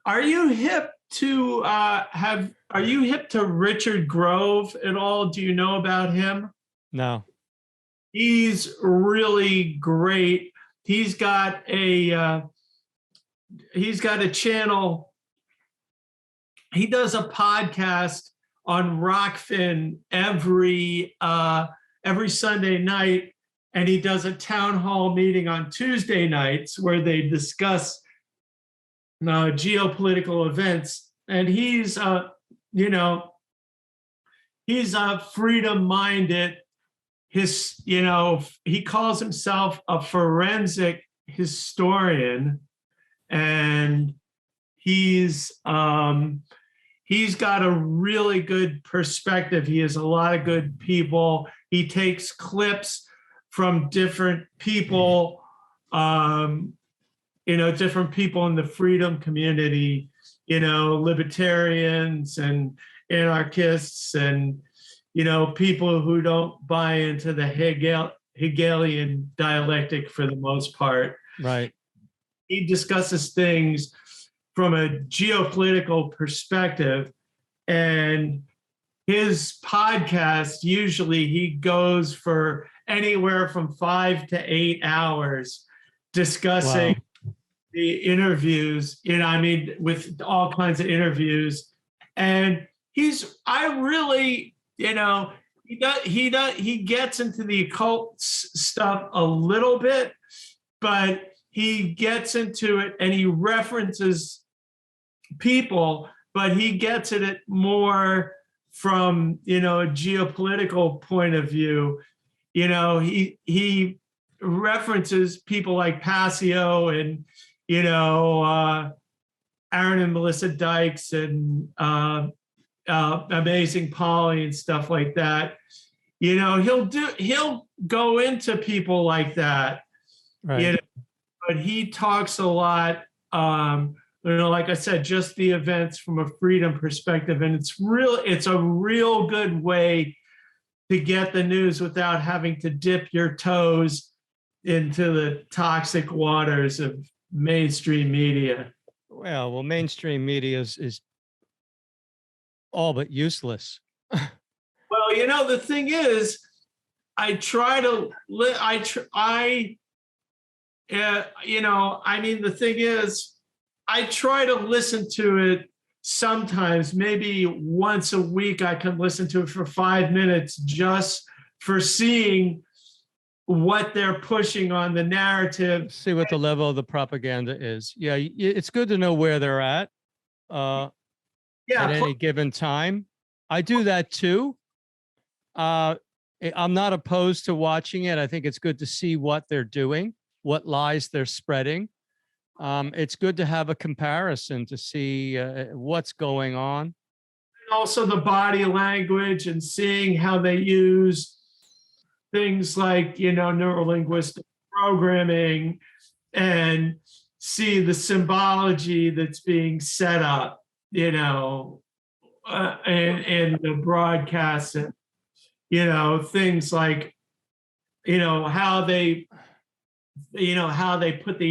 Are you hip to are you hip to Richard Grove at all? Do you know about him? No. He's really great. He's got a channel. He does a podcast on Rockfin every Sunday night, and he does a town hall meeting on Tuesday nights where they discuss geopolitical events. And he's freedom-minded. He calls himself a forensic historian, and he's got a really good perspective. He has a lot of good people. He takes clips from different people, different people in the freedom community, libertarians and anarchists and, people who don't buy into the Hegelian dialectic for the most part. Right. He discusses things from a geopolitical perspective, and his podcast, usually he goes for anywhere from 5 to 8 hours discussing the interviews, with all kinds of interviews. And he gets into the occult stuff a little bit, but he gets into it and he references people, but he gets at it more from, a geopolitical point of view. He references people like Passio and, Aaron and Melissa Dykes and Amazing Polly and stuff like that. He'll go into people like that. Right. But he talks a lot, like I said, just the events from a freedom perspective. And it's a real good way to get the news without having to dip your toes into the toxic waters of mainstream media. Well, mainstream media is all but useless. Well, the thing is, the thing is, I try to listen to it sometimes, maybe once a week. I can listen to it for 5 minutes just for seeing what they're pushing on the narrative. See what the level of the propaganda is. Yeah, it's good to know where they're at at any given time. I do that too. I'm not opposed to watching it. I think it's good to see what they're doing, what lies they're spreading. It's good to have a comparison to see what's going on. And also the body language and seeing how they use things like, neurolinguistic programming, and see the symbology that's being set up, and the broadcast, and, things like, how they put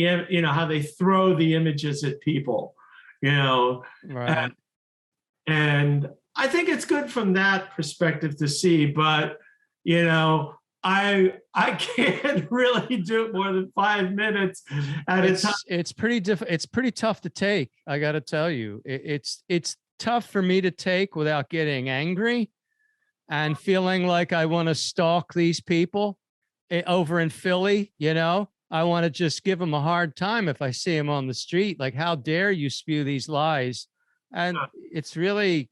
how they throw the images at people, Right. And I think it's good from that perspective to see, but, I can't really do it more than 5 minutes at a time. It's pretty tough to take. I got to tell you, it's tough for me to take without getting angry and feeling like I want to stalk these people over in Philly. I want to just give them a hard time if I see them on the street. Like, how dare you spew these lies? And it's really,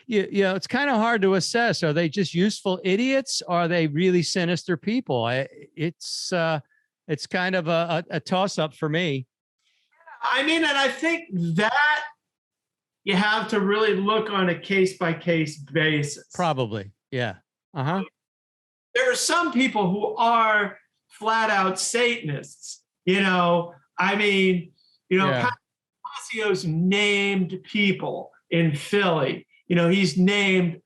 it's kind of hard to assess. Are they just useful idiots? Or are they really sinister people? It's kind of a toss-up for me. And I think that you have to really look on a case-by-case basis. Probably, yeah. Uh-huh. There are some people who are flat-out Satanists. Passio's named people in Philly. He's named,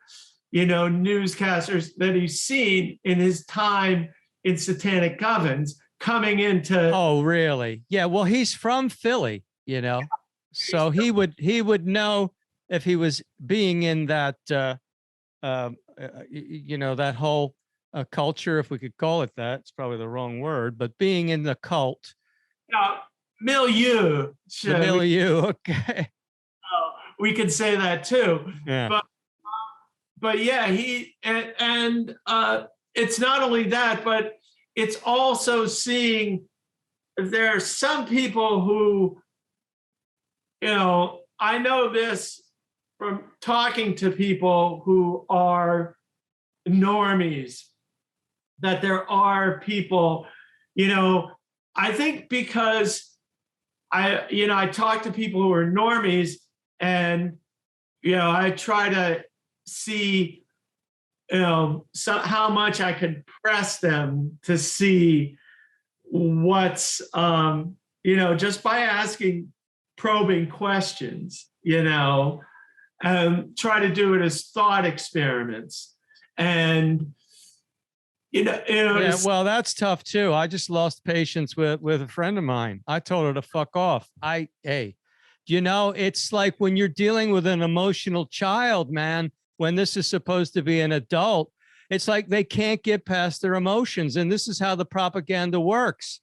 newscasters that he's seen in his time in Satanic Covens coming into. Oh, really? Yeah. Well, he's from Philly, So he would know if he was being in that, that whole culture, if we could call it that. It's probably the wrong word, but being in the cult. Milieu. The milieu, okay. We could say that too. Yeah. But yeah, it's not only that, but it's also seeing there are some people who, I know this from talking to people who are normies, that there are people, I think because I talk to people who are normies, and, I try to see, how much I can press them to see what's, just by asking probing questions, try to do it as thought experiments. And, yeah, well, that's tough too. I just lost patience with a friend of mine. I told her to fuck off. It's like when you're dealing with an emotional child, man, when this is supposed to be an adult, it's like they can't get past their emotions. And this is how the propaganda works.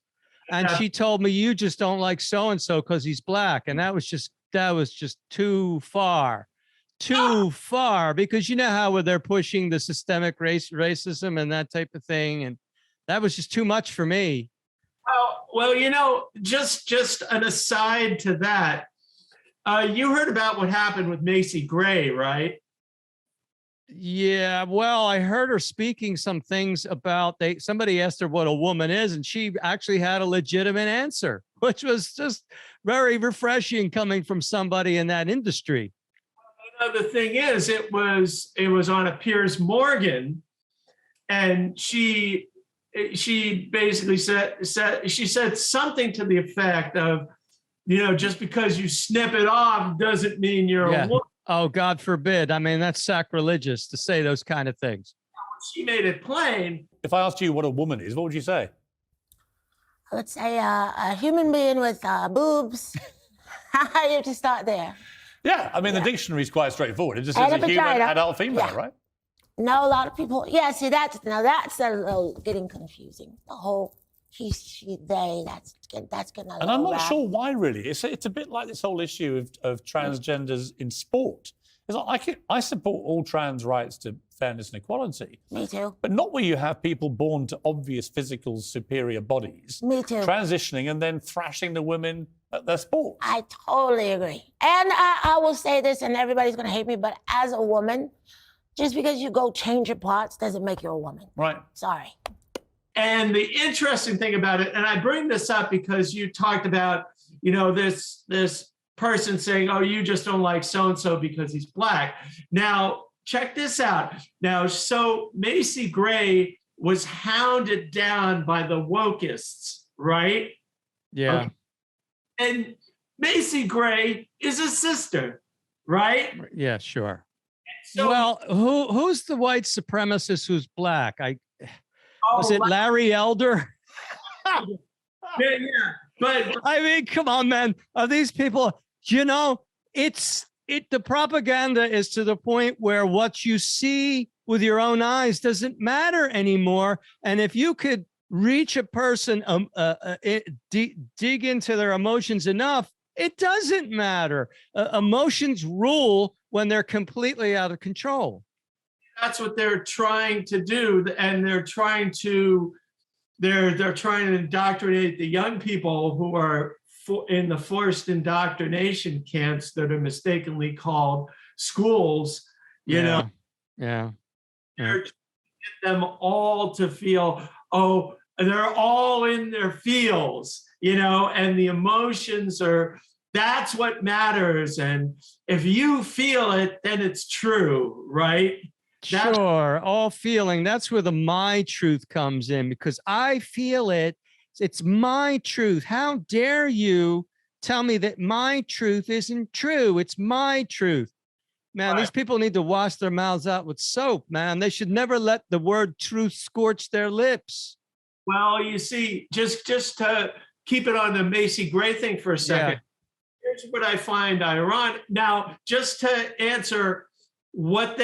And she told me, you just don't like so-and-so because he's black. And that was just too far, because you know how they're pushing the systemic racism and that type of thing. And that was just too much for me. Well, just an aside to that, you heard about what happened with Macy Gray, right? Yeah, well, I heard her speaking some things about somebody asked her what a woman is, and she actually had a legitimate answer, which was just very refreshing coming from somebody in that industry. The thing is, it was on a Piers Morgan, and she basically said something to the effect of, just because you snip it off doesn't mean you're a woman. Oh, God forbid. I mean, that's sacrilegious to say those kind of things. She made it plain. If I asked you what a woman is, what would you say? I would say a human being with boobs. You have to start there. Yeah, I mean, the dictionary is quite straightforward. It just says a human adult female, right? No, a lot of people. Yeah, see, that's a little getting confusing. The whole he, she, they. That's gonna. And I'm not sure why really. It's a bit like this whole issue of transgenders in sport. It's like I support all trans rights to fairness and equality. Me too. But not where you have people born to obvious physical superior bodies. Me too. Transitioning and then thrashing the women at their sport. I totally agree. And I will say this, and everybody's gonna hate me, but as a woman, just because you go change your parts doesn't make you a woman. Right. Sorry. And the interesting thing about it, and I bring this up because you talked about, this person saying, oh, you just don't like so-and-so because he's black. Now, check this out. Now, so Macy Gray was hounded down by the wokeists, right? Yeah. Okay. And Macy Gray is a sister, right? Yeah, sure. So, well, who's the white supremacist who's black? Was it Larry Elder? yeah, but I mean, come on, man. Are these people, the propaganda is to the point where what you see with your own eyes doesn't matter anymore. And if you could reach a person, dig into their emotions enough, it doesn't matter. Emotions rule when they're completely out of control. That's what they're trying to do, and they're trying to indoctrinate the young people who are in the forced indoctrination camps that are mistakenly called schools. Yeah. They're trying to get them all to feel, oh, they're all in their feels, and the emotions that's what matters. And if you feel it, then it's true, right? Sure, all feeling. That's where the my truth comes in, because I feel it. It's my truth. How dare you tell me that my truth isn't true? It's my truth. Man, These people need to wash their mouths out with soap, man. They should never let the word truth scorch their lips. Well, you see, just to keep it on the Macy Gray thing for a second, here's what I find ironic. Now, just to answer what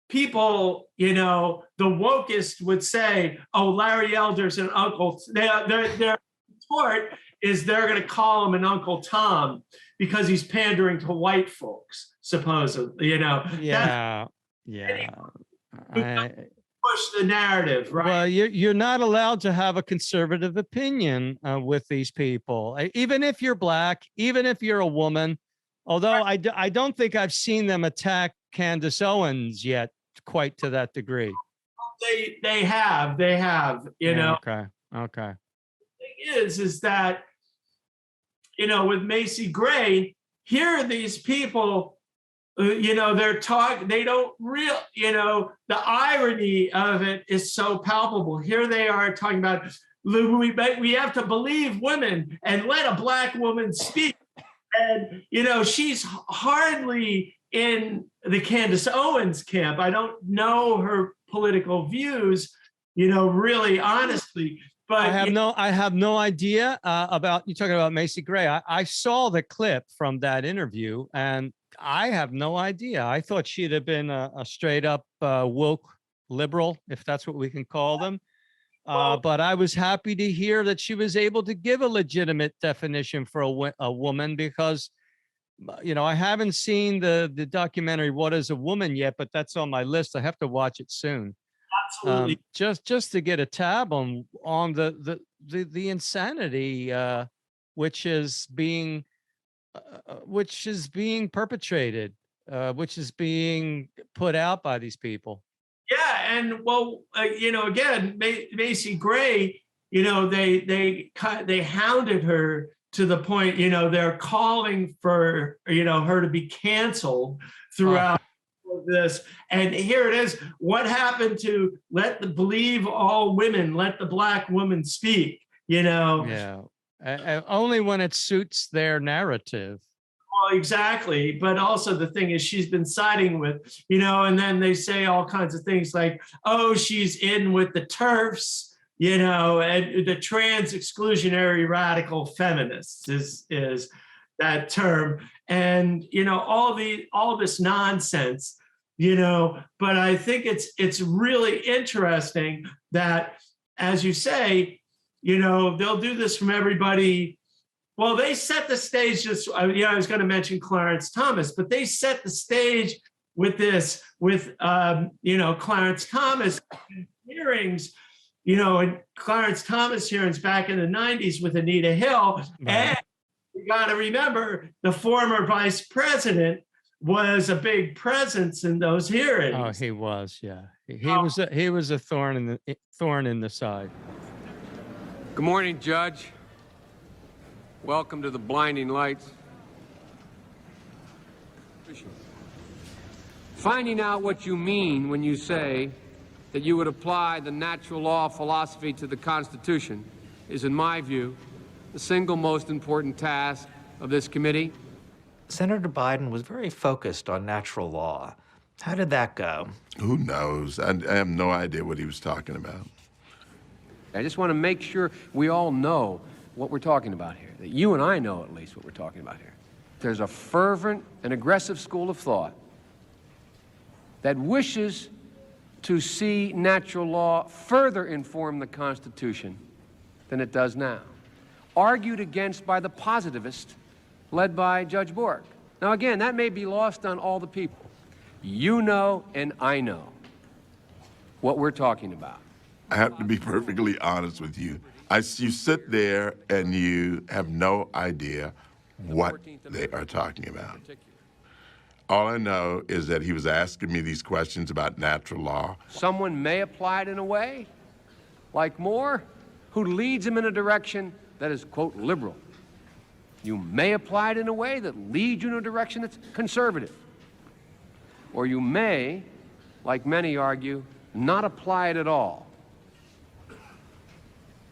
people, the wokest would say, oh, Larry Elder's an uncle. Their retort is they're going to call him an Uncle Tom because he's pandering to white folks, supposedly, Yeah. Push the narrative, right? Well, you're not allowed to have a conservative opinion with these people, even if you're black, even if you're a woman. Although I don't think I've seen them attack Candace Owens yet, quite to that degree. They have, Okay. The thing is that, with Macy Gray, here are these people, they're talking, they don't real, the irony of it is so palpable. Here they are talking about, we have to believe women and let a black woman speak. And, she's hardly in the Candace Owens camp. I don't know her political views, really honestly. But I have no idea about, you talking about Macy Gray. I saw the clip from that interview and I have no idea. I thought she'd have been a straight up woke liberal, if that's what we can call them. But I was happy to hear that she was able to give a legitimate definition for a woman because, I haven't seen the documentary What is a Woman yet, but that's on my list. I have to watch it soon. Absolutely. Just to get a tab on the insanity which is being perpetrated, which is being put out by these people. Yeah, and again, Macy Gray, they hounded her to the point, they're calling for her to be canceled throughout this. And here it is. What happened to believe all women, let the black woman speak? Yeah, only when it suits their narrative. Well, exactly. But also the thing is she's been siding with, and then they say all kinds of things like, oh, she's in with the TERFs, and the trans exclusionary radical feminists is that term. And, all this nonsense, but I think it's really interesting that, as you say, they'll do this from everybody. Well, they set the stage. I was going to mention Clarence Thomas, but they set the stage with Clarence Thomas hearings, and Clarence Thomas hearings back in the 90s with Anita Hill. Right. And you got to remember the former vice president was a big presence in those hearings. Oh, he was, yeah. He was a thorn in the side. Good morning, Judge. Welcome to the blinding lights. Finding out what you mean when you say that you would apply the natural law philosophy to the Constitution is, in my view, the single most important task of this committee. Senator Biden was very focused on natural law. How did that go? Who knows? I have no idea what he was talking about. I just want to make sure we all know what we're talking about here, that you and I know at least what we're talking about here. There's a fervent and aggressive school of thought that wishes to see natural law further inform the Constitution than it does now, argued against by the positivist led by Judge Bork. Now, again, that may be lost on all the people. You know and I know what we're talking about. I have to be perfectly honest with you. You sit there and you have no idea what they are talking about. All I know is that he was asking me these questions about natural law. Someone may apply it in a way, like Moore, who leads him in a direction that is, quote, liberal. You may apply it in a way that leads you in a direction that's conservative. Or you may, like many argue, not apply it at all.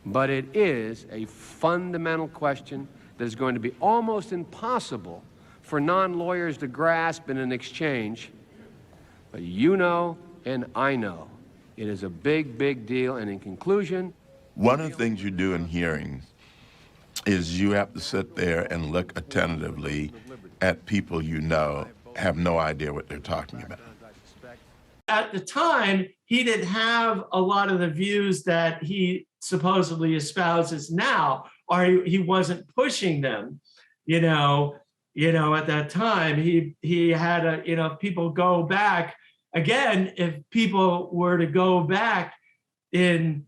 But it is a fundamental question that is going to be almost impossible for non-lawyers to grasp in an exchange. But you know and I know it is a big, big deal. And in conclusion, one of the things you do in hearings is you have to sit there and look attentively at people you know have no idea what they're talking about. At the time, he didn't have a lot of the views that he supposedly espouses now, or he wasn't pushing them. At that time, he had if people go back again, if people were to go back in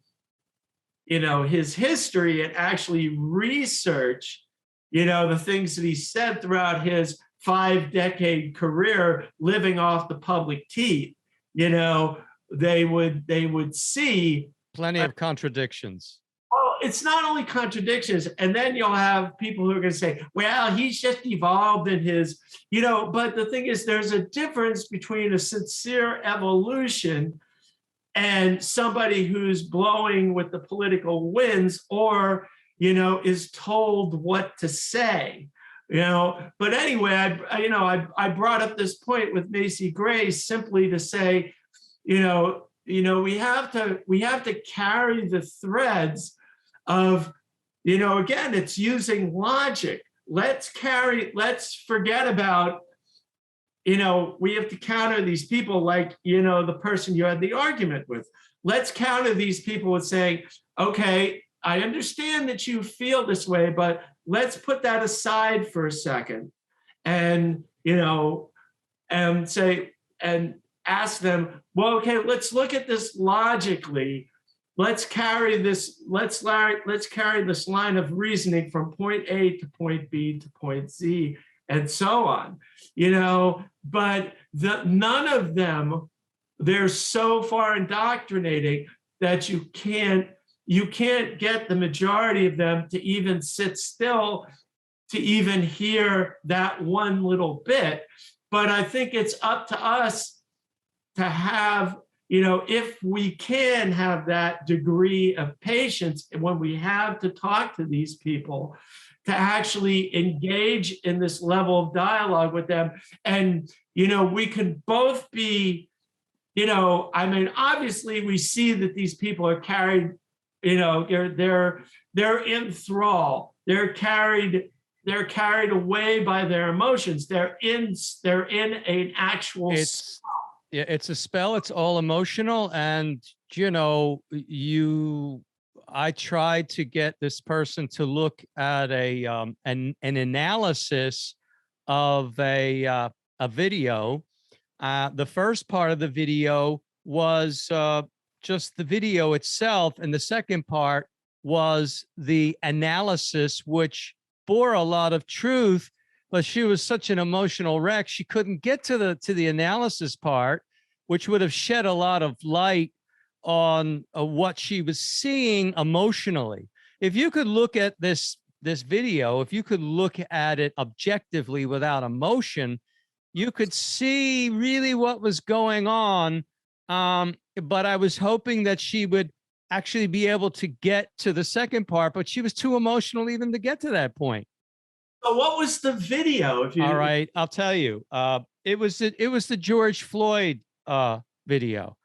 his history and actually research the things that he said throughout his 5-decade career living off the public teat, they would see Plenty of contradictions. well, it's not only contradictions, and then you'll have people who are going to say, well, he's just evolved in his, but the thing is, there's a difference between a sincere evolution and somebody who's blowing with the political winds or, is told what to say, But anyway, I brought up this point with Macy Gray simply to say, we have to carry the threads of, again, it's using logic. Let's forget about, we have to counter these people like, the person you had the argument with. Let's counter these people with saying, okay, I understand that you feel this way, but let's put that aside for a second and, and say, and ask them, well, okay, let's look at this logically. Let's carry this line of reasoning from point A to point B to point Z and so on, but none of them, they're so far indoctrinating that you can't get the majority of them to even sit still to even hear that one little bit. But I think it's up to us to have, if we can have that degree of patience when we have to talk to these people, to actually engage in this level of dialogue with them. And, we can both be, obviously we see that these people are carried, they're in thrall. They're carried away by their emotions. They're in an actual it's a spell. It's all emotional. And, I tried to get this person to look at an analysis of a video. The first part of the video was just the video itself, and the second part was the analysis, which bore a lot of truth. But she was such an emotional wreck, she couldn't get to the analysis part, which would have shed a lot of light on what she was seeing emotionally. If you could look at this video, if you could look at it objectively without emotion, you could see really what was going on. But I was hoping that she would actually be able to get to the second part, but she was too emotional even to get to that point. So what was the video? All right, I'll tell you. It was the George Floyd video,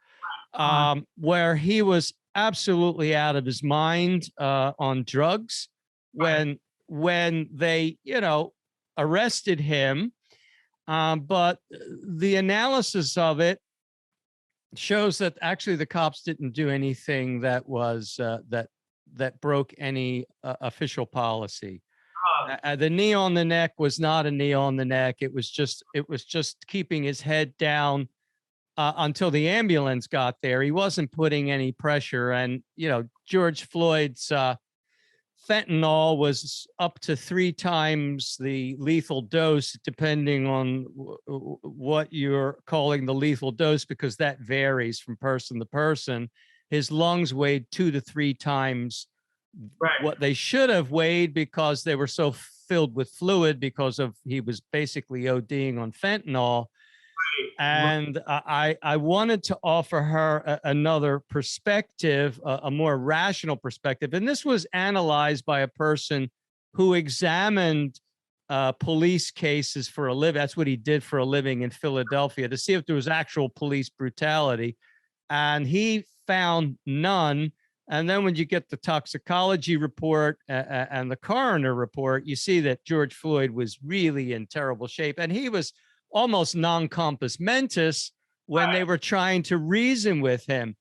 where he was absolutely out of his mind on drugs when they, arrested him. But the analysis of it shows that actually the cops didn't do anything that was that broke any official policy. The knee on the neck was not a knee on the neck. It was just keeping his head down until the ambulance got there. He wasn't putting any pressure. And, George Floyd's fentanyl was up to 3 times the lethal dose, depending on what you're calling the lethal dose, because that varies from person to person. His lungs weighed 2 to 3 times what they should have weighed, because they were so filled with fluid, because he was basically ODing on fentanyl. And I wanted to offer her another perspective, a more rational perspective. And this was analyzed by a person who examined police cases for a living. That's what he did for a living in Philadelphia, to see if there was actual police brutality. And he found none. And then when you get the toxicology report and the coroner report, you see that George Floyd was really in terrible shape. And he was almost non-compos mentis when they were trying to reason with him.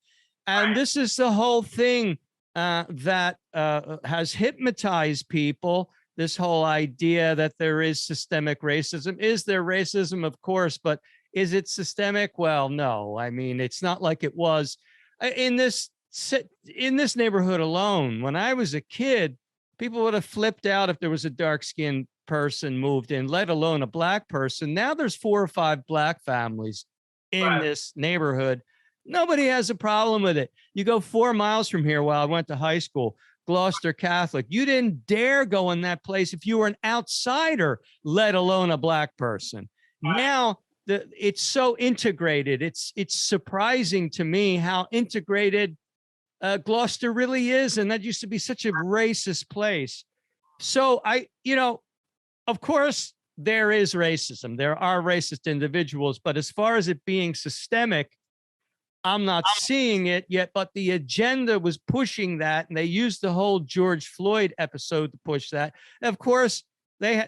And this is the whole thing that has hypnotized people, this whole idea that there is systemic racism. Is there racism? Of course, but is it systemic? Well, no. I mean, it's not like it was in this neighborhood alone. When I was a kid, people would have flipped out if there was a dark-skinned person moved in, let alone a black person. Now there's 4 or 5 black families in this neighborhood. Nobody has a problem with it. You go 4 miles from here, while I went to high school, Gloucester Catholic. You didn't dare go in that place if you were an outsider, let alone a black person. Now it's so integrated. It's surprising to me how integrated Gloucester really is. And that used to be such a racist place. So of course, there is racism. There are racist individuals, but as far as it being systemic, I'm not seeing it yet, but the agenda was pushing that, and they used the whole George Floyd episode to push that. And of course, they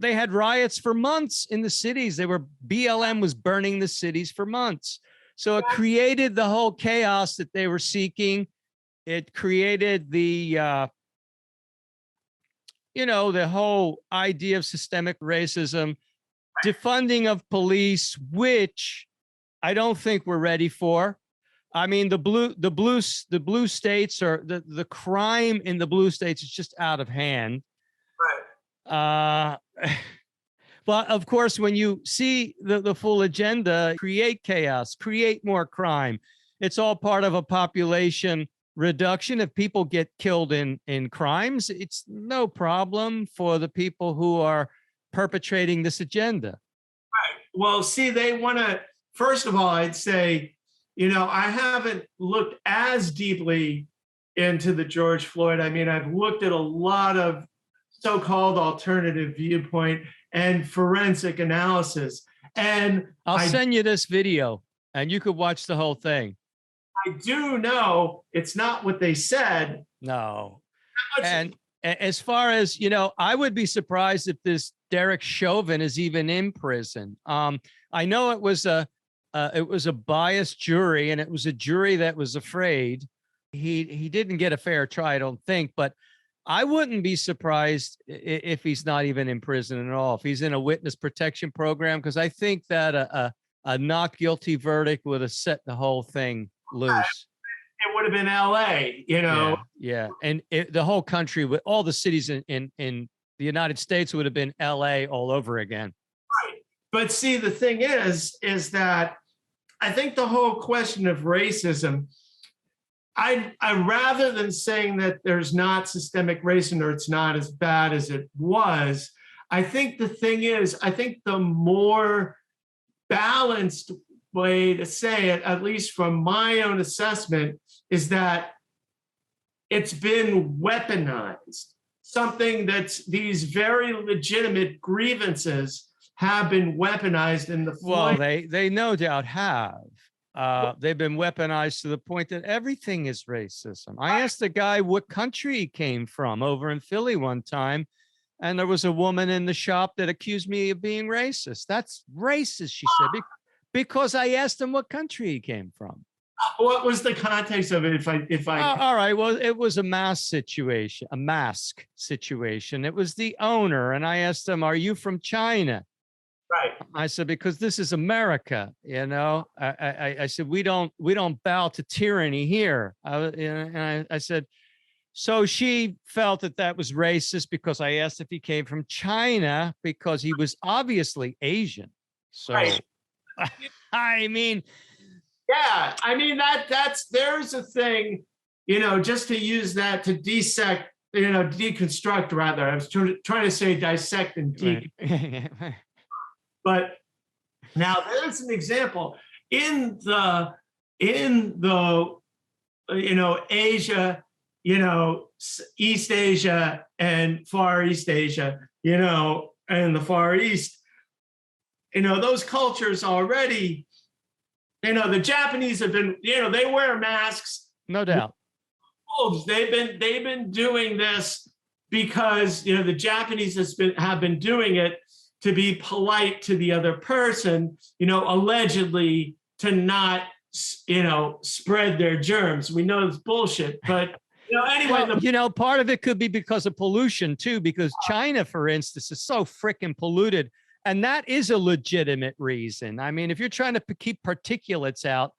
had riots for months in the cities. BLM was burning the cities for months. So it created the whole chaos that they were seeking. It created the whole idea of systemic racism, defunding of police, which I don't think we're ready for. I mean, the blue states, or the crime in the blue states is just out of hand. Right. But of course, when you see the full agenda, create chaos, create more crime, it's all part of a population reduction. If people get killed in crimes, it's no problem for the people who are perpetrating this agenda. Right. Well, see, they want to, first of all, I'd say, I haven't looked as deeply into the George Floyd. I mean, I've looked at a lot of so-called alternative viewpoint and forensic analysis. And I'll send you this video and you could watch the whole thing. I do know it's not what they said. No. And as far as, I would be surprised if this Derek Chauvin is even in prison. I know it was a biased jury, and it was a jury that was afraid. He didn't get a fair trial, I don't think, but I wouldn't be surprised if he's not even in prison at all, if he's in a witness protection program, because I think that a not guilty verdict would have set the whole thing loose. It would have been LA, Yeah. And the whole country, with all the cities in the United States, would have been LA all over again. Right. But see, the thing is that I think the whole question of racism, I rather than saying that there's not systemic racism or it's not as bad as it was, I think the thing is, I think the more balanced way to say it, at least from my own assessment, is that it's been weaponized. Something that's these very legitimate grievances have been weaponized in the Well, they no doubt have. They've been weaponized to the point that everything is racism. I asked a guy what country he came from over in Philly one time, and there was a woman in the shop that accused me of being racist. That's racist, she said, because I asked him what country he came from. What was the context of it? If I all right, well, it was a mask situation. It was the owner, and I asked him, "Are you from China?" Right. I said, because this is America, I said, we don't bow to tyranny here. I said, so she felt that was racist because I asked if he came from China because he was obviously Asian. So, right. I mean, yeah, I mean there's a thing, just to use that to dissect, deconstruct rather. I was trying to say dissect and deconstruct. Right. But now there's an example in the Asia, East Asia and Far East Asia, and the Far East, those cultures already, the Japanese have been, they wear masks No doubt. They've been doing this because the Japanese have been doing it to be polite to the other person, allegedly to not spread their germs. We know it's bullshit, but anyway, well, part of it could be because of pollution too, because China, for instance, is so freaking polluted. And that is a legitimate reason. I mean, if you're trying to keep particulates out,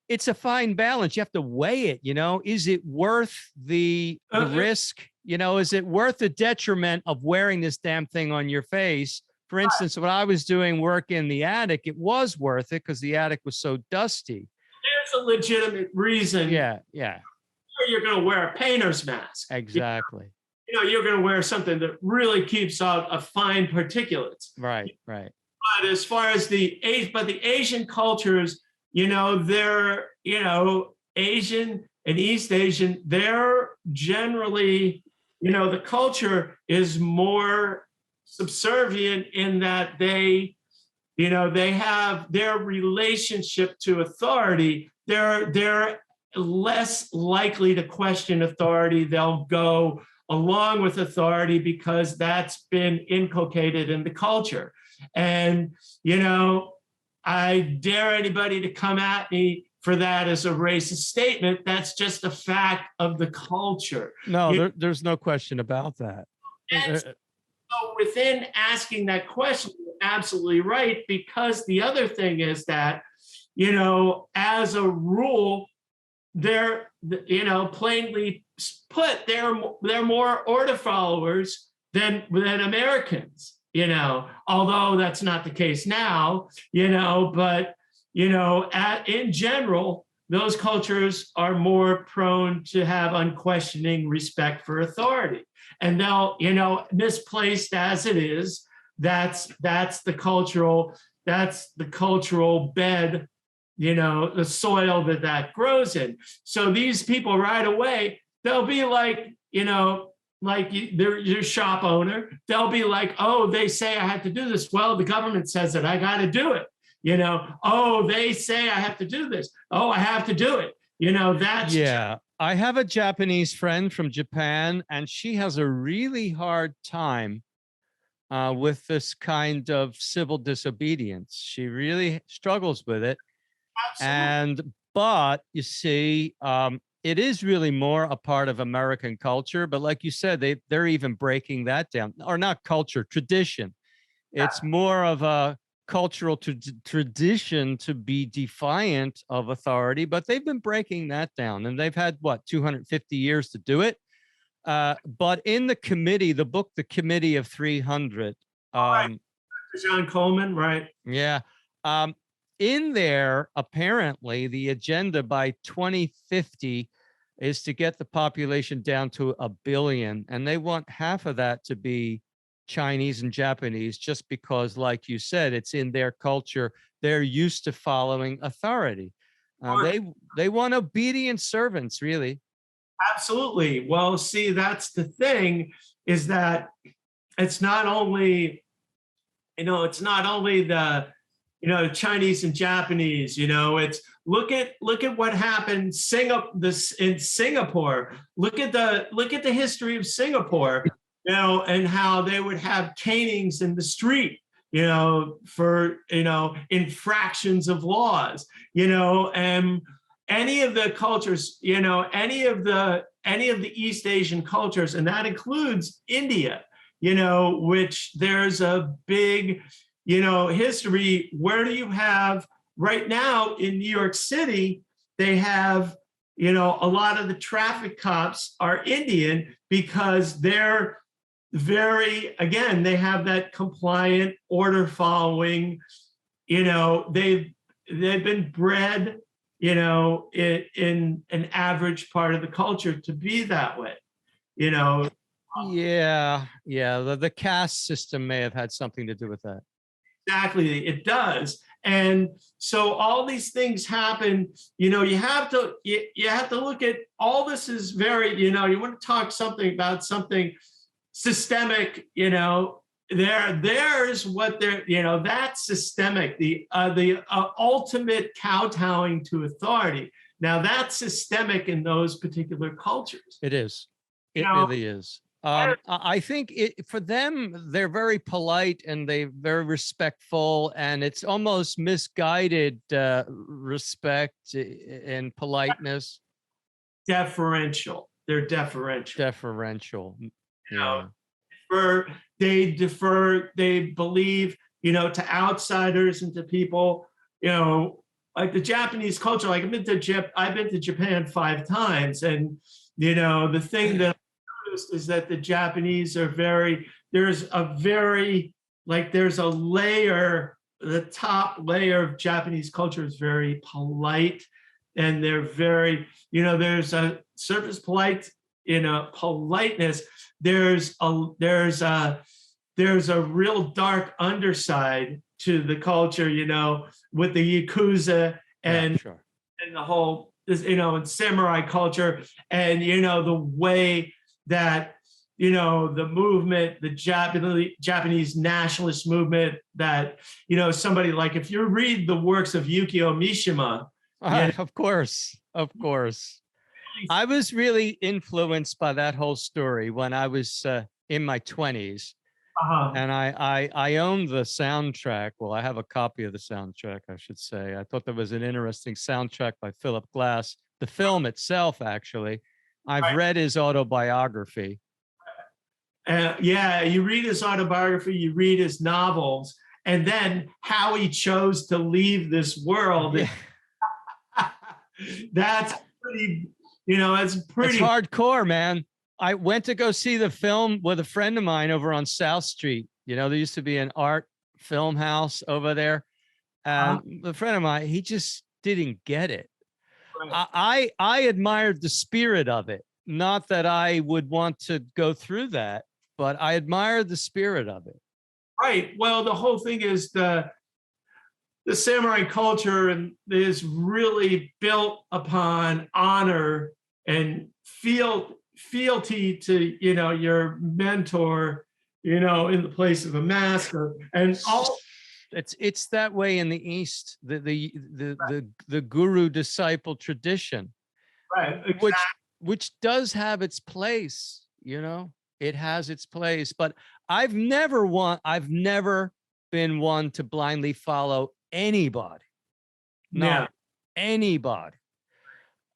it's a fine balance. You have to weigh it, is it worth the risk? Is it worth the detriment of wearing this damn thing on your face? For instance, when I was doing work in the attic, it was worth it because the attic was so dusty. There's a legitimate reason. Yeah. You're going to wear a painter's mask. Exactly. You're going to wear something that really keeps out a fine particulates. Right. But as far as the Asian cultures, they're, Asian and East Asian, they're generally, the culture is more subservient in that they have their relationship to authority. They're less likely to question authority. They'll go along with authority because that's been inculcated in the culture. And, I dare anybody to come at me for that as a racist statement. That's just a fact of the culture. No, there's no question about that. And so within asking that question, you're absolutely right, because the other thing is that, as a rule, they're, plainly put, they're more order followers than Americans. Although that's not the case now, but, in general, those cultures are more prone to have unquestioning respect for authority. And they'll, misplaced as it is, that's the cultural bed, the soil that grows in. So these people right away, they'll be like, they're your shop owner. They'll be like, oh, they say I have to do this. Well, the government says it. I got to do it. Oh, they say I have to do this. Oh, I have to do it. That's. Yeah. I have a Japanese friend from Japan, and she has a really hard time with this kind of civil disobedience. She really struggles with it. Absolutely. But you see, it is really more a part of American culture. But like you said, they're even breaking that down, or not culture, tradition. It's more of a cultural tradition to be defiant of authority, but they've been breaking that down, and they've had 250 years to do it. But in the committee, the book, The Committee of 300, Right. John Coleman, right? Yeah. In there, apparently, the agenda by 2050 is to get the population down to 1 billion. And they want half of that to be Chinese and Japanese, just because, like you said, it's in their culture. They're used to following authority. They want obedient servants, really. Absolutely. Well, see, that's the thing, is that it's not only, the Chinese and Japanese, it's look at what happened in Singapore. Look at the history of Singapore, and how they would have canings in the street, for infractions of laws, and any of the cultures, any of the East Asian cultures, and that includes India, which there's a big history. Where do you have right now in New York City? They have, a lot of the traffic cops are Indian because they're they have that compliant, order following, they've been bred, in an average part of the culture to be that way, Yeah. The caste system may have had something to do with that. Exactly, it does. And so all these things happen, you have to look at all this is very, you want to talk about something systemic, there's what they're, that's systemic, the ultimate kowtowing to authority. Now that's systemic in those particular cultures. It is. It You know, really is. I think for them, they're very polite and they're very respectful, and it's almost misguided respect and politeness. deferential. They're deferential. Deferential. know, they defer, they believe, to outsiders and to people, like the Japanese culture. Like I've been to Japan 5 times, and the thing that I noticed is that the Japanese are there's a layer, the top layer of Japanese culture is very polite, and they're very, there's a surface politeness. There's a real dark underside to the culture, with the Yakuza and sure. and the whole, and samurai culture, and the way that the movement, the Japanese nationalist movement, that somebody like, if you read the works of Yukio Mishima, Of course. I was really influenced by that whole story when I was in my 20s. And I owned the soundtrack. Well, I have a copy of the soundtrack, I should say. I thought there was an interesting soundtrack by Philip Glass. The film itself, actually, I've read his autobiography. Yeah, you read his autobiography, you read his novels, and then how he chose to leave this world. Yeah. That's pretty, it's pretty. It's hardcore, man. I went to go see the film with a friend of mine over on South Street. There used to be an art film house over there. And a friend of mine, he just didn't get it. Right. I admired the spirit of it. Not that I would want to go through that, but I admired the spirit of it. Right. Well, the whole thing is the samurai culture is really built upon honor and fealty to your mentor, in the place of a master, and all. It's that way in the East, the guru disciple tradition, right? Exactly. Which does have its place. It has its place, but I've never been one to blindly follow anybody. Not anybody.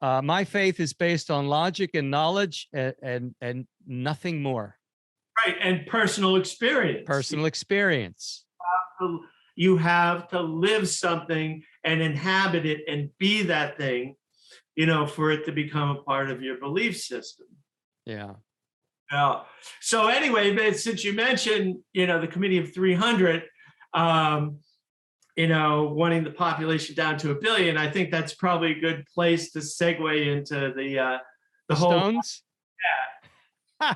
My faith is based on logic and knowledge and nothing more. Right, and personal experience. Personal experience. You have to live something and inhabit it and be that thing, for it to become a part of your belief system. Yeah. So anyway, but since you mentioned, the Committee of 300, wanting the population down to 1 billion, I think that's probably a good place to segue into the whole Stones. Yeah.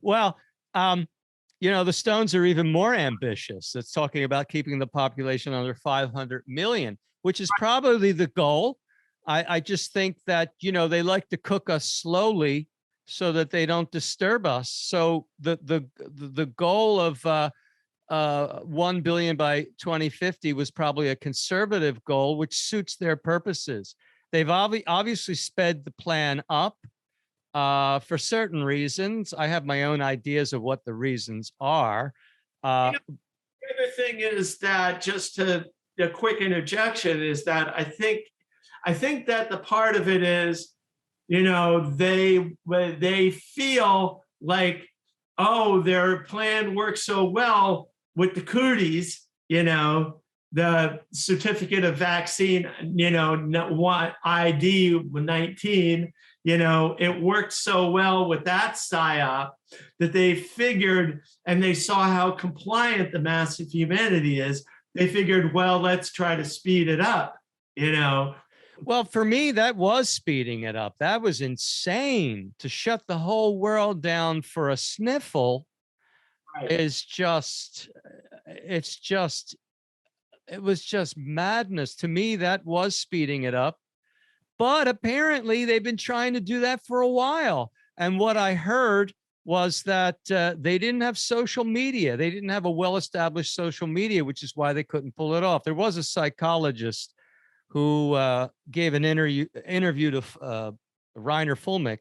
Well, the Stones are even more ambitious. It's talking about keeping the population under 500 million, which is probably the goal. I just think that, they like to cook us slowly so that they don't disturb us. So the goal of 1 billion by 2050 was probably a conservative goal, which suits their purposes. They've obviously sped the plan up for certain reasons. I have my own ideas of what the reasons are. The other thing is that, just a quick interjection, is that I think that the part of it is, they feel like, oh, their plan works so well with the cooties, the certificate of vaccine, ID 19, it worked so well with that PSYOP that they figured, and they saw how compliant the mass of humanity is. They figured, well, let's try to speed it up, Well, for me, that was speeding it up. That was insane. To shut the whole world down for a sniffle is just, it was just madness. To me, that was speeding it up. But apparently they've been trying to do that for a while. And what I heard was that they didn't have social media. They didn't have a well-established social media, which is why they couldn't pull it off. There was a psychologist who gave an interview to Reiner Fulmick.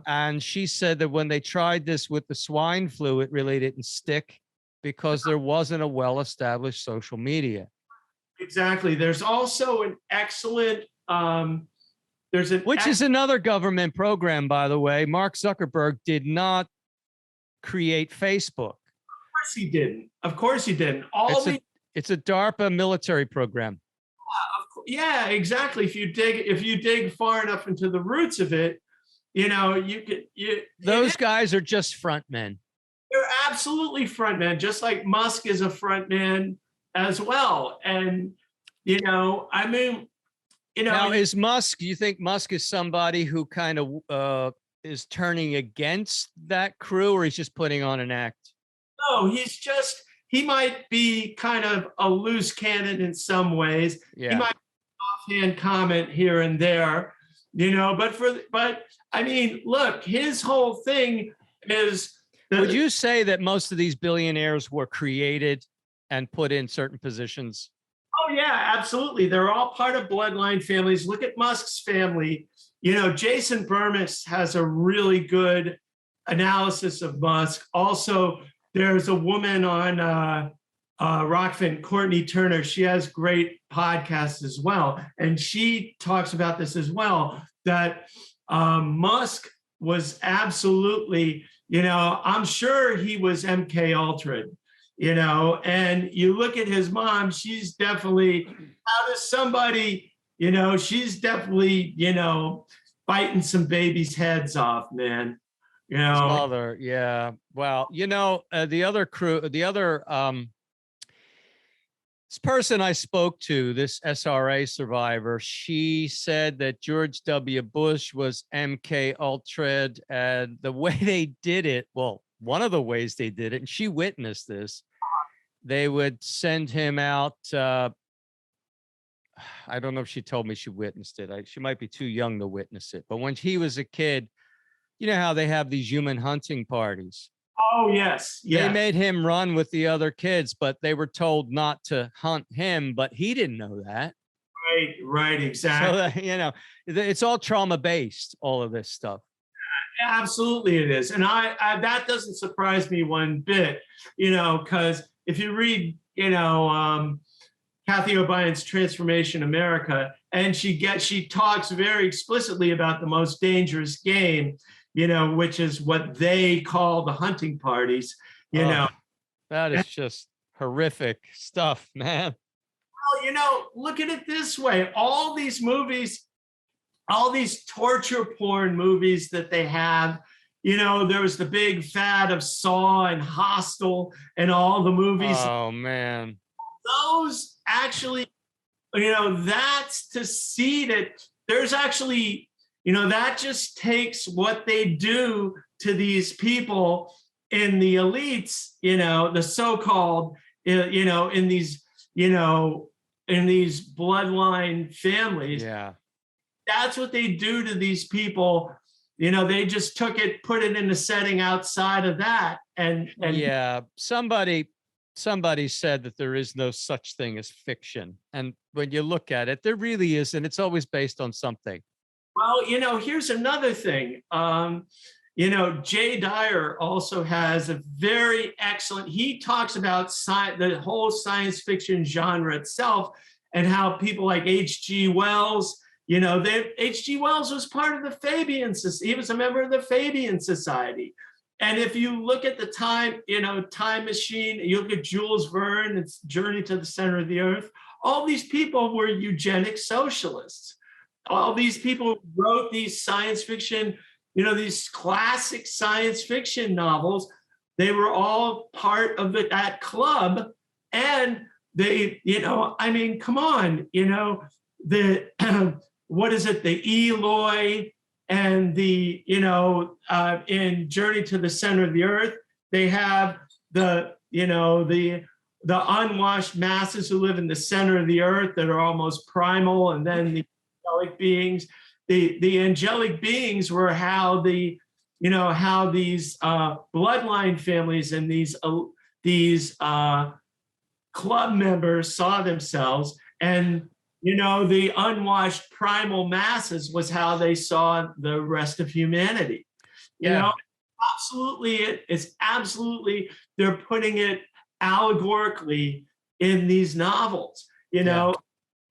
And she said that when they tried this with the swine flu, it really didn't stick because there wasn't a well-established social media. Exactly. There's also an excellent, which is another government program, by the way. Mark Zuckerberg did not create Facebook. Of course he didn't. Of course he didn't. It's a DARPA military program. Yeah, exactly. If you dig far enough into the roots of it, those guys are just front men. They're absolutely front men, just like Musk is a front man as well. And now is Musk, do you think Musk is somebody who kind of is turning against that crew, or he's just putting on an act? No, he might be kind of a loose cannon in some ways. Yeah. He might offhand comment here and there, but I mean, look, his whole thing is. Would you say that most of these billionaires were created and put in certain positions? Oh yeah, absolutely. They're all part of bloodline families. Look at Musk's family. Jason Burmis has a really good analysis of Musk. Also, there's a woman on Rockfin, Courtney Turner. She has great podcasts as well. And she talks about this as well, that Musk was absolutely, I'm sure he was MK Ultra'd, and you look at his mom, she's definitely, how does somebody, she's definitely, biting some babies' heads off, man. His mother, yeah. Well, the other crew, this person I spoke to, this SRA survivor, she said that George W. Bush was MK Ultra'd, and the way they did it, well, one of the ways they did it, and she witnessed this, they would send him out. I don't know if she told me she witnessed it. She might be too young to witness it. But when he was a kid, you know how they have these human hunting parties? Oh, yes. They made him run with the other kids, but they were told not to hunt him, but he didn't know that. Right, exactly. So, it's all trauma-based, all of this stuff. Absolutely it is. And I that doesn't surprise me one bit, because if you read, Kathy O'Brien's Transformation America, and she talks very explicitly about the most dangerous game, which is what they call the hunting parties, That is just horrific stuff, man. Well, look at it this way. All these movies, all these torture porn movies that they have, there was the big fad of Saw and Hostel and all the movies. Oh, man. Those actually, that's to see that there's actually, that just takes what they do to these people in the elites, the so-called, in these bloodline families. Yeah. That's what they do to these people. They just took it, put it in a setting outside of that. And yeah, somebody said that there is no such thing as fiction. And when you look at it, there really isn't. It's always based on something. Well, here's another thing. Jay Dyer also has a very excellent, he talks about the whole science fiction genre itself and how people like H.G. Wells, H.G. Wells was part of the Fabian Society. He was a member of the Fabian Society. And if you look at the time machine, you look at Jules Verne, it's Journey to the Center of the Earth, all these people were eugenic socialists. All these people wrote these science fiction, these classic science fiction novels. They were all part of that club. And they, come on, what is it? The Eloi and the, in Journey to the Center of the Earth, they have the unwashed masses who live in the center of the earth that are almost primal, and then the angelic beings. The angelic beings were how these bloodline families and these club members saw themselves, and You know, the unwashed primal masses was how they saw the rest of humanity. You know, absolutely, it's absolutely, they're putting it allegorically in these novels. You know,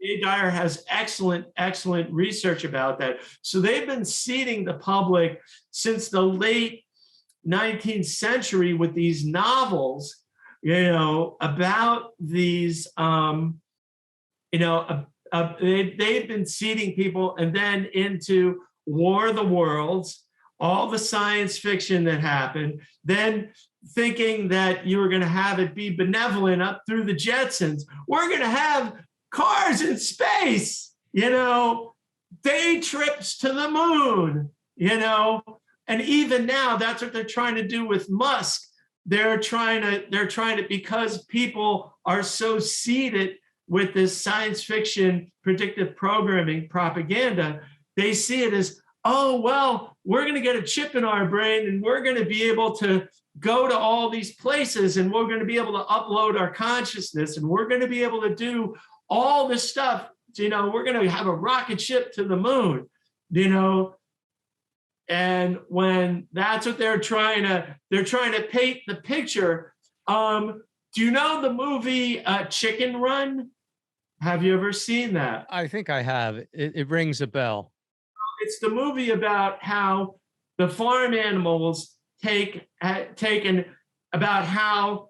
A. Dyer has excellent research about that. So they've been seeding the public since the late 19th century with these novels, you know, about these, you know, they've been seeding people, and then into War of the Worlds, all the science fiction that happened, then thinking that you were going to have it be benevolent up through the Jetsons. We're going to have cars in space, you know, day trips to the moon, you know, and even now that's what they're trying to do with Musk. They're trying to, because people are so seeded with this science fiction predictive programming propaganda, they see it as, oh, well, we're going to get a chip in our brain and we're going to be able to go to all these places, and we're going to be able to upload our consciousness, and we're going to be able to do all this stuff. You know, we're going to have a rocket ship to the moon, you know. And when that's what they're trying to paint the picture. Do you know the movie Chicken Run? Have you ever seen that? I think I have. It rings a bell. It's the movie about how the farm animals taken about how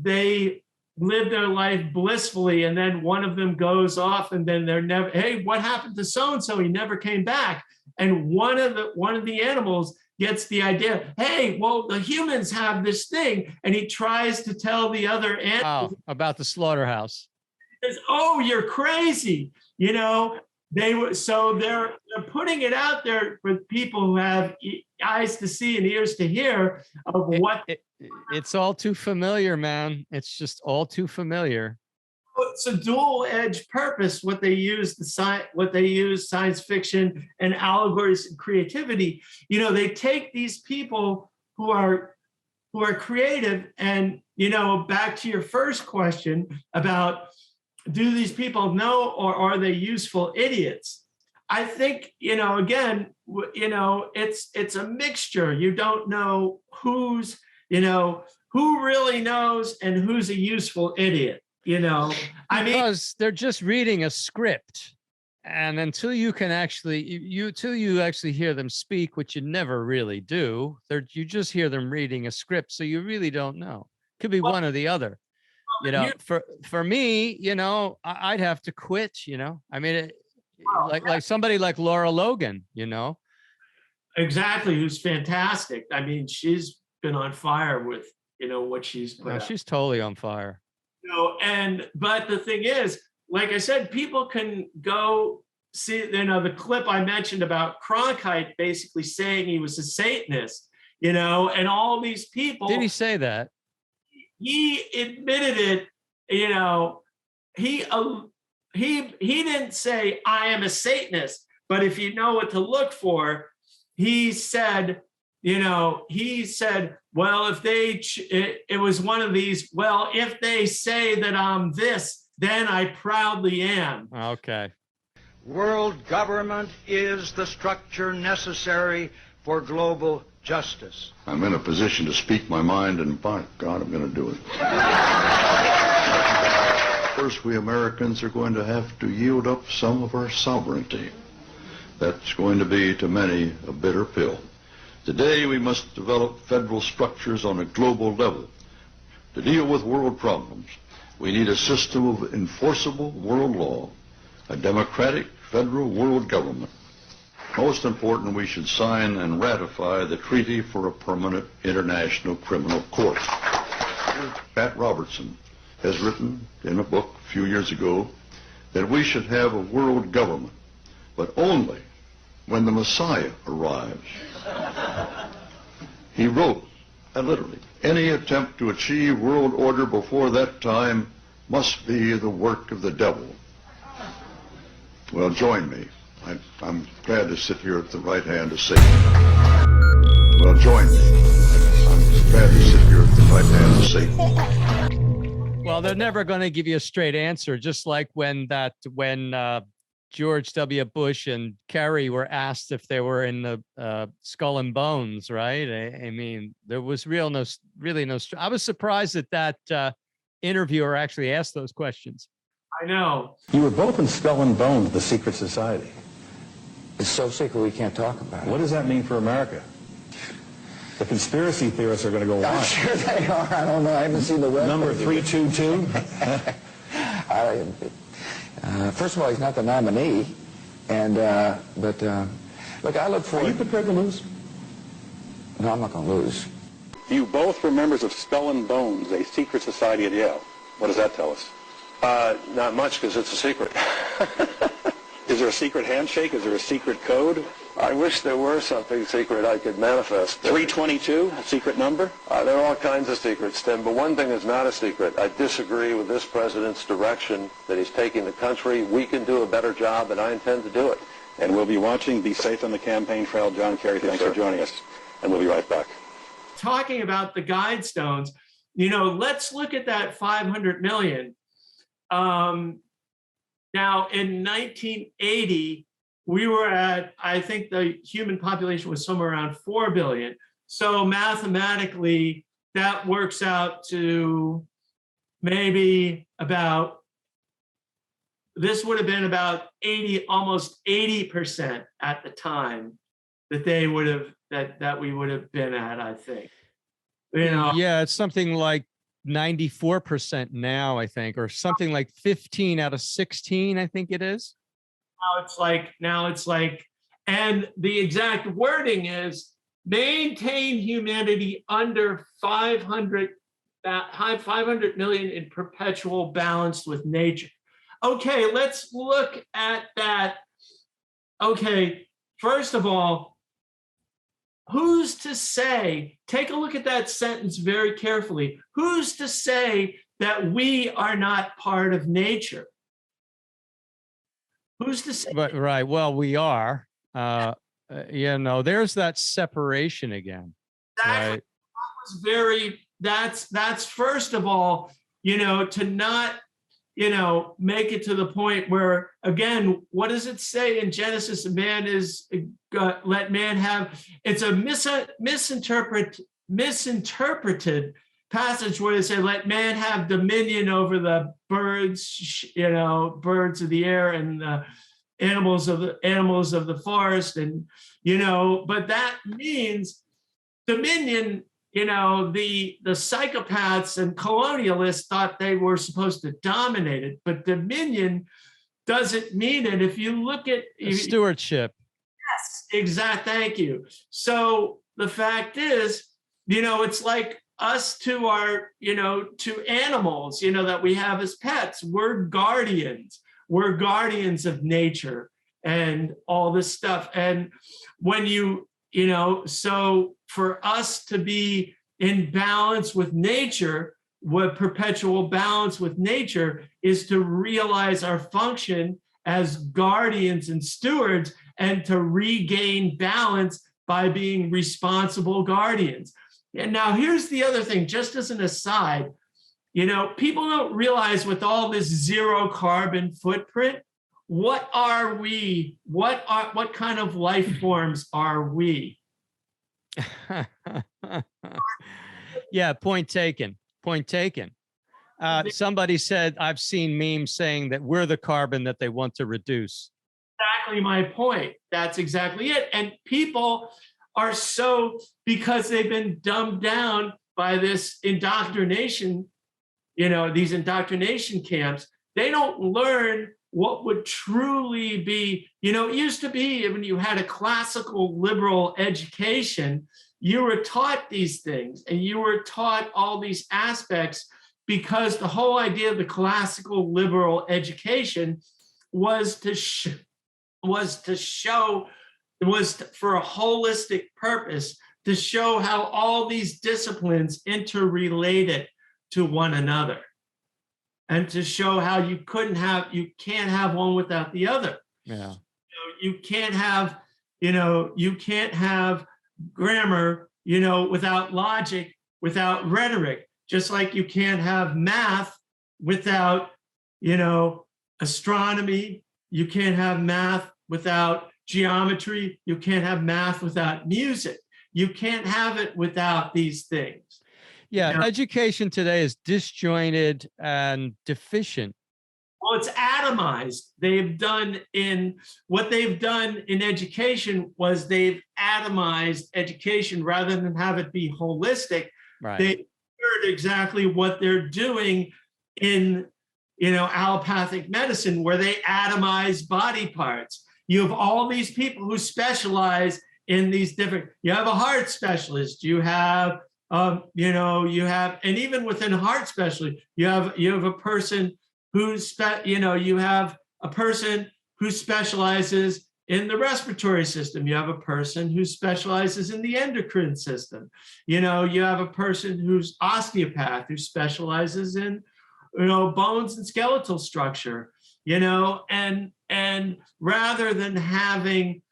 they live their life blissfully, and then one of them goes off, and then they're never, hey, what happened to so-and-so? He never came back. And one of the animals gets the idea, hey, well, the humans have this thing, and he tries to tell the other animals about the slaughterhouse. He says, oh, you're crazy, you know. They're putting it out there for people who have eyes to see and ears to hear of what. It's all too familiar, man. It's just all too familiar. It's a dual-edged purpose. What they use science fiction and allegories and creativity. You know, they take these people who are creative, and you know, back to your first question about, do these people know, or are they useful idiots? I think, you know, again, you know, it's a mixture. You don't know who's, you know, who really knows and who's a useful idiot, you know. Because they're just reading a script. And until you can actually, till you actually hear them speak, which you never really do, you just hear them reading a script. So you really don't know. Could be one or the other. You know, for me, you know, I'd have to quit, you know. I mean, like somebody like Laura Logan, you know. Exactly, who's fantastic. I mean, she's been on fire with, you know, what she's put out. She's totally on fire. You know, but the thing is, like I said, people can go see, you know, the clip I mentioned about Cronkite basically saying he was a Satanist, you know, and all these people. Did he say that? He admitted it, you know. He didn't say I am a Satanist, but if you know what to look for, he said, you know, well, if it was one of these, well, if they say that I'm this, then I proudly am. Okay. World government is the structure necessary for global justice. I'm in a position to speak my mind, and by God, I'm going to do it. First, we Americans are going to have to yield up some of our sovereignty. That's going to be, to many, a bitter pill. Today, we must develop federal structures on a global level. To deal with world problems, we need a system of enforceable world law, a democratic federal world government. Most important, we should sign and ratify the Treaty for a Permanent International Criminal Court. Pat Robertson has written in a book a few years ago that we should have a world government, but only when the Messiah arrives. He wrote, literally, any attempt to achieve world order before that time must be the work of the devil. Well, join me. I'm glad to sit here at the right hand of Satan. Well, join me. I'm glad to sit here at the right hand of Satan. Well, Well, they're never going to give you a straight answer, just like when George W. Bush and Kerry were asked if they were in the Skull and Bones, right? I mean, there was really no. I was surprised that interviewer actually asked those questions. I know. You were both in Skull and Bones, the secret society. It's so secret we can't talk about it. What does that mean for America? The conspiracy theorists are going to go I'm wild. sure they are. I don't know. I haven't seen the web. Number 322? First of all, he's not the nominee. And, look, I look forward... Are you prepared to lose? No, I'm not going to lose. You both were members of Skull and Bones, a secret society at Yale. What does that tell us? Not much, because it's a secret. Is there a secret handshake? Is there a secret code? I wish there were something secret I could manifest. 322, a secret number? There are all kinds of secrets, Tim, but one thing is not a secret. I disagree with this president's direction that he's taking the country. We can do a better job, and I intend to do it. And we'll be watching. Be safe on the campaign trail. John Kerry, thanks for joining us. And we'll be right back. Talking about the Guidestones, let's look at that 500 million. Now, in 1980, we were at, I think the human population was somewhere around 4 billion. So mathematically, that works out to maybe this would have been about almost 80% at the time that they would have, that we would have been at, I think. Yeah, it's something like 94% now, I think, or something like 15 out of 16, I think it is. Now it's like, and the exact wording is maintain humanity under 500 million in perpetual balance with nature. Okay, let's look at that. Okay, first of all, who's to say, take a look at that sentence very carefully. Who's to say that we are not part of nature? Who's to say? But, right. Well, we are. There's that separation again. Right? That's first of all, to not, make it to the point where, again, what does it say in Genesis? Let man have, it's a misinterpreted passage where they say, let man have dominion over the birds, birds of the air and the animals of the forest. And, but that means dominion. The psychopaths and colonialists thought they were supposed to dominate it, but dominion doesn't mean it. If you look at stewardship. Yes, exact. Thank you. So the fact is, it's like us to our, to animals, that we have as pets. We're guardians. We're guardians of nature and all this stuff. And when so for us to be in balance with nature, what perpetual balance with nature is to realize our function as guardians and stewards and to regain balance by being responsible guardians. And now here's the other thing, just as an aside, people don't realize with all this zero carbon footprint, what are we? What kind of life forms are we? Yeah, point taken. Somebody said, I've seen memes saying that we're the carbon that they want to reduce. Exactly my point. That's exactly it. And people are because they've been dumbed down by this indoctrination, these indoctrination camps, they don't learn what would truly be, it used to be when you had a classical liberal education, you were taught these things and you were taught all these aspects because the whole idea of the classical liberal education was for a holistic purpose, to show how all these disciplines interrelated to one another. And to show how you can't have one without the other. Yeah. You can't have grammar, without logic, without rhetoric, just like you can't have math without, astronomy. You can't have math without geometry. You can't have math without music. You can't have it without these things. Yeah, education today is disjointed and deficient. Well, it's atomized. What they've done in education was they've atomized education rather than have it be holistic. Right. They heard exactly what they're doing in, allopathic medicine, where they atomize body parts. You have all these people who specialize in these different. You have a heart specialist. You have, and even within heart specialty, you have a person you have a person who specializes in the respiratory system. You have a person who specializes in the endocrine system. You have a person who's osteopath who specializes in, bones and skeletal structure, and rather than having,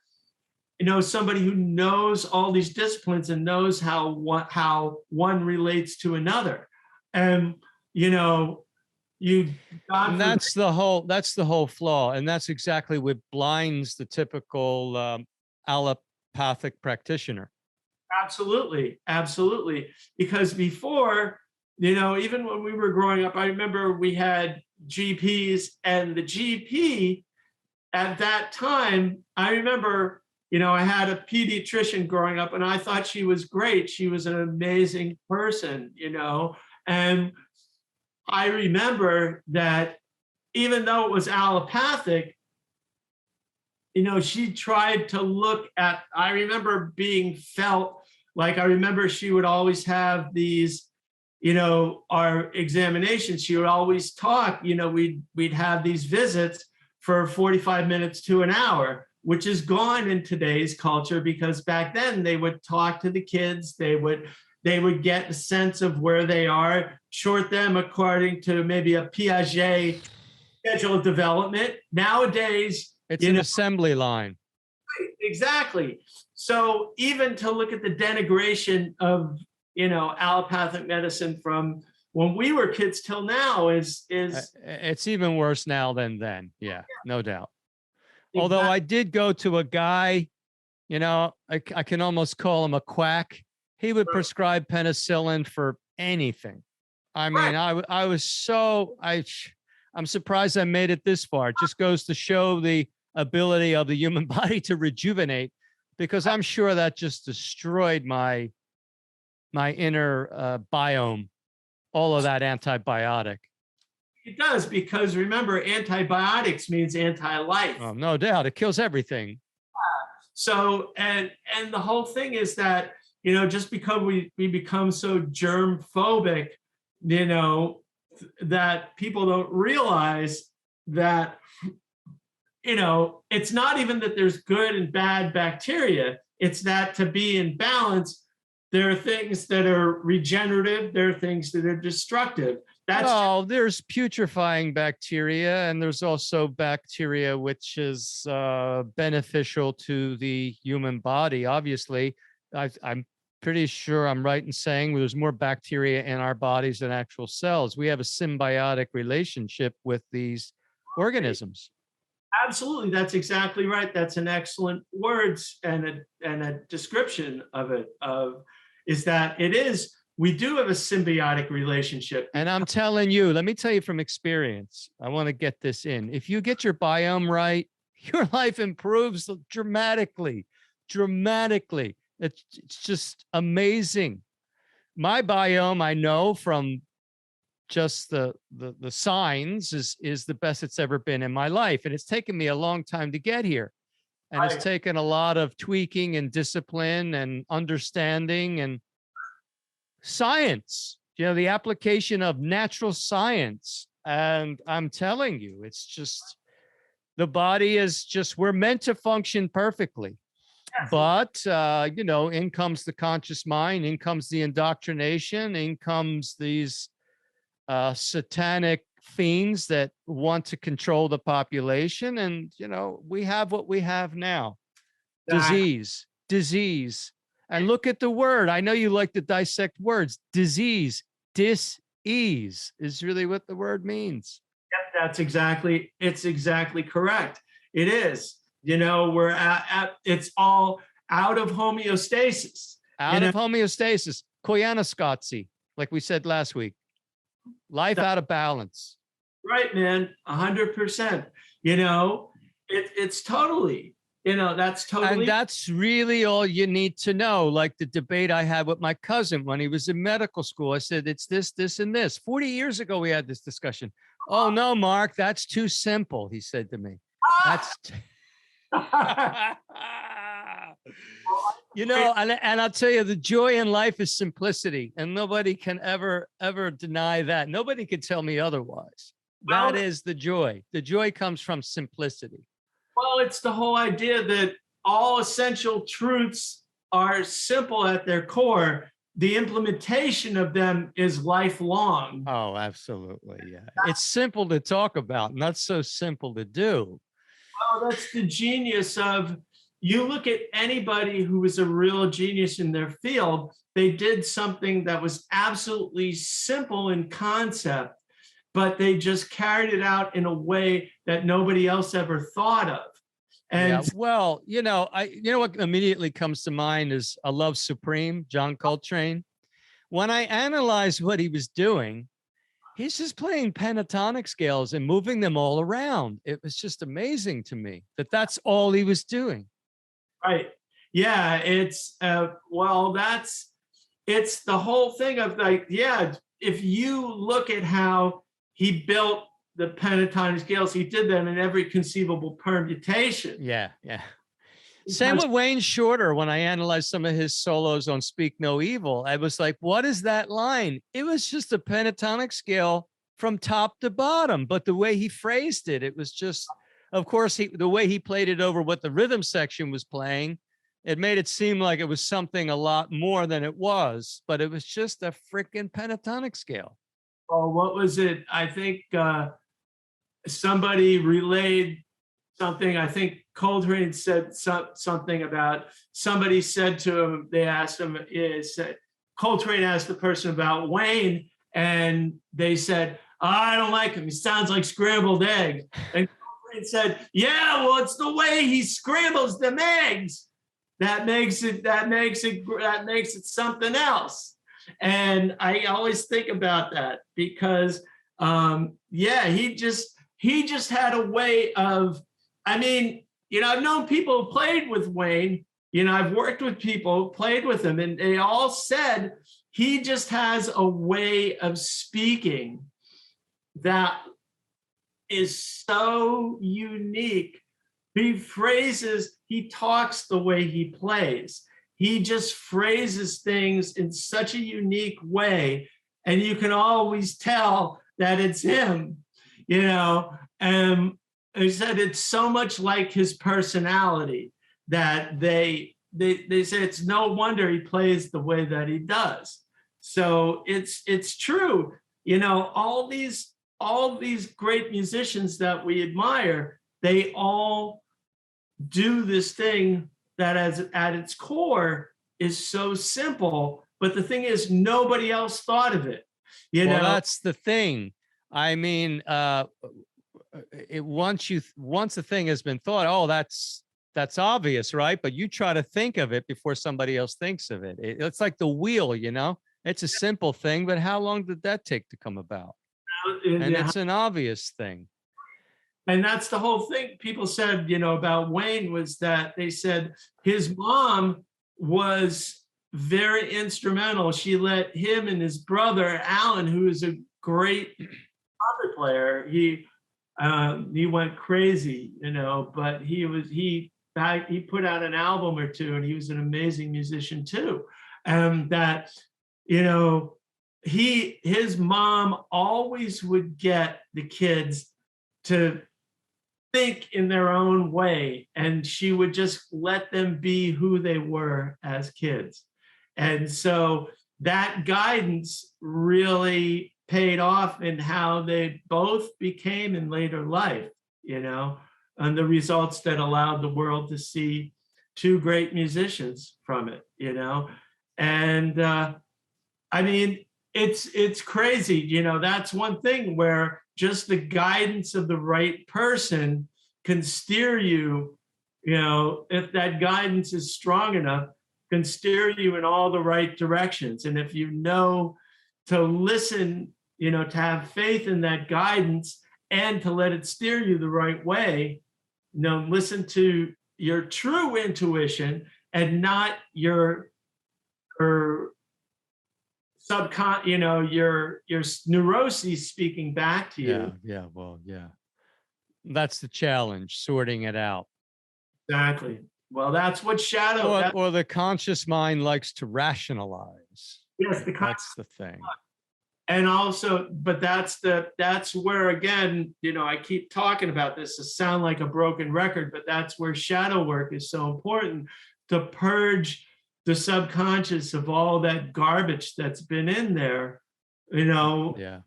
somebody who knows all these disciplines and knows how one relates to another. And, and that's the whole flaw, and that's exactly what blinds the typical allopathic practitioner. Absolutely, because before, even when we were growing up, I remember we had GPs, and the GP at that time, I remember, I had a pediatrician growing up, and I thought she was great. She was an amazing person, and I remember that even though it was allopathic, she tried to look at, I remember being felt like, I remember she would always have these, our examinations. She would always talk, we'd have these visits for 45 minutes to an hour, which is gone in today's culture, because back then they would talk to the kids. They would get a sense of where they are, short them according to maybe a Piaget schedule of development. Nowadays, it's an assembly line. Exactly. So even to look at the denigration of, allopathic medicine from when we were kids till now is it's even worse now than then. Yeah, no doubt. Exactly. Although I did go to a guy, I can almost call him a quack. He would prescribe penicillin for anything. I mean, I'm surprised I made it this far. It just goes to show the ability of the human body to rejuvenate, because I'm sure that just destroyed my inner biome, all of that antibiotic. It does, because remember, antibiotics means anti-life. Oh, no doubt. It kills everything. So, and the whole thing is that, just because we become so germ phobic, that people don't realize that, it's not even that there's good and bad bacteria. It's that to be in balance, there are things that are regenerative. There are things that are destructive. There's putrefying bacteria, and there's also bacteria which is beneficial to the human body. Obviously, I'm pretty sure I'm right in saying there's more bacteria in our bodies than actual cells. We have a symbiotic relationship with these organisms. Absolutely, that's exactly right. That's an excellent words and a description of it. Is that it is. We do have a symbiotic relationship. And I'm telling you, let me tell you from experience, I want to get this in. If you get your biome right, your life improves dramatically. It's just amazing. My biome, I know from just the signs, is the best it's ever been in my life. And it's taken me a long time to get here. And it's taken a lot of tweaking and discipline and understanding and science, the application of natural science. And I'm telling you, it's just, the body is just, we're meant to function perfectly. But, in comes the conscious mind, in comes the indoctrination, in comes these satanic fiends that want to control the population. And, we have what we have now. Disease. And look at the word. I know you like to dissect words. Disease. Dis Ease is really what the word means. Yep, it's exactly correct. It is. We're it's all out of homeostasis. Out of homeostasis. Koyaanisqatsi, like we said last week. Life out of balance. Right, man. 100%. It's totally, that's totally. And that's really all you need to know. Like the debate I had with my cousin when he was in medical school. I said, it's this, this, and this. 40 years ago, we had this discussion. Oh, no, Mark, that's too simple, he said to me. That's... and I'll tell you, the joy in life is simplicity, and nobody can ever deny that. Nobody can tell me otherwise. That is the joy. The joy comes from simplicity. Well, it's the whole idea that all essential truths are simple at their core. The implementation of them is lifelong. Oh, absolutely. Yeah. It's simple to talk about, not so simple to do. Well, that's the genius of, you look at anybody who was a real genius in their field, they did something that was absolutely simple in concept, but they just carried it out in a way that nobody else ever thought of. And yeah, well, what immediately comes to mind is A Love Supreme, John Coltrane. When I analyzed what he was doing, he's just playing pentatonic scales and moving them all around. It was just amazing to me that that's all he was doing. Right. Yeah. It's, it's the whole thing of like, yeah, if you look at how he built the pentatonic scales, he did that in every conceivable permutation. Yeah. Yeah. Same with Wayne Shorter. When I analyzed some of his solos on Speak No Evil, I was like, what is that line? It was just a pentatonic scale from top to bottom. But the way he phrased it, it was just, of course, the way he played it over what the rhythm section was playing, it made it seem like it was something a lot more than it was. But it was just a freaking pentatonic scale. Oh, what was it? I think somebody relayed something. I think Coltrane said something about, somebody said to him, they asked him, Coltrane asked the person about Wayne, and they said, I don't like him. He sounds like scrambled eggs. And Coltrane said, yeah, well, it's the way he scrambles them eggs that makes it something else. And I always think about that because, he just had a way of, I've known people who played with Wayne, I've worked with people who played with him, and they all said he just has a way of speaking that is so unique. He talks the way he plays. He just phrases things in such a unique way, and you can always tell that it's him, and he said it's so much like his personality that they say it's no wonder he plays the way that he does. So it's true, all these great musicians that we admire, they all do this thing that at its core is so simple, but the thing is nobody else thought of it. Well, that's the thing. Once a thing has been thought, oh, that's obvious, right? But you try to think of it before somebody else thinks of it. It's like the wheel, it's a simple thing, but how long did that take to come about? And it's an obvious thing. And that's the whole thing people said, about Wayne, was that they said his mom was very instrumental. She let him and his brother, Alan, who is a great trumpet player, he went crazy, but he put out an album or two, and he was an amazing musician too. That, his mom always would get the kids to think in their own way, and she would just let them be who they were as kids. And so that guidance really paid off in how they both became in later life, and the results that allowed the world to see two great musicians from it, and it's crazy. You know, that's one thing where just the guidance of the right person can steer you, you know, if that guidance is strong enough, can steer you in all the right directions. And if you know to listen, you know, to have faith in that guidance and to let it steer you the right way, you know, listen to your true intuition and not your you know, your neuroses speaking back to you. Yeah. Well, yeah. That's the challenge, sorting it out. Exactly. Well, that's what shadow. Or the conscious mind likes to rationalize. Yes, that's the thing. And also, but that's where, again, you know, I keep talking about this to sound like a broken record, but that's where shadow work is so important, to purge the subconscious of all that garbage that's been in there, you know. Yeah.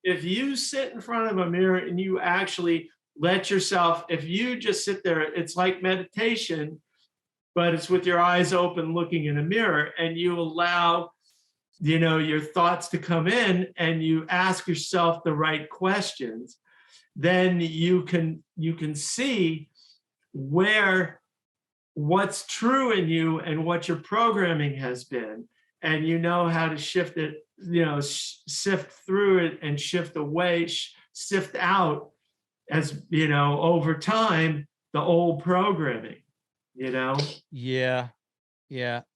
If you sit in front of a mirror and you actually let yourself, if you just sit there, it's like meditation, but it's with your eyes open looking in a mirror, and you allow, you know, your thoughts to come in and you ask yourself the right questions, then you can see what's true in you and what your programming has been, and you know how to shift it, you know, sift through it and shift away, sift out, as you know, over time, the old programming, you know. Yeah.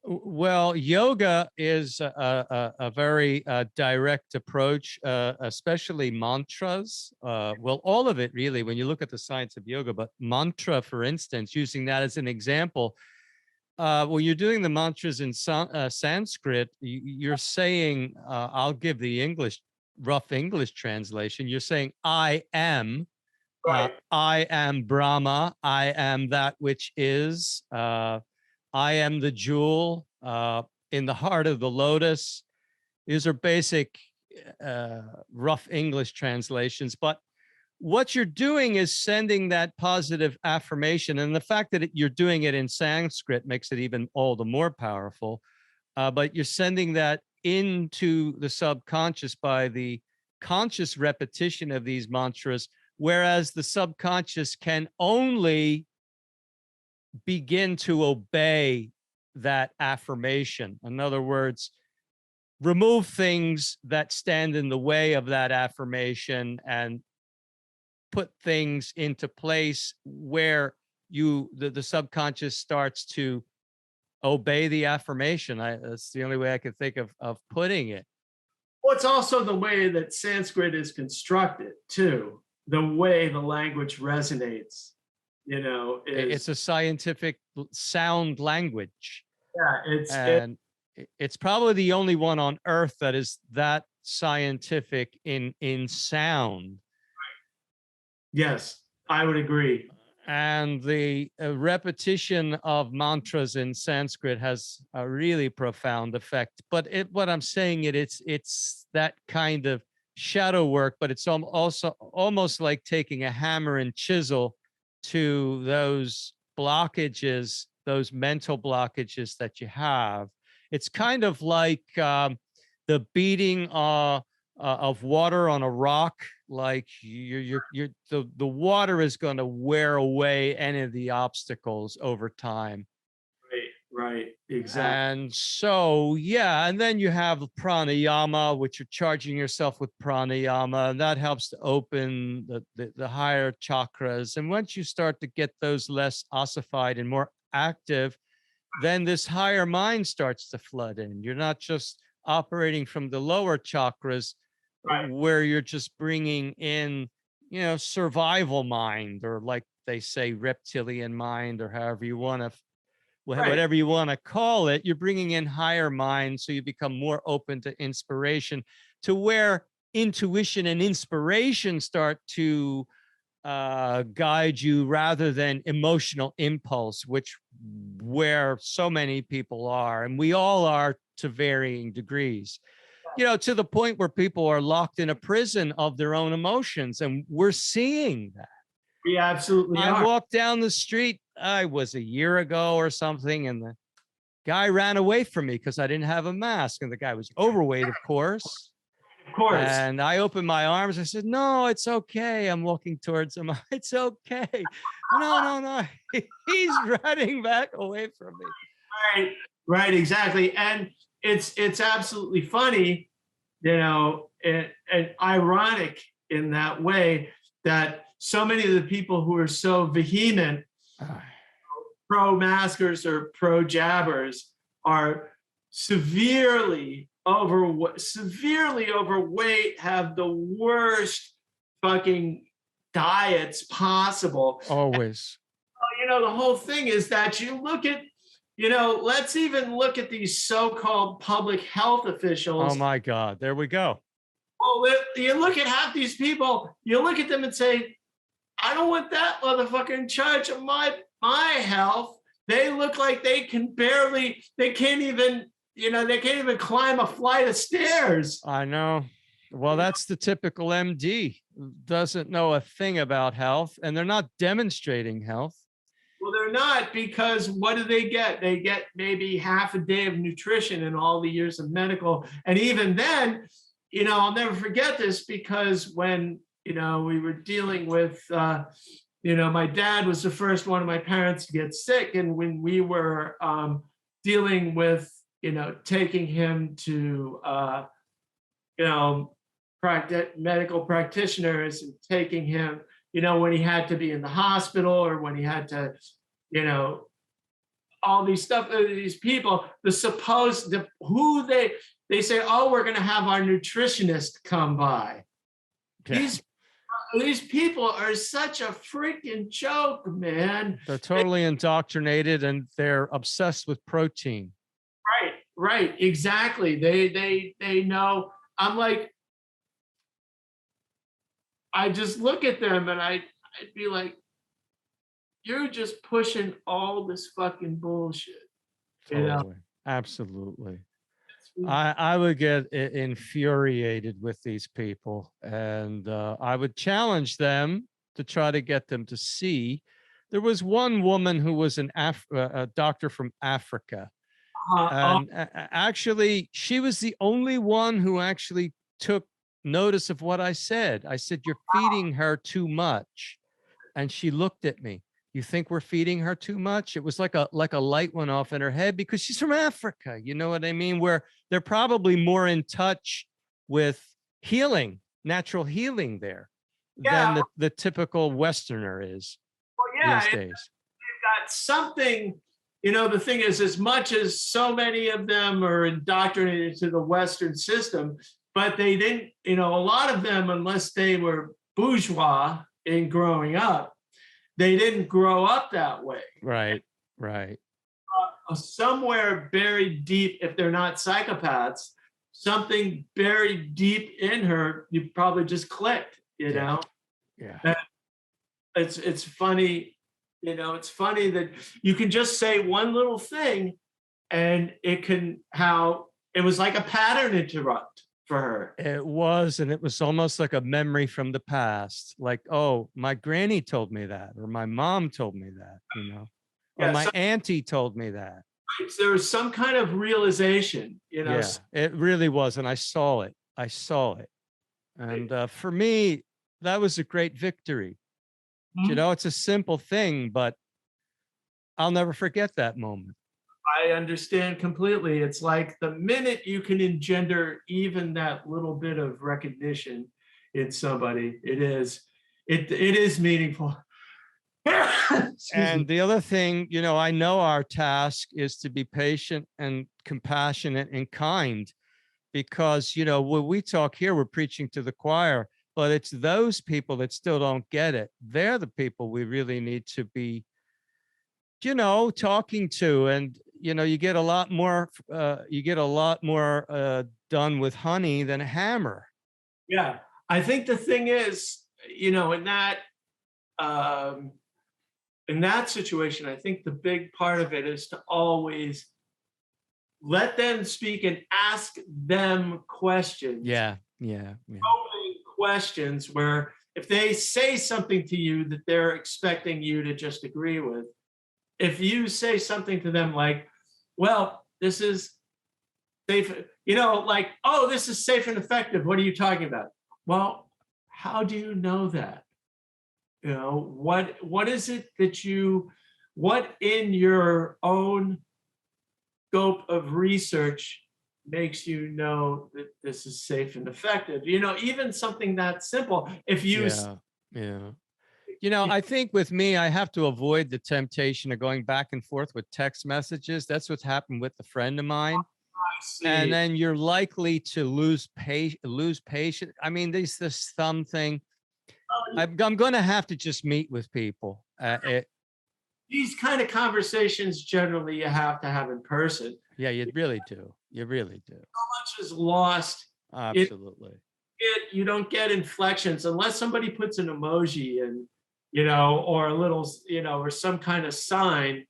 Well, yoga is a very direct approach, especially mantras. Well, all of it really, when you look at the science of yoga, but mantra, for instance, using that as an example, when you're doing the mantras in Sanskrit, you're saying, I'll give the rough English translation. You're saying, I am. Right. I am Brahma. I am that which is. I am the jewel in the heart of the lotus. These are basic rough English translations, but what you're doing is sending that positive affirmation, and the fact that you're doing it in Sanskrit makes it even all the more powerful, but you're sending that into the subconscious by the conscious repetition of these mantras, whereas the subconscious can only begin to obey that affirmation. In other words, remove things that stand in the way of that affirmation and put things into place where the subconscious starts to obey the affirmation. That's the only way I could think of putting it. Well, it's also the way that Sanskrit is constructed too, the way the language resonates. You know, it's a scientific sound language. Yeah, it's probably the only one on earth that is that scientific in sound. Yes, I would agree. And the repetition of mantras in Sanskrit has a really profound effect. But what I'm saying, it's that kind of shadow work, but it's also almost like taking a hammer and chisel to those blockages, those mental blockages that you have. It's kind of like the beating of water on a rock. Like the water is going to wear away any of the obstacles over time. Right, exactly. And so, yeah, and then you have pranayama, which you're charging yourself with pranayama, and that helps to open the higher chakras. And once you start to get those less ossified and more active, then this higher mind starts to flood in. You're not just operating from the lower chakras, right, where you're just bringing in, you know, survival mind, or like they say, reptilian mind, or however you want to, whatever you want to call it. You're bringing in higher mind, so you become more open to inspiration, to where intuition and inspiration start to guide you rather than emotional impulse, where so many people are, and we all are to varying degrees. You know, to the point where people are locked in a prison of their own emotions, and we're seeing that. We absolutely are. I walked down the street, I was a year ago or something, and Guy ran away from me because I didn't have a mask, and the guy was overweight, of course. Of course. And I opened my arms. I said, "No, it's okay." I'm walking towards him. "It's okay." No. He's running back away from me. Right, exactly. And it's absolutely funny, and ironic in that way that so many of the people who are so vehement pro-maskers or pro-jabbers are severely overweight, have the worst fucking diets possible. Always. The whole thing is that you look at, let's even look at these so-called public health officials. Oh my God, there we go. Well, you look at half these people, you look at them and say, I don't want that motherfucker in charge of my health. They look like they can't even climb a flight of stairs. I know. Well, that's the typical MD. Doesn't know a thing about health, and they're not demonstrating health. Well, they're not, because what do they get? They get maybe half a day of nutrition in all the years of medical. And even then, I'll never forget this, because when, we were dealing with, my dad was the first one of my parents to get sick. And when we were dealing with, taking him to, medical practitioners, and taking him, when he had to be in the hospital, or when he had to, all these people, they say, oh, we're going to have our nutritionist come by. Yeah. These people are such a freaking joke, man. They're totally indoctrinated, and they're obsessed with protein. Right, exactly. They know. I'm like, I just look at them and I'd be like, you're just pushing all this fucking bullshit. Totally. Absolutely. I would get infuriated with these people, and I would challenge them to try to get them to see. There was one woman who was a doctor from Africa. And actually, she was the only one who actually took notice of what I said. I said, "You're feeding her too much." And she looked at me. "You think we're feeding her too much?" It was like a light went off in her head, because she's from Africa. You know what I mean? Where they're probably more in touch with healing, natural healing there, than the typical Westerner is these days. They've got something. The thing is, as much as so many of them are indoctrinated to the Western system, but they didn't, a lot of them, unless they were bourgeois in growing up, they didn't grow up that way. Right. Somewhere buried deep, if they're not psychopaths, something buried deep in her, you probably just clicked, know? Yeah. It's funny. It's funny that you can just say one little thing, and it was like a pattern interrupt for her. It was, and it was almost like a memory from the past. Like, oh, my granny told me that, or my mom told me that, or my auntie told me that. There was some kind of realization, Yeah, it really was, and I saw it. And for me, that was a great victory. It's a simple thing, but I'll never forget that moment. I understand completely. It's like the minute you can engender even that little bit of recognition in somebody, it is meaningful. And the other thing, I know our task is to be patient and compassionate and kind, because, when we talk here, we're preaching to the choir. But it's those people that still don't get it. They're the people we really need to be, talking to. And, you get a lot more done with honey than a hammer. Yeah. I think the thing is, in that situation, I think the big part of it is to always let them speak and ask them questions. Yeah. Questions where if they say something to you that they're expecting you to just agree with, if you say something to them like, well, this is safe, like, oh, this is safe and effective. What are you talking about? Well, how do you know that? What is it that what in your own scope of research makes you know that this is safe and effective? Even something that simple, if you I think with me, I have to avoid the temptation of going back and forth with text messages. That's what's happened with a friend of mine. And then you're likely to lose patience. I mean, there's this thumb thing. I'm going to have to just meet with people. These kind of conversations generally you have to have in person. Yeah, you really do. You really do. So much is lost. Absolutely. You don't get inflections unless somebody puts an emoji and, or a little, or some kind of sign,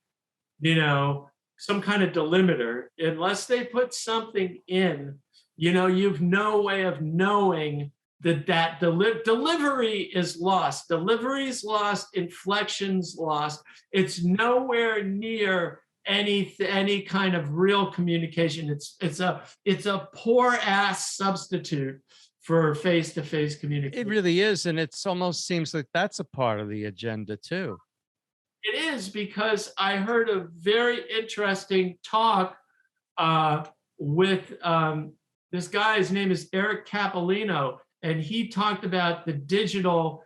some kind of delimiter. Unless they put something in, you've no way of knowing that delivery is lost. Delivery is lost. Inflections lost. It's nowhere near any kind of real communication. It's a poor ass substitute for face-to-face communication. It really is, and it almost seems like that's a part of the agenda too. It is, because I heard a very interesting talk with this guy. His name is Eric Capolino, and he talked about the digital,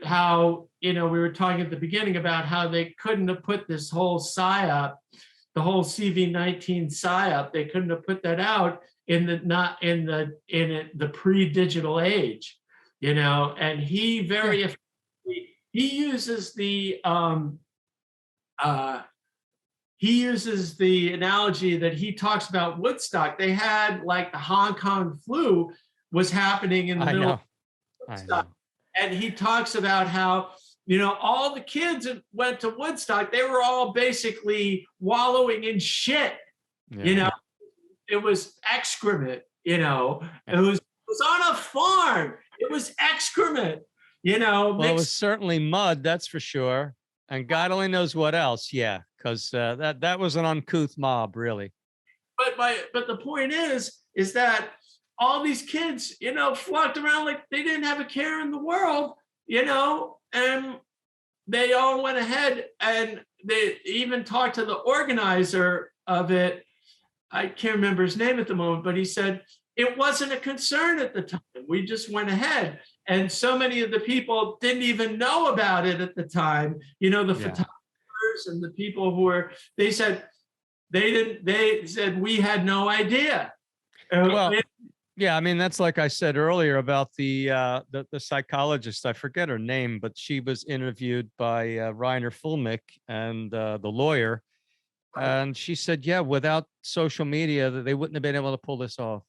how, we were talking at the beginning about how they couldn't have put this whole PSYOP, the whole CV-19 PSYOP, they couldn't have put that out in the pre-digital age, and he very effectively, he uses the analogy that he talks about Woodstock. They had, like, the Hong Kong flu was happening in the middle of Woodstock. And he talks about how, all the kids that went to Woodstock, they were all basically wallowing in shit. It was excrement, it was on a farm. It was excrement, Well, it was certainly mud, that's for sure. And God only knows what else. Yeah, because that was an uncouth mob, really. But the point is that all these kids, flocked around like they didn't have a care in the world, and they all went ahead, and they even talked to the organizer of it. I can't remember his name at the moment, but he said it wasn't a concern at the time. We just went ahead. And so many of the people didn't even know about it at the time. Photographers and the people they said we had no idea. Yeah, I mean, that's like I said earlier about the psychologist. I forget her name, but she was interviewed by Reiner Fulmick and the lawyer. And she said, yeah, without social media, they wouldn't have been able to pull this off.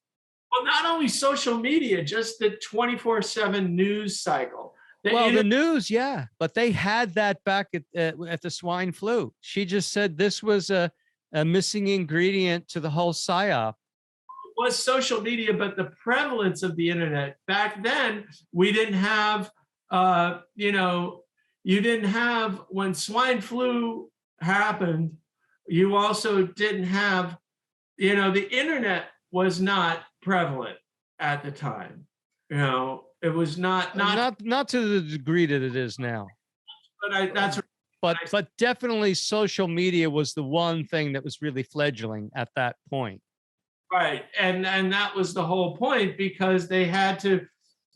Well, not only social media, just the 24/7 news cycle. The news, yeah, but they had that back at the swine flu. She just said this was a missing ingredient to the whole PSYOP. It was social media, but the prevalence of the internet back then, we didn't have, you didn't have, when swine flu happened, you also didn't have, the internet was not prevalent at the time. It was not to the degree that it is now. But definitely social media was the one thing that was really fledgling at that point. Right, and that was the whole point, because they had to,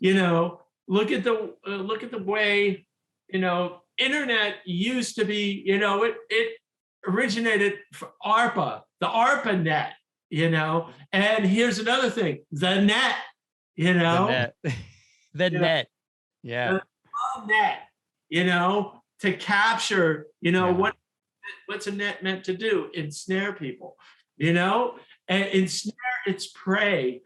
look at the way, internet used to be. It originated from ARPA, the ARPA net, and here's another thing, the net, the net. The net. Yeah. The net, to capture, what's a net meant to do? Ensnare people, and ensnare its prey,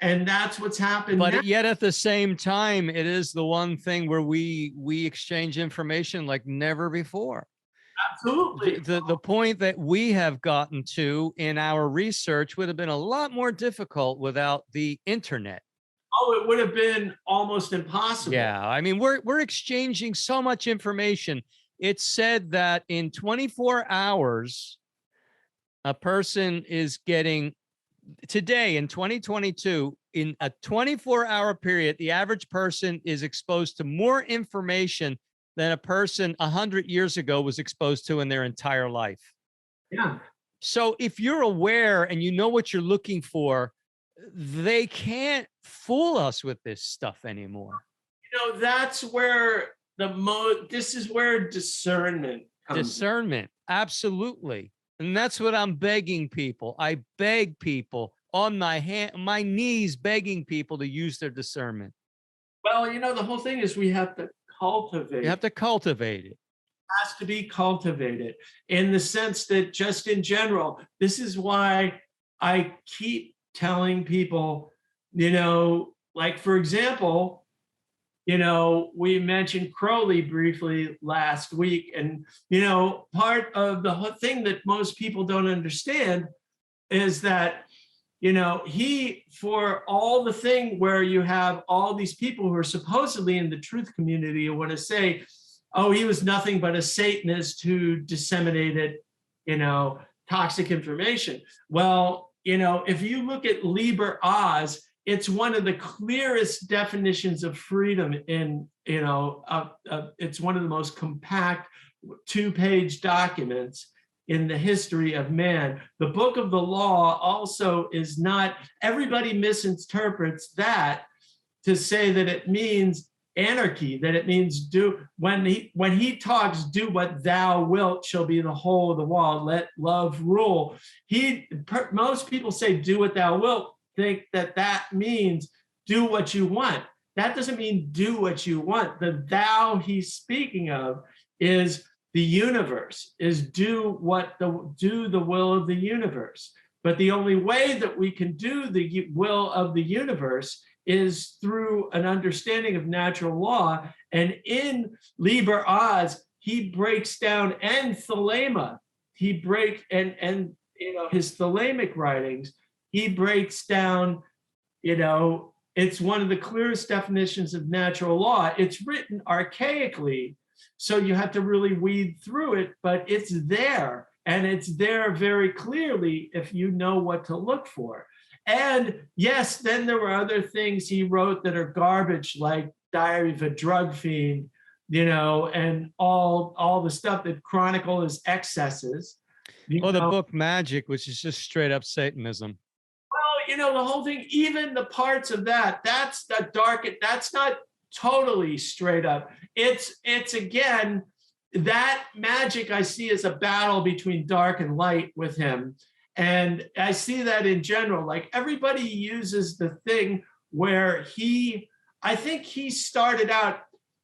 and that's what's happened. But yet at the same time, it is the one thing where we exchange information like never before. Absolutely. The point that we have gotten to in our research would have been a lot more difficult without the internet. Oh, it would have been almost impossible. Yeah, I mean, we're exchanging so much information. It's said that in 24 hours, A person is getting, today in 2022, in a 24-hour period, the average person is exposed to more information than a person 100 years ago was exposed to in their entire life. Yeah. So if you're aware and you know what you're looking for, they can't fool us with this stuff anymore. That's where this is where discernment comes. Discernment, absolutely. And that's what I'm begging people. I beg people on my knees, begging people to use their discernment. Well, the whole thing is we have to cultivate. You have to cultivate it. Has to be cultivated in the sense that just in general, this is why I keep telling people, like, for example, we mentioned Crowley briefly last week. And, part of the whole thing that most people don't understand is that, he, for all the thing where you have all these people who are supposedly in the truth community who want to say, oh, he was nothing but a Satanist who disseminated, toxic information. Well, if you look at Liber Oz, it's one of the clearest definitions of freedom in, it's one of the most compact 2-page documents in the history of man. The book of the law also is not, everybody misinterprets that to say that it means anarchy, that it means when he talks, do what thou wilt shall be the whole of the wall, let love rule. Most people say do what thou wilt, think that means do what you want. That doesn't mean do what you want. The thou he's speaking of is the universe, is do the will of the universe. But the only way that we can do the will of the universe is through an understanding of natural law. And in Liber Oz, he breaks down, and Thelema, his Thelemic writings, he breaks down, it's one of the clearest definitions of natural law. It's written archaically, so you have to really weed through it, but it's there, and it's there very clearly if you know what to look for. And yes, then there were other things he wrote that are garbage, like Diary of a Drug Fiend, and all the stuff that chronicle his excesses. The book Magic, which is just straight up Satanism. Well, the whole thing, even the parts of that's the dark, that's not totally straight up. It's again, that Magic I see as a battle between dark and light with him. And I see that in general, like everybody uses the thing where I think he started out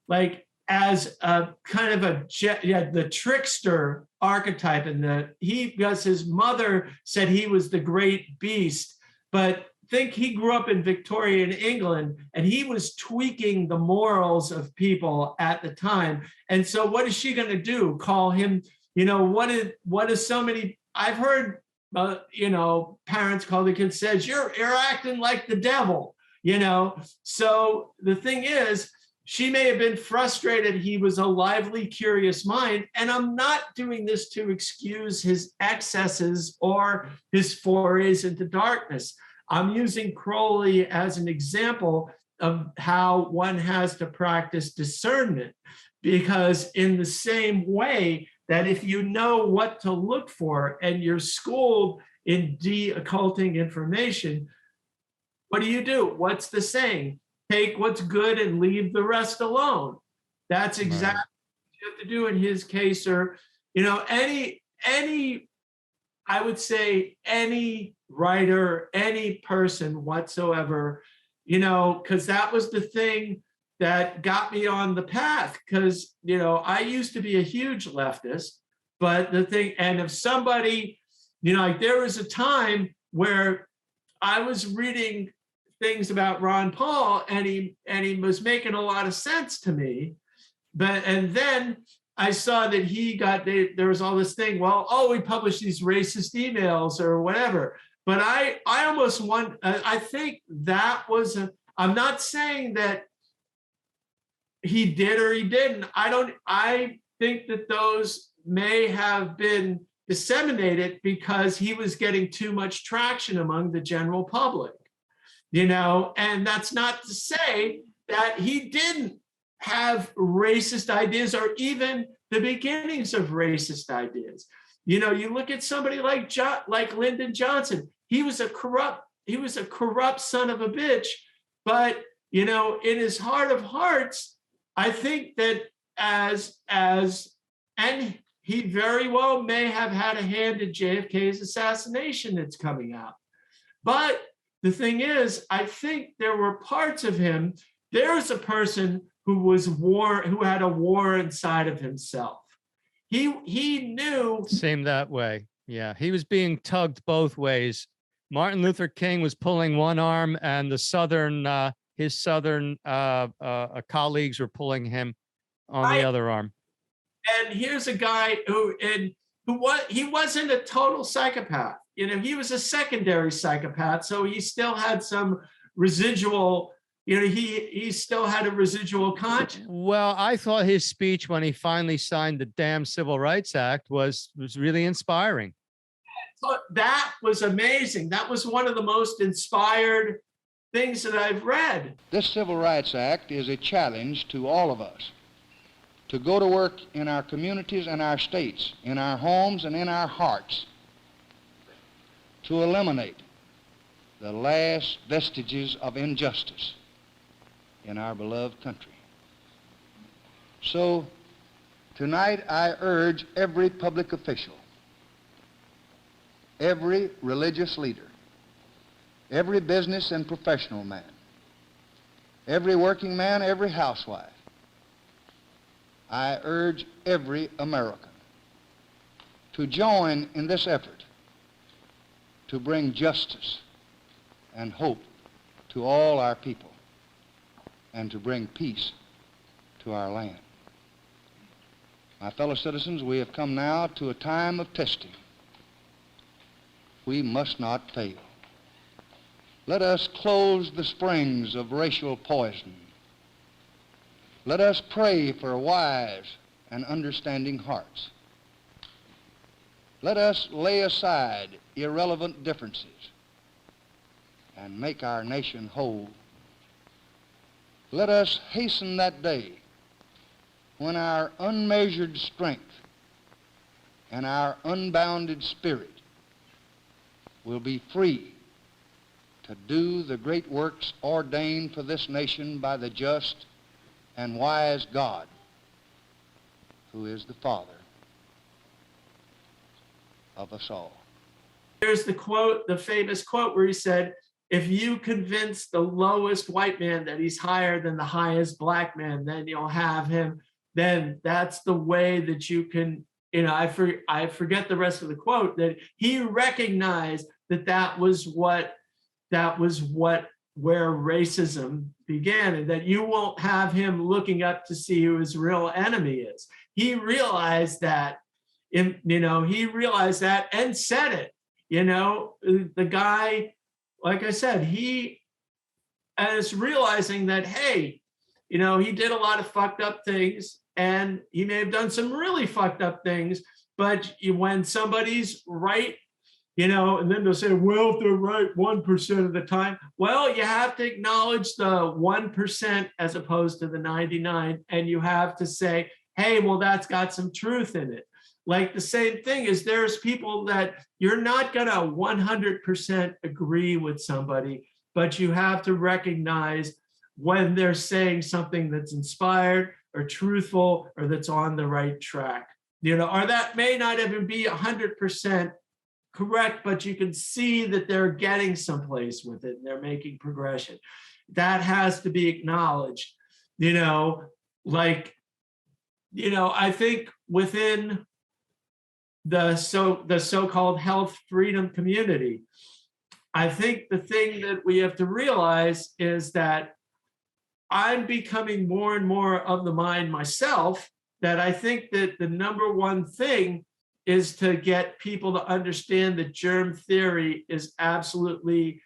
like as a kind of the trickster archetype, and because his mother said he was the great beast, but think he grew up in Victorian England and he was tweaking the morals of people at the time. And so what is she going to do? Call him, what is so many, I've heard, parents call the kids, says, you're acting like the devil, So the thing is, she may have been frustrated. He was a lively, curious mind. And I'm not doing this to excuse his excesses or his forays into darkness. I'm using Crowley as an example of how one has to practice discernment, because in the same way that if you know what to look for and you're schooled in de-occulting information, what do? What's the saying? Take what's good and leave the rest alone. That's exactly what you have to do in his case, or, I would say any writer, any person whatsoever, because that was the thing that got me on the path, because, I used to be a huge leftist, but and if somebody, like there was a time where I was reading things about Ron Paul and he was making a lot of sense to me, and then I saw that there was all this thing, we published these racist emails or whatever. But I almost want, I think that was, I'm not saying that he did or he didn't. I think that those may have been disseminate it because he was getting too much traction among the general public, you know, and that's not to say that he didn't have racist ideas or even the beginnings of racist ideas. You know, you look at somebody like Lyndon Johnson. He was a corrupt son of a bitch, but you know, in his heart of hearts, I think that and he very well may have had a hand in JFK's assassination that's coming out. But the thing is, I think there were parts of him. There's a person who had a war inside of himself. He knew. Seemed that way. Yeah, he was being tugged both ways. Martin Luther King was pulling one arm, and the his southern colleagues were pulling him on the other arm. And here's a guy he wasn't a total psychopath. You know, he was a secondary psychopath, so he still had some residual. You know, he still had a residual conscience. Well, I thought his speech when he finally signed the damn Civil Rights Act was really inspiring. That was amazing. That was one of the most inspired things that I've read. This Civil Rights Act is a challenge to all of us to go to work in our communities and our states, in our homes and in our hearts, to eliminate the last vestiges of injustice in our beloved country. So tonight I urge every public official, every religious leader, every business and professional man, every working man, every housewife, I urge every American to join in this effort to bring justice and hope to all our people and to bring peace to our land. My fellow citizens, we have come now to a time of testing. We must not fail. Let us close the springs of racial poison. Let us pray for wise and understanding hearts. Let us lay aside irrelevant differences and make our nation whole. Let us hasten that day when our unmeasured strength and our unbounded spirit will be free to do the great works ordained for this nation by the just and wise God, who is the Father of us all. There's the quote, the famous quote where he said, if you convince the lowest white man that he's higher than the highest black man, then you'll have him. Then that's the way that you can, you know, I forget the rest of the quote, that he recognized that was where racism began, and that you won't have him looking up to see who his real enemy is. He realized that, he realized that and said it. You know, the guy, like I said, he is realizing that, hey, you know, he did a lot of fucked up things, and he may have done some really fucked up things, but when somebody's right, you know, and then they'll say, well, if they're right 1% of the time, well, you have to acknowledge the 1% as opposed to the 99, and you have to say, hey, well, that's got some truth in it. Like the same thing is there's people that you're not gonna 100% agree with somebody, but you have to recognize when they're saying something that's inspired or truthful or that's on the right track, you know, or that may not even be 100% correct, but you can see that they're getting someplace with it and they're making progression. That has to be acknowledged, you know, like, you know, I think within the so-called health freedom community, I think the thing that we have to realize is that I'm becoming more and more of the mind myself that I think that the number one thing is to get people to understand that germ theory is absolutely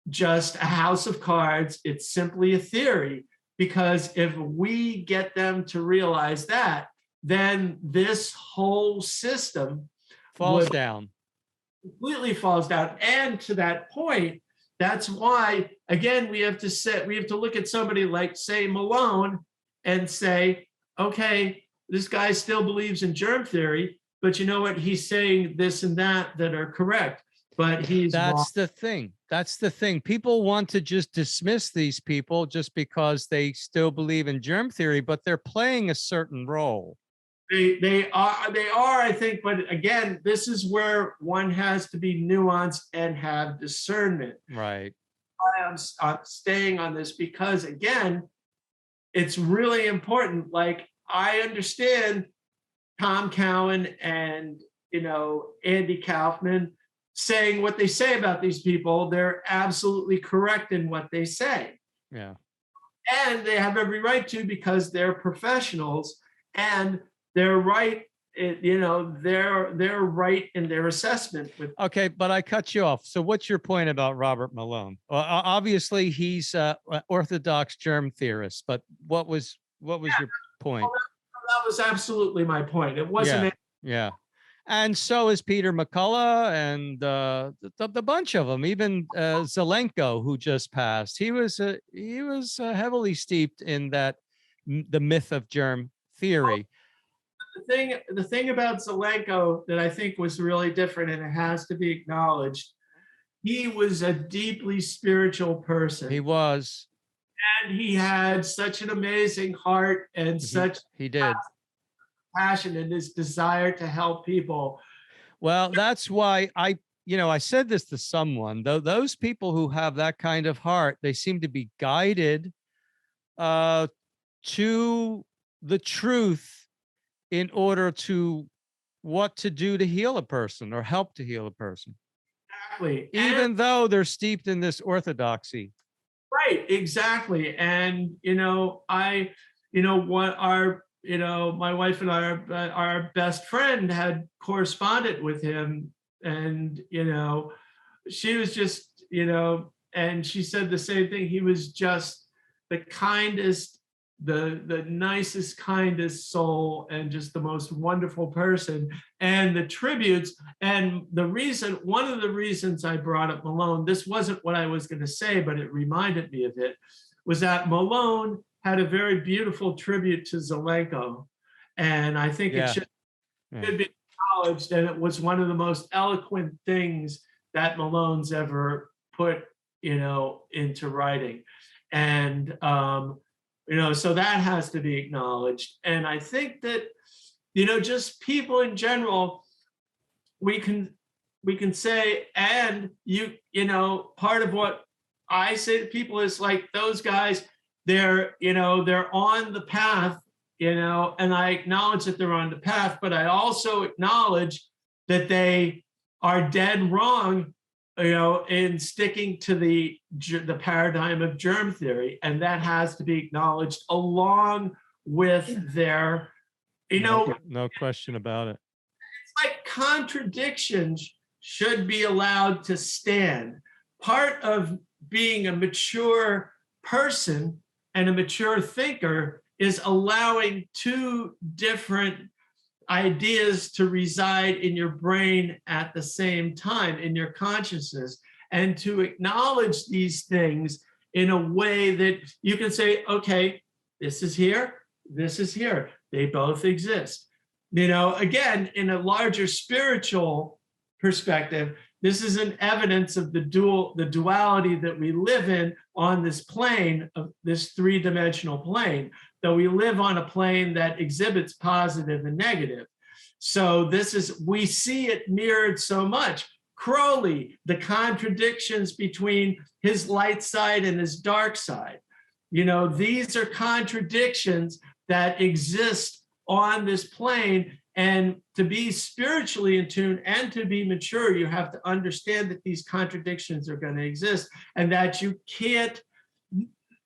just a house of cards. It's simply a theory, because if we get them to realize that, then this whole system falls down. Completely falls down. And to that point, that's why, again, we have to look at somebody like, say, Malone and say, okay, this guy still believes in germ theory, but you know what? He's saying this and that are correct, but he's wrong. That's the thing. That's the thing. People want to just dismiss these people just because they still believe in germ theory, but they're playing a certain role. They are, I think, but again, this is where one has to be nuanced and have discernment. Right. I'm staying on this because, again, it's really important. Like, I understand Tom Cowan and, Andy Kaufman saying what they say about these people. They're absolutely correct in what they say. Yeah. And they have every right to, because they're professionals and they're right. They're right in their assessment. Okay, but I cut you off. So what's your point about Robert Malone? Well, obviously he's an orthodox germ theorist, but what was your point? Well, that was absolutely my point. It wasn't. Yeah. And so is Peter McCullough and the bunch of them. Even Zelenko, who just passed, he was heavily steeped in the myth of germ theory. The thing about Zelenko that I think was really different, and it has to be acknowledged, he was a deeply spiritual person. He was. And he had such an amazing heart and such passion and his desire to help people. Well, that's why I said this to someone, though, those people who have that kind of heart, they seem to be guided to the truth in order to what to do to heal a person or help to heal a person. Exactly. Even though they're steeped in this orthodoxy. Right, exactly. And, my wife and I, our best friend had corresponded with him, and, she was just, and she said the same thing. He was just the kindest, the nicest, kindest soul, and just the most wonderful person. And the tributes, and one of the reasons I brought up Malone, this wasn't what I was going to say, but it reminded me of it, was that Malone had a very beautiful tribute to Zelenko. And I think it should be acknowledged. And it was one of the most eloquent things that Malone's ever put, into writing. And, so that has to be acknowledged. And I think that, just people in general, we can say, and part of what I say to people is like, those guys, they're on the path, and I acknowledge that they're on the path, but I also acknowledge that they are dead wrong, in sticking to the paradigm of germ theory, and that has to be acknowledged along with their, no question about it. It's like contradictions should be allowed to stand. Part of being a mature person and a mature thinker is allowing two different ideas to reside in your brain at the same time, in your consciousness, and to acknowledge these things in a way that you can say, okay, this is here, they both exist. Again, in a larger spiritual perspective, this is an evidence of the duality that we live in on this plane, of this three-dimensional plane, that we live on a plane that exhibits positive and negative. So we see it mirrored so much. Crowley, the contradictions between his light side and his dark side. These are contradictions that exist on this plane. And to be spiritually in tune and to be mature, you have to understand that these contradictions are going to exist, and that you can't.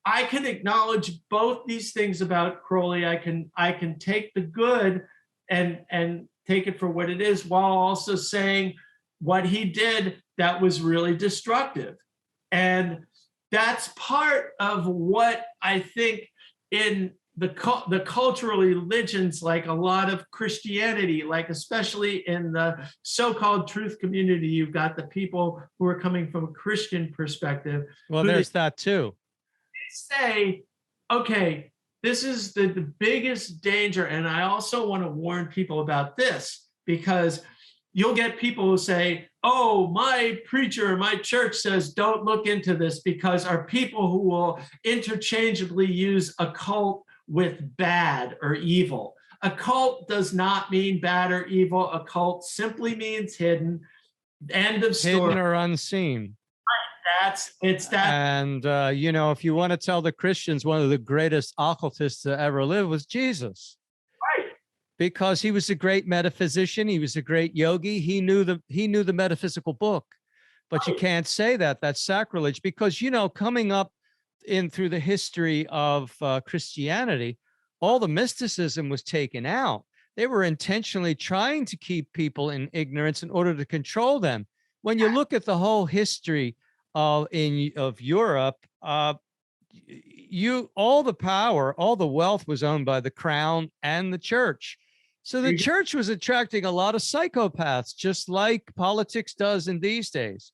I can acknowledge both these things about Crowley. I can take the good and take it for what it is, while also saying what he did that was really destructive. And that's part of what I think in the cultural religions, like a lot of Christianity, like especially in the so-called truth community, you've got the people who are coming from a Christian perspective. Well, there's that too. Say, okay, this is the biggest danger. And I also want to warn people about this, because you'll get people who say, oh, my preacher, my church says, don't look into this, because our people who will interchangeably use occult with bad or evil. Occult does not mean bad or evil. Occult simply means hidden. End of story. Hidden or unseen. It's that. And, you know, if you want to tell the Christians, one of the greatest occultists to ever live was Jesus. Right. Because he was a great metaphysician. He was a great yogi. He knew the metaphysical book. But you can't say that. That's sacrilege, because, you know, coming up through the history of Christianity, all the mysticism was taken out. They were intentionally trying to keep people in ignorance in order to control them. When you look at the whole history of Europe, all the power, all the wealth was owned by the crown and the church. So the church was attracting a lot of psychopaths, just like politics does in these days.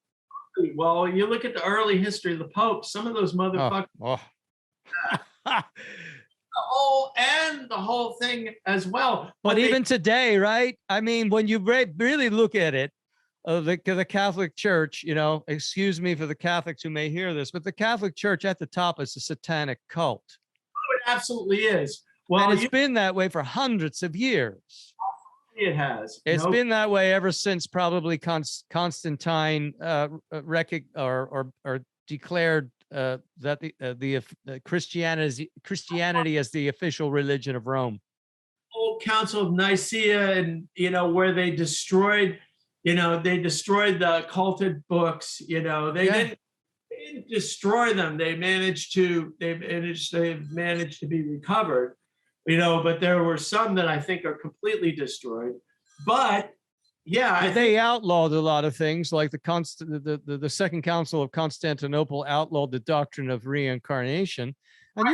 Well, you look at the early history of the Pope, some of those motherfuckers. The whole thing as well. But even today, right? I mean, when you really look at it, the Catholic Church, you know, excuse me for the Catholics who may hear this, but the Catholic Church at the top is a satanic cult. Oh, it absolutely is. Well, and it's been that way for hundreds of years. It has. It's been that way ever since probably Constantine declared that the Christianity as the official religion of Rome. Old Council of Nicaea, and you know, where they destroyed the occulted books. You know, they didn't destroy them. They've managed to be recovered. You know, but there were some that I think are completely destroyed. But yeah, they outlawed a lot of things, like the Second Council of Constantinople outlawed the doctrine of reincarnation, and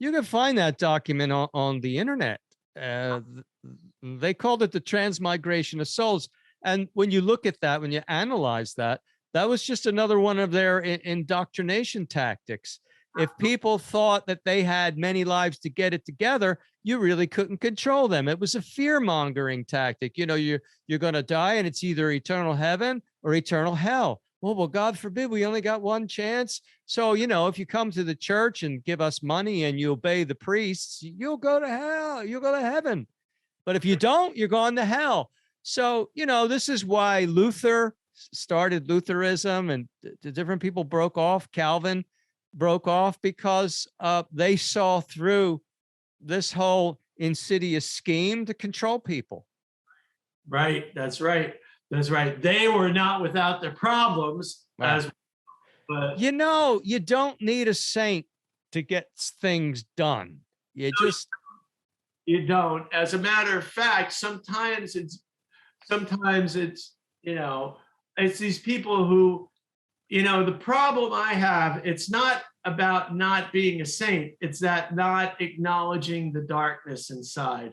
you can find that document on the internet. They called it the transmigration of souls, and when you look at that, when you analyze that, that was just another one of their indoctrination tactics. If people thought that they had many lives to get it together, you really couldn't control them. It was a fear-mongering tactic. You know, you're going to die, and it's either eternal heaven or eternal hell. Well, God forbid, we only got one chance. So, you know, if you come to the church and give us money and you obey the priests, you'll go to hell. You'll go to heaven. But if you don't, you're going to hell. So, you know, this is why Luther started Lutheranism, and the different people broke off. Calvin broke off because they saw through this whole insidious scheme to control people. Right. That's right. That's right. They were not without their problems. But you know, you don't need a saint to get things done. You don't. As a matter of fact, sometimes it's, you know, it's these people who, you know, the problem I have, it's not about not being a saint. It's that not acknowledging the darkness inside,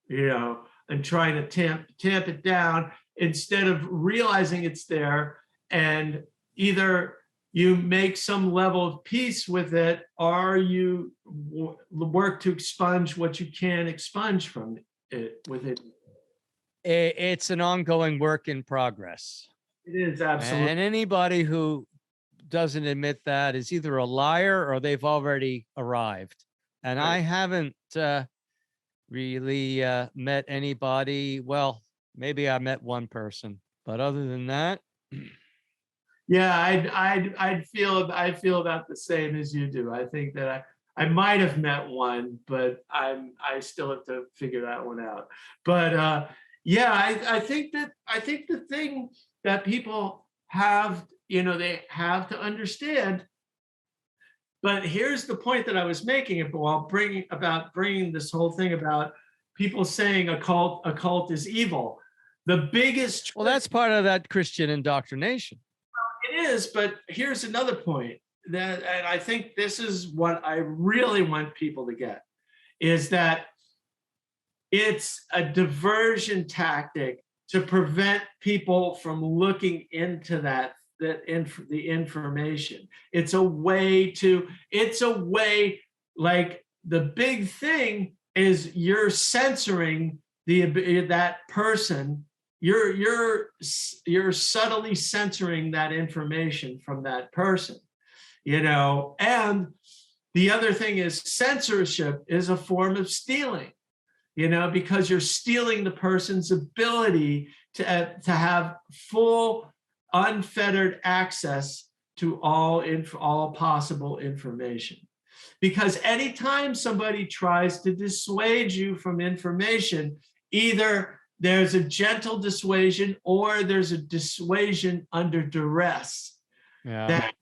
you know, and trying to tamp it down instead of realizing it's there. And either you make some level of peace with it, or you work to expunge what you can expunge from it with it. It's an ongoing work in progress. It is, absolutely. And anybody who doesn't admit that is either a liar or they've already arrived. And right. I haven't really met anybody. Well, maybe I met one person, but other than that. Yeah, I feel about the same as you do. I think that I might have met one, but I still have to figure that one out. But yeah, I think the thing that people have, you know, they have to understand. But here's the point that I was making while bringing this whole thing about people saying a cult is evil. The biggest. Well, that's part of that Christian indoctrination. It is, but here's another point and I think this is what I really want people to get. is that it's a diversion tactic to prevent people from looking into the information. It's a way, like the big thing is you're censoring that person. You're subtly censoring that information from that person, and the other thing is censorship is a form of stealing, because you're stealing the person's ability to have full, unfettered access to all possible information. Because anytime somebody tries to dissuade you from information, either there's a gentle dissuasion or there's a dissuasion under duress. Yeah. That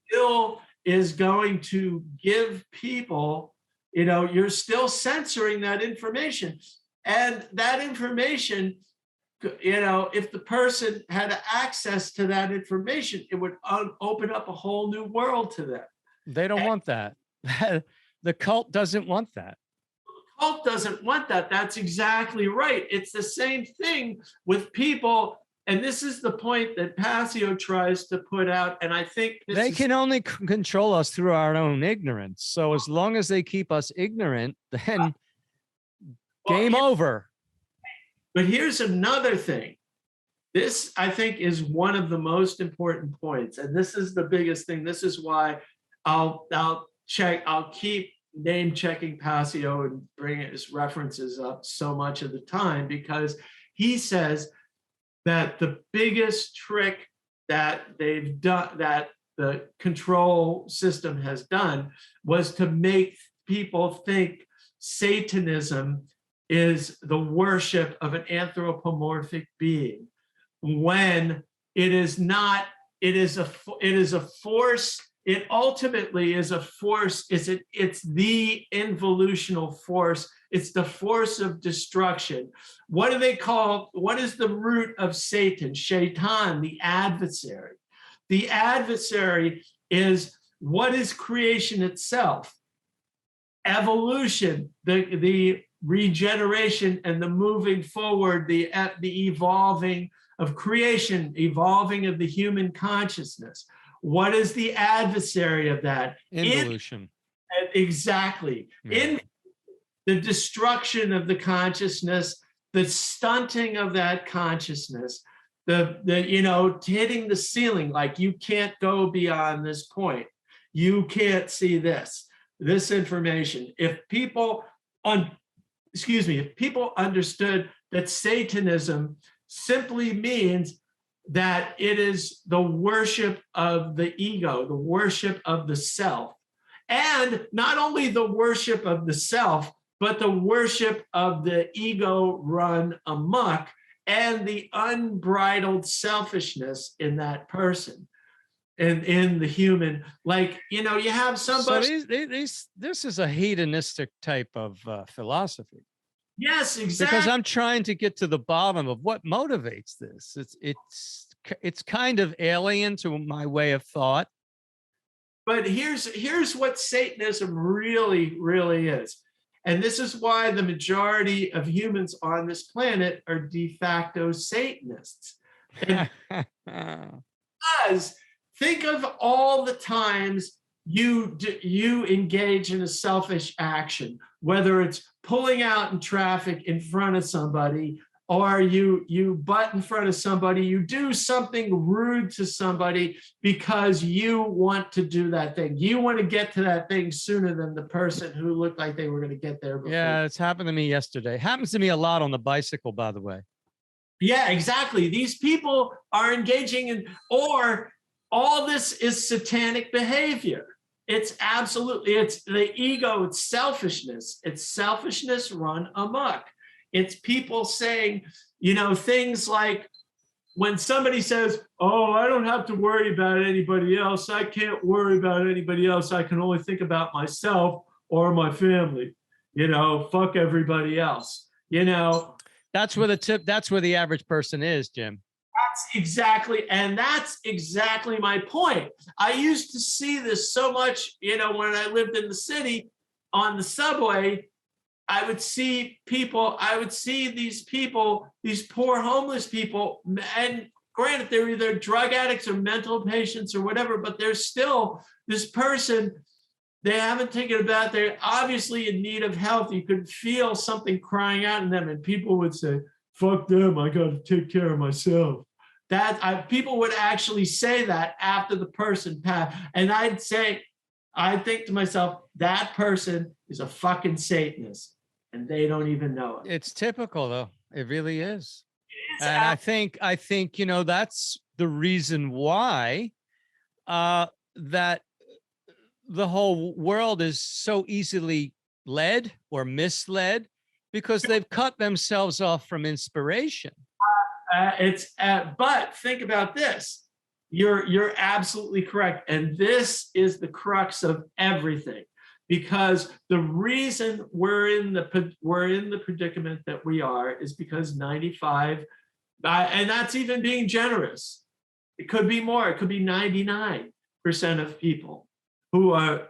still is going to give people, you're still censoring that information. And that information, if the person had access to that information, it would open up a whole new world to them. They don't want that. The cult doesn't want that. The cult doesn't want that. That's exactly right. It's the same thing with people. And this is the point that Passio tries to put out. And I think they can only control us through our own ignorance. So as long as they keep us ignorant, then game over. But here's another thing. This, I think, is one of the most important points. And this is the biggest thing. This is why I'll keep name checking Passio and bring his references up so much of the time, because he says that the biggest trick that they've done, that the control system has done, was to make people think Satanism is the worship of an anthropomorphic being, when it is not. It is a force. It ultimately is a force. It's the involutional force. It's the force of destruction. What is the root of Satan? Shaitan, the adversary. The adversary is what is creation itself? Evolution, the regeneration and the moving forward, the evolving of creation, evolving of the human consciousness. What is the adversary of that? Involution. Exactly. Yeah. In the destruction of the consciousness, the stunting of that consciousness, the hitting the ceiling, like you can't go beyond this point. You can't see this information. If people understood that Satanism simply means that it is the worship of the ego, the worship of the self, and not only the worship of the self, but the worship of the ego run amok and the unbridled selfishness in that person and in the human. Like, you have somebody. So this is a hedonistic type of philosophy. Yes, exactly. Because I'm trying to get to the bottom of what motivates this. It's kind of alien to my way of thought. But here's what Satanism really, really is. And this is why the majority of humans on this planet are de facto Satanists. Because think of all the times you engage in a selfish action, whether it's pulling out in traffic in front of somebody, or you butt in front of somebody, you do something rude to somebody because you want to do that thing. You want to get to that thing sooner than the person who looked like they were going to get there before. Yeah, it's happened to me yesterday. Happens to me a lot on the bicycle, by the way. Yeah, exactly. These people are engaging in, or all this is satanic behavior. It's the ego, it's selfishness run amok. It's people saying, things like when somebody says, oh, I don't have to worry about anybody else. I can't worry about anybody else. I can only think about myself or my family, fuck everybody else, That's where the average person is, Jim. That's exactly my point. I used to see this so much, when I lived in the city on the subway. I would see these people, these poor homeless people, and granted, they're either drug addicts or mental patients or whatever, but there's still this person, they haven't taken a bath, they're obviously in need of help. You could feel something crying out in them, and people would say, fuck them, I got to take care of myself. People would actually say that after the person passed. And I think to myself, that person is a fucking Satanist, and they don't even know it. It's typical, though. It really is. And I think, that's the reason why that the whole world is so easily led or misled, because they've cut themselves off from inspiration. But think about this. You're absolutely correct. And this is the crux of everything, because the reason we're in the predicament that we are is because 95, and that's even being generous. It could be more. It could be 99% of people who are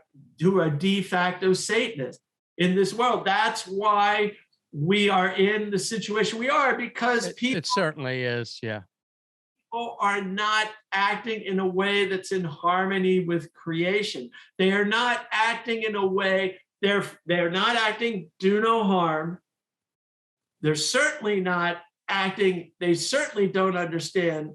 de facto Satanists in this world. That's why we are in the situation we are, because people. It certainly is, yeah. People are not acting in a way that's in harmony with creation. They are not acting in a way, they're not acting do no harm. They're certainly not acting, they certainly don't understand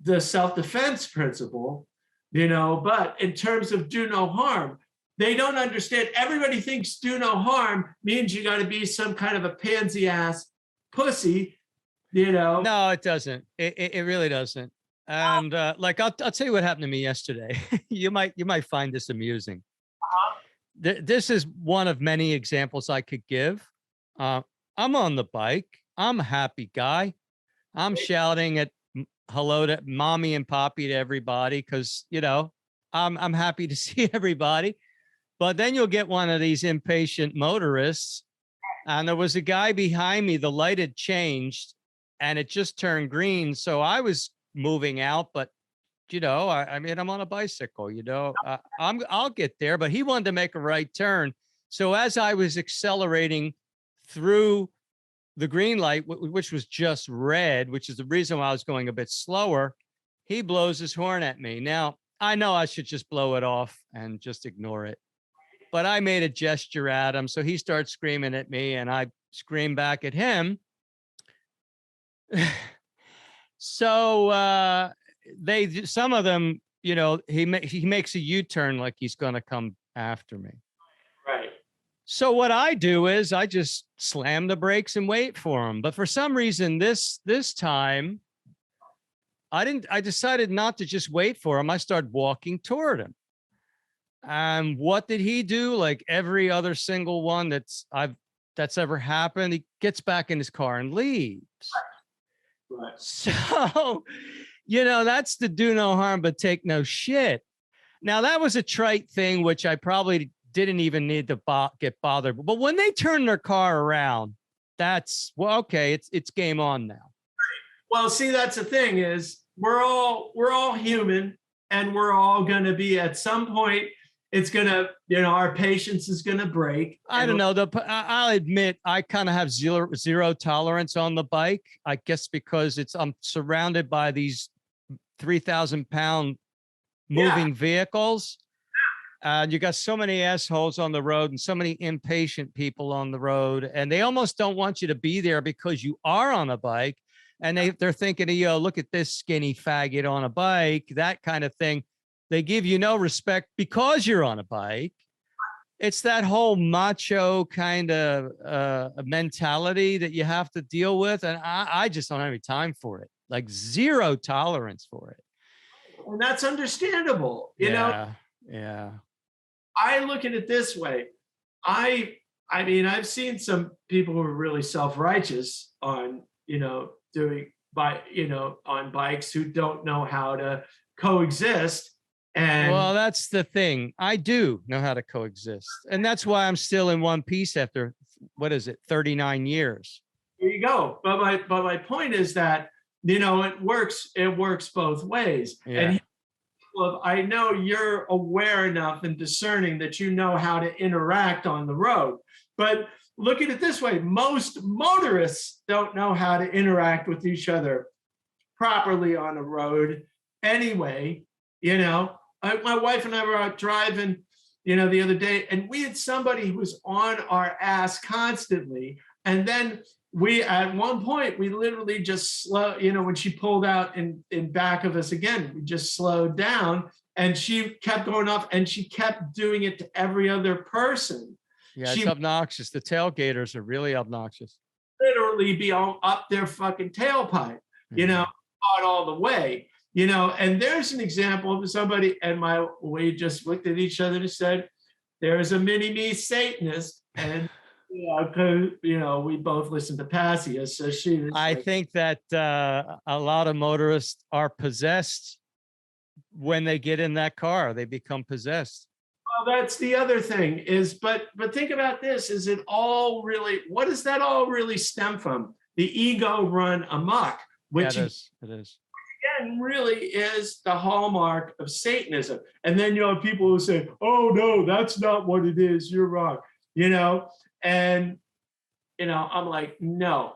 the self-defense principle, but in terms of do no harm, they don't understand. Everybody thinks do no harm means you got to be some kind of a pansy ass pussy, No, it doesn't. It really doesn't. And like, I'll tell you what happened to me yesterday. You might find this amusing. This is one of many examples I could give. I'm on the bike. I'm a happy guy. I'm shouting at hello to mommy and poppy to everybody, because I'm happy to see everybody. But then you'll get one of these impatient motorists, and there was a guy behind me. The light had changed, and it just turned green. So I was moving out, but I mean, I'm on a bicycle. I'll get there. But he wanted to make a right turn. So as I was accelerating through the green light, which was just red, which is the reason why I was going a bit slower, he blows his horn at me. Now, I know I should just blow it off and just ignore it, but I made a gesture at him. So he starts screaming at me, and I scream back at him. So some of them, he makes a U-turn like he's going to come after me. Right. So what I do is I just slam the brakes and wait for him. But for some reason, this time, I decided not to just wait for him. I started walking toward him. And what did he do? Like every other single one that's ever happened, he gets back in his car and leaves. Right. So, that's the do no harm, but take no shit. Now, that was a trite thing, which I probably didn't even need to get bothered. But when they turn their car around, that's, well, okay, it's game on now. Well, see, that's the thing is we're all human, and we're all going to be at some point. It's going to, our patience is going to break. I don't know. I'll admit I kind of have zero tolerance on the bike. I guess because I'm surrounded by these 3,000-pound moving vehicles. You got so many assholes on the road and so many impatient people on the road, and they almost don't want you to be there because you are on a bike, and they're thinking, look at this skinny faggot on a bike, that kind of thing. They give you no respect because you're on a bike. It's that whole macho kind of mentality that you have to deal with, and I just don't have any time for it. Like zero tolerance for it. And that's understandable. Yeah. I look at it this way. I mean, I've seen some people who are really self-righteous on, on bikes who don't know how to coexist. And well, that's the thing. I do know how to coexist. And that's why I'm still in one piece after, 39 years. There you go. But my point is that, it works both ways. Yeah. I know you're aware enough and discerning that you know how to interact on the road. But look at it this way. Most motorists don't know how to interact with each other properly on a road anyway. My wife and I were out driving, the other day, and we had somebody who was on our ass constantly. And then at one point, we literally just slow, when she pulled out in back of us again, we just slowed down, and she kept going off, and she kept doing it to every other person. Yeah, it's obnoxious. The tailgaters are really obnoxious. Literally be all up their fucking tailpipe, all the way, and there's an example of somebody, and we just looked at each other and said, there's a mini-me Satanist, and because we both listened to Passia, so I think that a lot of motorists are possessed when they get in that car. They become possessed. Well, that's the other thing is, but think about this: is it all really? What does that all really stem from? The ego run amok, which it is. Again, really is the hallmark of Satanism. And then you have people who say, "Oh no, that's not what it is. You're wrong." And, I'm like, no,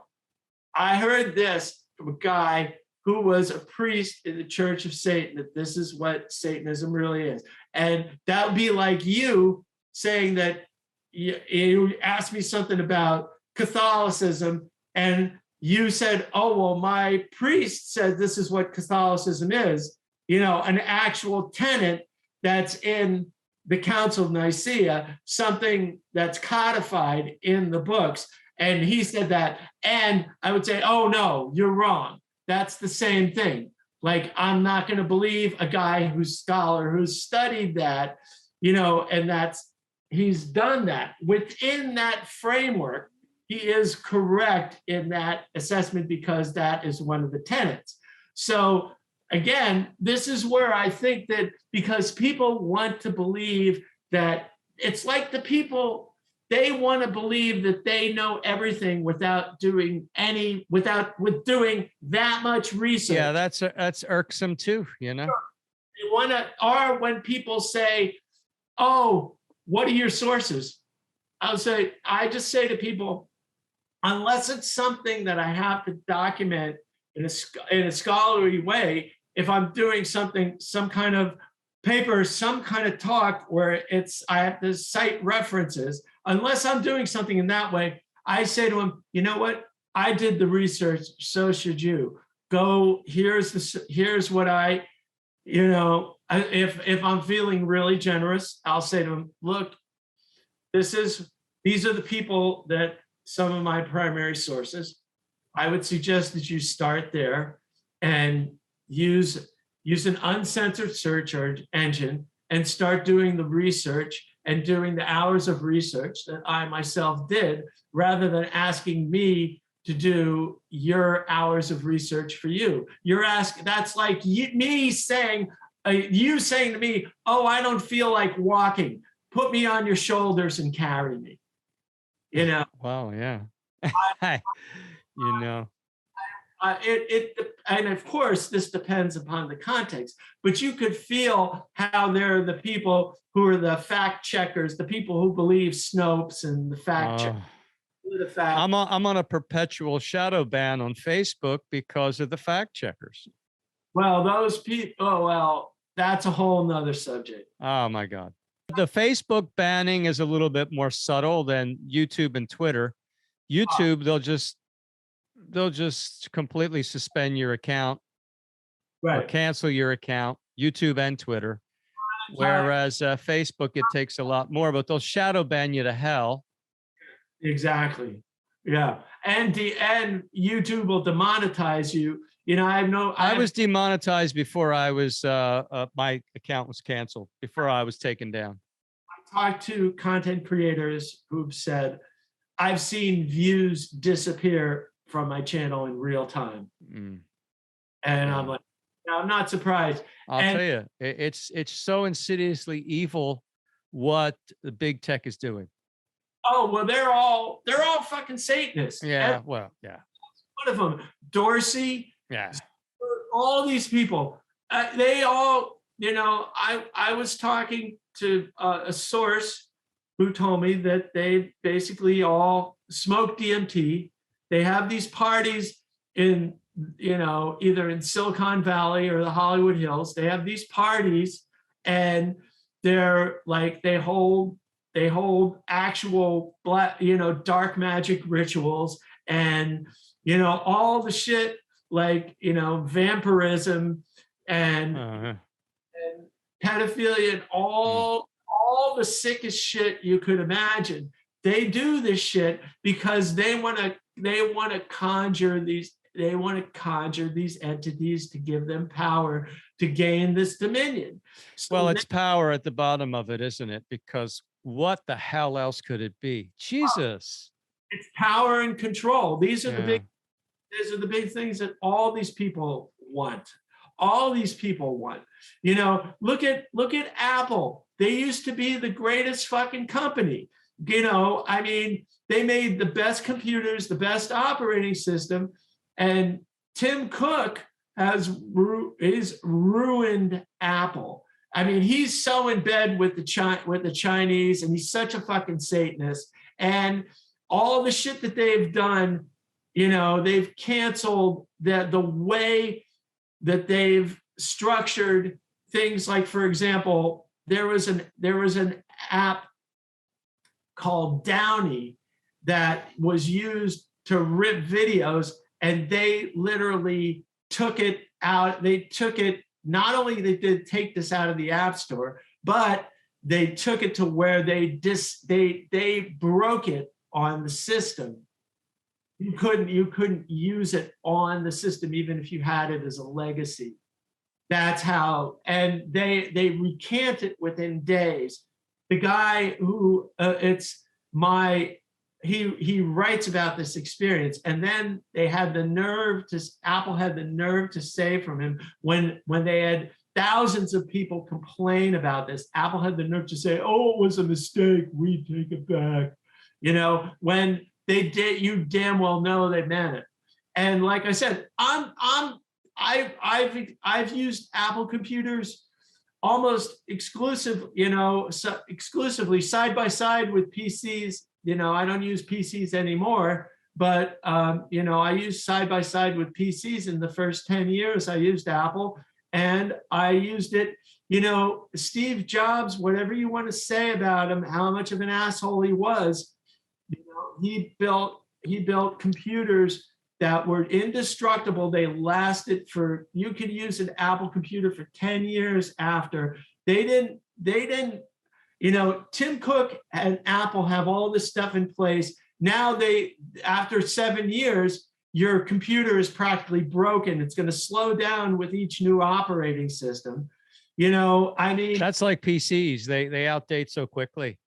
I heard this from a guy who was a priest in the Church of Satan, that this is what Satanism really is. And that would be like you saying that you asked me something about Catholicism, and you said, oh, well, my priest said this is what Catholicism is, an actual tenet that's in the Council of Nicaea, something that's codified in the books. And he said that. And I would say, oh, no, you're wrong. That's the same thing. Like, I'm not going to believe a guy who's scholar, who's studied that, and he's done that. Within that framework, he is correct in that assessment because that is one of the tenets. So again, this is where I think that because people want to believe that it's like the people, they want to believe that they know everything without doing doing that much research. Yeah, that's irksome too, They want to, or when people say, oh, what are your sources? I just say to people, unless it's something that I have to document in a scholarly way, if I'm doing something, some kind of paper, some kind of talk where I have to cite references, unless I'm doing something in that way, I say to them, you know what? I did the research, so should you. Go, here's what if I'm feeling really generous, I'll say to them, look, these are the people that some of my primary sources. I would suggest that you start there and use an uncensored search engine and start doing the research and doing the hours of research that I myself did, rather than asking me to do your hours of research for you. That's like me saying, you saying to me, oh, I don't feel like walking. Put me on your shoulders and carry me. Wow, yeah. And of course, this depends upon the context, but you could feel how there are the people who are the fact checkers, the people who believe Snopes and the fact checkers. I'm on a perpetual shadow ban on Facebook because of the fact checkers. Well, those people, that's a whole nother subject. Oh my God. The Facebook banning is a little bit more subtle than YouTube and Twitter. YouTube, they'll just completely suspend your account, right, or cancel your account, YouTube and Twitter. Whereas Facebook, it takes a lot more, but they'll shadow ban you to hell. Exactly. Yeah. And YouTube will demonetize you. I was demonetized before I was, my account was canceled, before I was taken down. I talked to content creators who've said, I've seen views disappear from my channel in real time. And I'm like, I'm not surprised. I'll tell you, it's so insidiously evil what the big tech is doing. Oh, well, they're all fucking Satanists. Yeah, well, yeah. One of them, Dorsey. Yeah. All these people, they all I was talking to a source who told me that they basically all smoke DMT. They have these parties in, either in Silicon Valley or the Hollywood Hills. They have these parties, and they're like, they hold actual black, dark magic rituals, and all the shit, like vampirism and pedophilia and all the sickest shit you could imagine. They do this shit because they want to conjure these entities to give them power to gain this dominion. So well, it's power at the bottom of it, isn't it? Because what the hell else could it be? Jesus. It's power and control. These are the big things that all these people want. All these people want. Look at Apple. They used to be the greatest fucking company. They made the best computers, the best operating system, and Tim Cook is ruined Apple. He's so in bed with the Chinese, and he's such a fucking Satanist. And all the shit that they've done, they've canceled the way that they've structured things. Like, for example, there was an app called Downey that was used to rip videos, and they literally took it out. They took it, not only they did take this out of the App Store, but they took it to where they broke it on the system. You couldn't use it on the system even if you had it as a legacy. That's how, and they recant it within days. The guy who he writes about this experience, and then Apple had the nerve to say from him, when they had thousands of people complain about this, Apple had the nerve to say, "Oh, it was a mistake, we take it back." When they did, you damn well know they meant it. And like I said, I've used Apple computers almost exclusively side by side with PCs. I don't use PCs anymore, but I used side by side with PCs in the first 10 years. I used Apple, and I used it. Steve Jobs, whatever you want to say about him, how much of an asshole he was, he built computers that were indestructible. They lasted you could use an Apple computer for 10 years after. They didn't, Tim Cook and Apple have all this stuff in place. Now after 7 years, your computer is practically broken. It's going to slow down with each new operating system. That's like PCs. They outdate so quickly.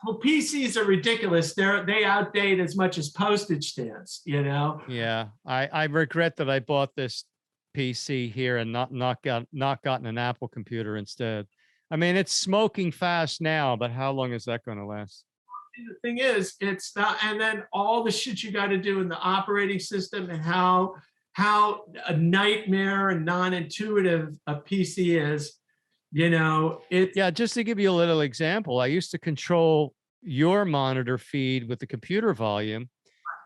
Well, PCs are ridiculous. They outdate as much as postage stamps, Yeah, I regret that I bought this PC here and not gotten an Apple computer instead. It's smoking fast now, but how long is that going to last? The thing is, it's not, and then all the shit you got to do in the operating system, and how a nightmare and non-intuitive a PC is. Just to give you a little example, I used to control your monitor feed with the computer volume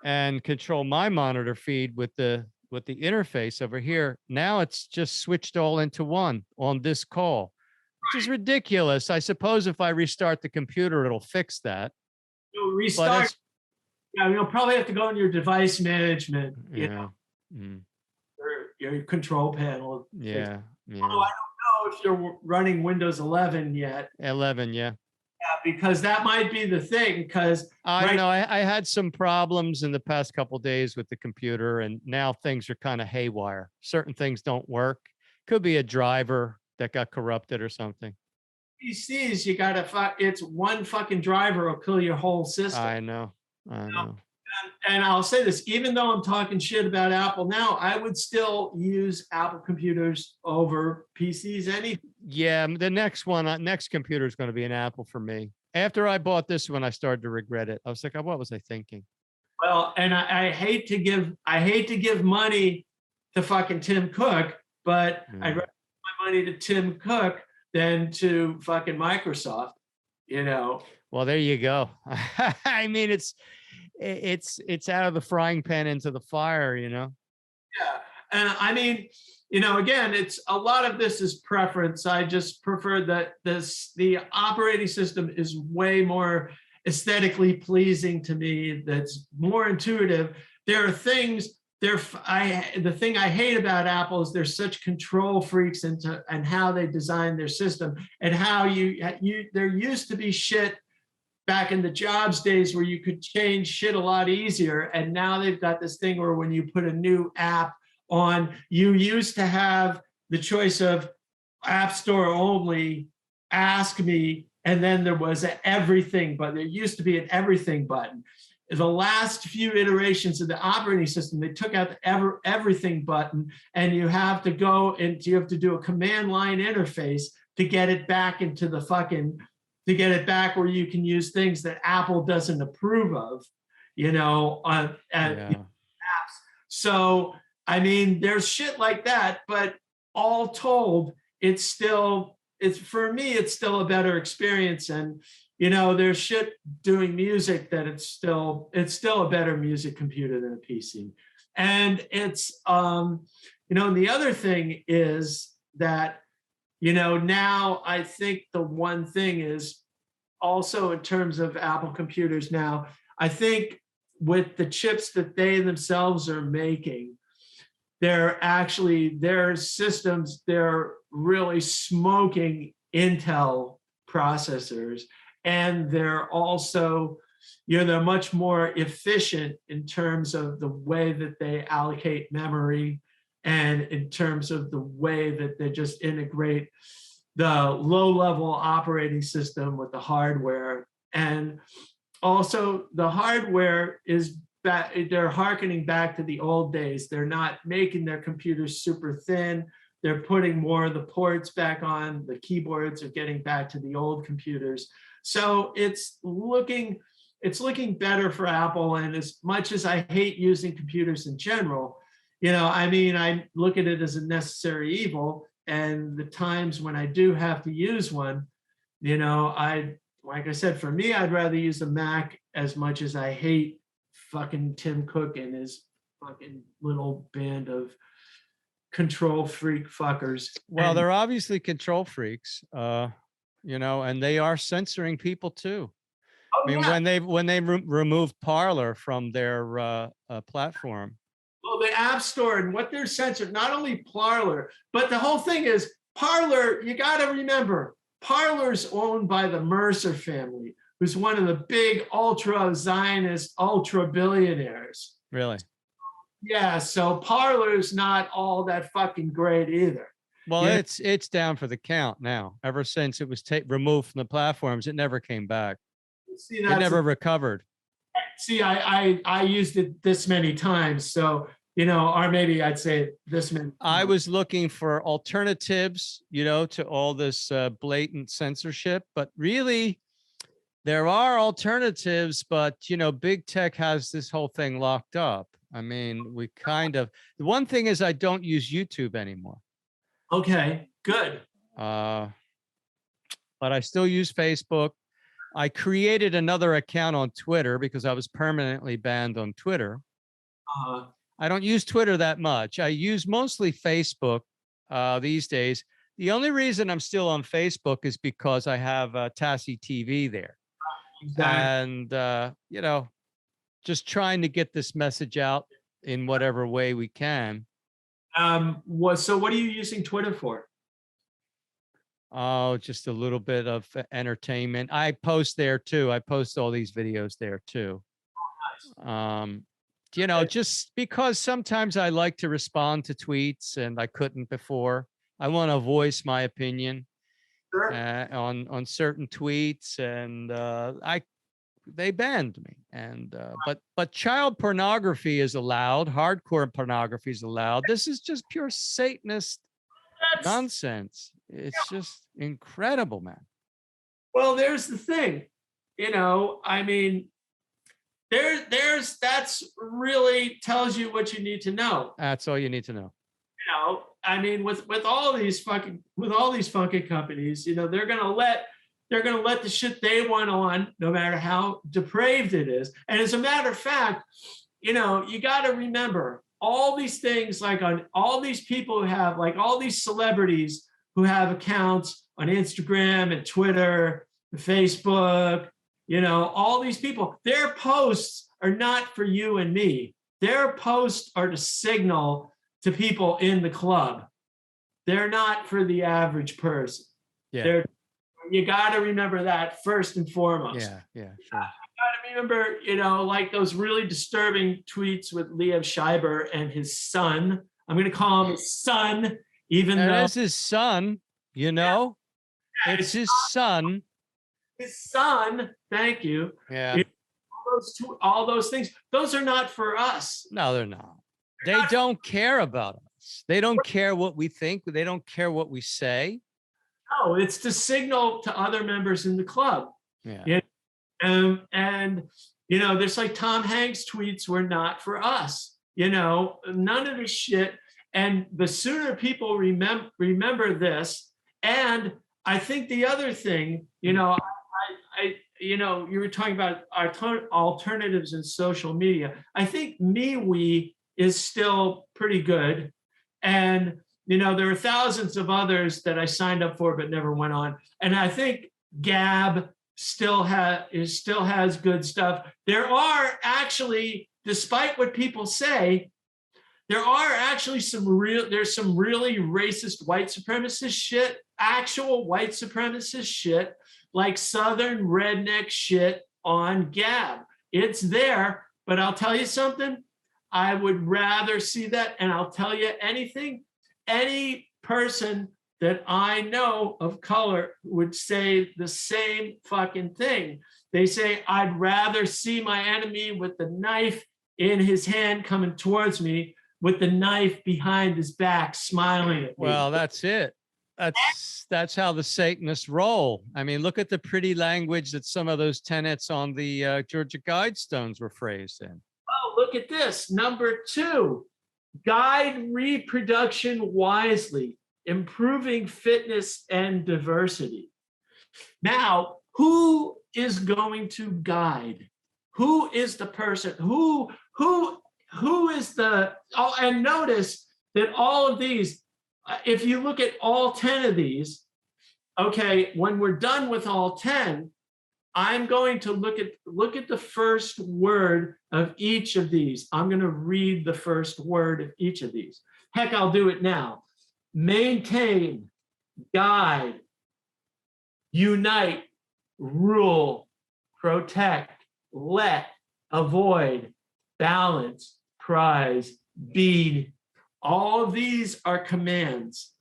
and control my monitor feed with the interface over here. Now it's just switched all into one on this call, which is ridiculous. I suppose if I restart the computer, it'll fix that. You'll restart. You'll probably have to go on your device management, your control panel. Yeah. Although I don't know if you're running Windows 11 yet. 11, yeah. Yeah, because that might be the thing. Because I know I had some problems in the past couple of days with the computer, and now things are kind of haywire. Certain things don't work. Could be a driver that got corrupted or something. PCs, you gotta it's one fucking driver will kill your whole system. I know. And I'll say this, even though I'm talking shit about Apple now, I would still use Apple computers over PCs. Yeah, the next computer is going to be an Apple for me. After I bought this one, I started to regret it. I was like, what was I thinking? Well, and I hate to give money to fucking Tim Cook, but I'd rather put my money to Tim Cook than to fucking Microsoft, you know. Well, there you go. I mean, it's out of the frying pan into the fire, you know. Yeah, and I mean, you know, again, it's a lot of this is preference. I just prefer that the operating system is way more aesthetically pleasing to me. That's more intuitive. There are things the thing I hate about Apple is they're such control freaks and how they design their system, and how there used to be shit back in the Jobs days where you could change shit a lot easier. And now they've got this thing where when you put a new app on, you used to have the choice of App Store only, Ask Me, and then there was an everything button. There used to be an everything button. The last few iterations of the operating system, they took out the everything button, and you have to go and you have to do a command line interface to get it back into the fucking, to get it back where you can use things that Apple doesn't approve of, you know, apps. So, I mean, there's shit like that, but all told, for me, it's still a better experience. And, you know, there's shit doing music that it's still a better music computer than a PC. And it's, you know, and the other thing is that, you know, now I think the one thing is also in terms of Apple computers now, I think with the chips that they themselves are making, their systems, they're really smoking Intel processors. And they're also, you know, they're much more efficient in terms of the way that they allocate memory and in terms of the way that they just integrate the low-level operating system with the hardware. And also the hardware is they're hearkening back to the old days. They're not making their computers super thin. They're putting more of the ports back on. The keyboards are getting back to the old computers. So it's looking better for Apple. And as much as I hate using computers in general, you know, I mean, I look at it as a necessary evil. And the times when I do have to use one, you know, like I said, for me, I'd rather use a Mac as much as I hate fucking Tim Cook and his fucking little band of control freak fuckers. Well, they're obviously control freaks, you know, and they are censoring people too. Oh, I mean, yeah. when they removed Parler from their platform. Well, the App Store and what they're censoring, not only Parler, but the whole thing is Parler, you got to remember, Parler's owned by the Mercer family, who's one of the big ultra-Zionist, ultra-billionaires. Really? Yeah, so Parler's not all that fucking great either. Well, yeah. It's down for the count now. Ever since it was removed from the platforms, it never came back. See, it never recovered. See, I used it this many times, so, you know, or maybe I'd say this many. I was looking for alternatives, you know, to all this blatant censorship, but really, there are alternatives, but, you know, big tech has this whole thing locked up. I mean, the one thing is I don't use YouTube anymore. Okay, good. But I still use Facebook. I created another account on Twitter because I was permanently banned on Twitter. I don't use Twitter that much. I use mostly Facebook these days. The only reason I'm still on Facebook is because I have Tassie TV there. Exactly. And, you know, just trying to get this message out in whatever way we can. So what are you using Twitter for? Oh, just a little bit of entertainment. I post there too. I post all these videos there too. Oh, nice. You know, just because sometimes I like to respond to tweets and I couldn't before. I want to voice my opinion on certain tweets, and they banned me. And but child pornography is allowed. Hardcore pornography is allowed. This is just pure Satanist nonsense. It's just incredible, man. Well, there's the thing, you know, I mean, that's really tells you what you need to know. That's all you need to know. I mean, with all these fucking companies, they're gonna let the shit they want on, no matter how depraved it is. And as a matter of fact, you got to remember all these things, like on all these people who have, like all these celebrities who have accounts on Instagram and Twitter, and Facebook, all these people, their posts are not for you and me. Their posts are to signal to people in the club. They're not for the average person. Yeah. You got to remember that first and foremost. Yeah, sure. You got to remember, like those really disturbing tweets with Liev Schreiber and his son. I'm going to call him his son, even though it's his son. It's his son. His son. Thank you. Yeah. All those things. Those are not for us. No, they're not. They don't care about us. They don't care what we think. They don't care what we say. No, it's to signal to other members in the club. Yeah. And there's like Tom Hanks tweets were not for us. None of this shit. And the sooner people remember this, and I think the other thing, you were talking about alternatives in social media. I think MeWe is still pretty good. And, there are thousands of others that I signed up for but never went on. And I think Gab still has good stuff. There are actually, despite what people say, there are actually there's some really racist white supremacist shit, actual white supremacist shit, like Southern redneck shit on Gab. It's there, but I'll tell you something. I would rather see that, and I'll tell you anything. Any person that I know of color would say the same fucking thing. They say, I'd rather see my enemy with the knife in his hand coming towards me, with the knife behind his back, smiling at me. Well, that's it. That's how the Satanists roll. I mean, look at the pretty language that some of those tenets on the Georgia Guidestones were phrased in. Oh, look at this. Number 2, guide reproduction wisely, improving fitness and diversity. Now, who is going to guide? Who is the person? Who is the, and notice that all of these, if you look at all 10 of these, okay, when we're done with all 10, I'm going to look at the first word of each of these. I'm going to read the first word of each of these. Heck, I'll do it now. Maintain, guide, unite, rule, protect, let, avoid, balance, prize, bead. All of these are commands.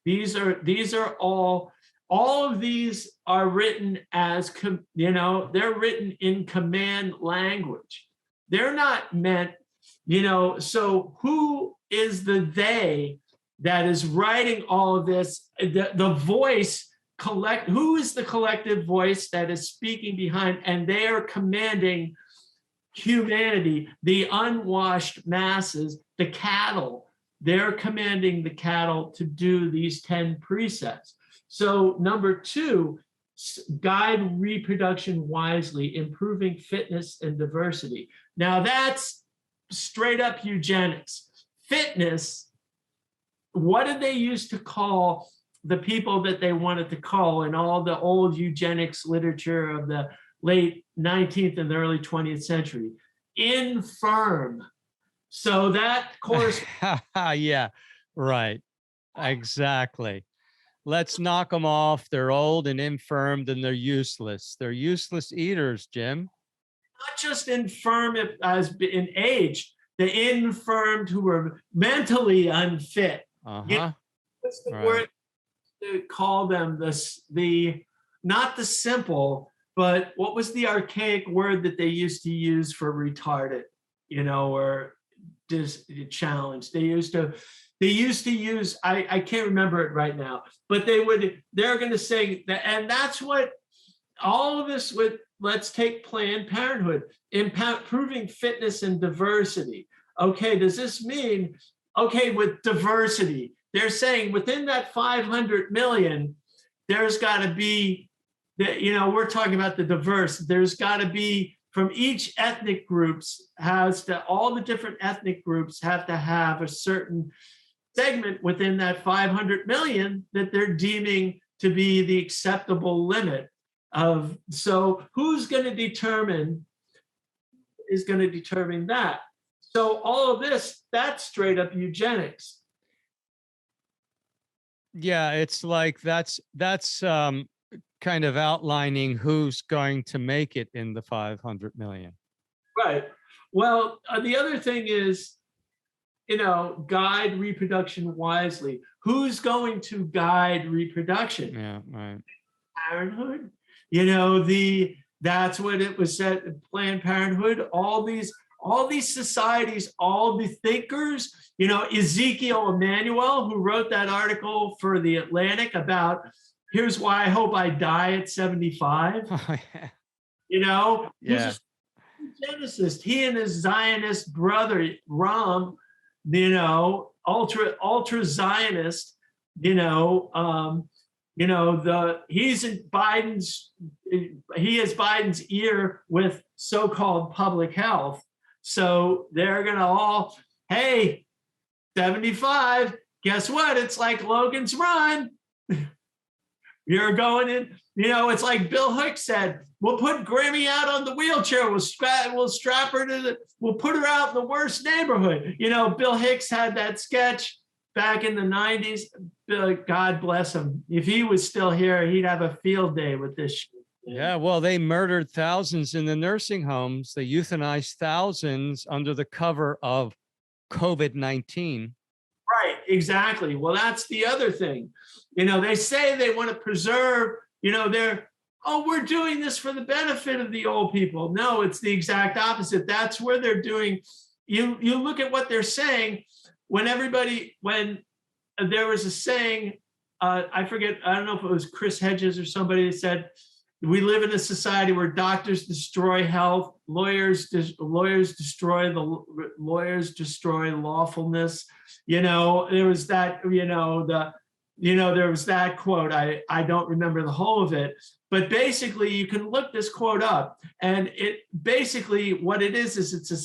These are all of these are written as, they're written in command language. They're not meant, so who is the they that is writing all of this? The voice who is the collective voice that is speaking behind, and they are commanding humanity, the unwashed masses, the cattle. They're commanding the cattle to do these 10 precepts. So number 2, guide reproduction wisely, improving fitness and diversity. Now that's straight up eugenics. Fitness, what did they used to call the people that they wanted to call in all the old eugenics literature of the late 19th and the early 20th century? Infirm. So that course. Yeah, right. Exactly. Let's knock them off. They're old and infirmed and they're useless. They're useless eaters, Jim. Not just infirm as in age, the infirmed who were mentally unfit. What's the word to call them? Not the simple, but what was the archaic word that they used to use for retarded, or challenged? They used to use, I can't remember it right now, but they're going to say that, and that's what all of this with, let's take Planned Parenthood, improving fitness and diversity. Okay, does this mean okay, with diversity, they're saying within that 500 million, there's got to be, we're talking about the diverse, there's got to be from each ethnic groups all the different ethnic groups have to have a certain segment within that 500 million that they're deeming to be the acceptable limit of. So who's going to determine that? So all of this, that's straight up eugenics. Yeah, it's like that's kind of outlining who's going to make it in the 500 million. Right. Well, the other thing is, guide reproduction wisely. Who's going to guide reproduction? Yeah, right. Parenthood. That's what it was said. Planned Parenthood. All these societies, all the thinkers. Ezekiel Emanuel, who wrote that article for the Atlantic about here's why I hope I die at 75. Oh, yeah. He's a eugenicist. He and his Zionist brother Ram, ultra Zionist. He's in he has Biden's ear with so-called public health. So they're gonna all, hey, 75. Guess what? It's like Logan's Run. You're going in, it's like Bill Hicks said, we'll put Grammy out on the wheelchair. We'll strap her we'll put her out in the worst neighborhood. Bill Hicks had that sketch back in the 90s. God bless him. If he was still here, he'd have a field day with this shit. Yeah, well, they murdered thousands in the nursing homes. They euthanized thousands under the cover of COVID-19. Right, exactly. Well, that's the other thing. They say they want to preserve, we're doing this for the benefit of the old people. No, it's the exact opposite. That's where they're doing, you look at what they're saying when there was a saying, I forget, I don't know if it was Chris Hedges or somebody that said, we live in a society where doctors destroy health, lawyers destroy lawfulness. There was that, there was that quote. I don't remember the whole of it, but basically you can look this quote up, and it basically what it is it's a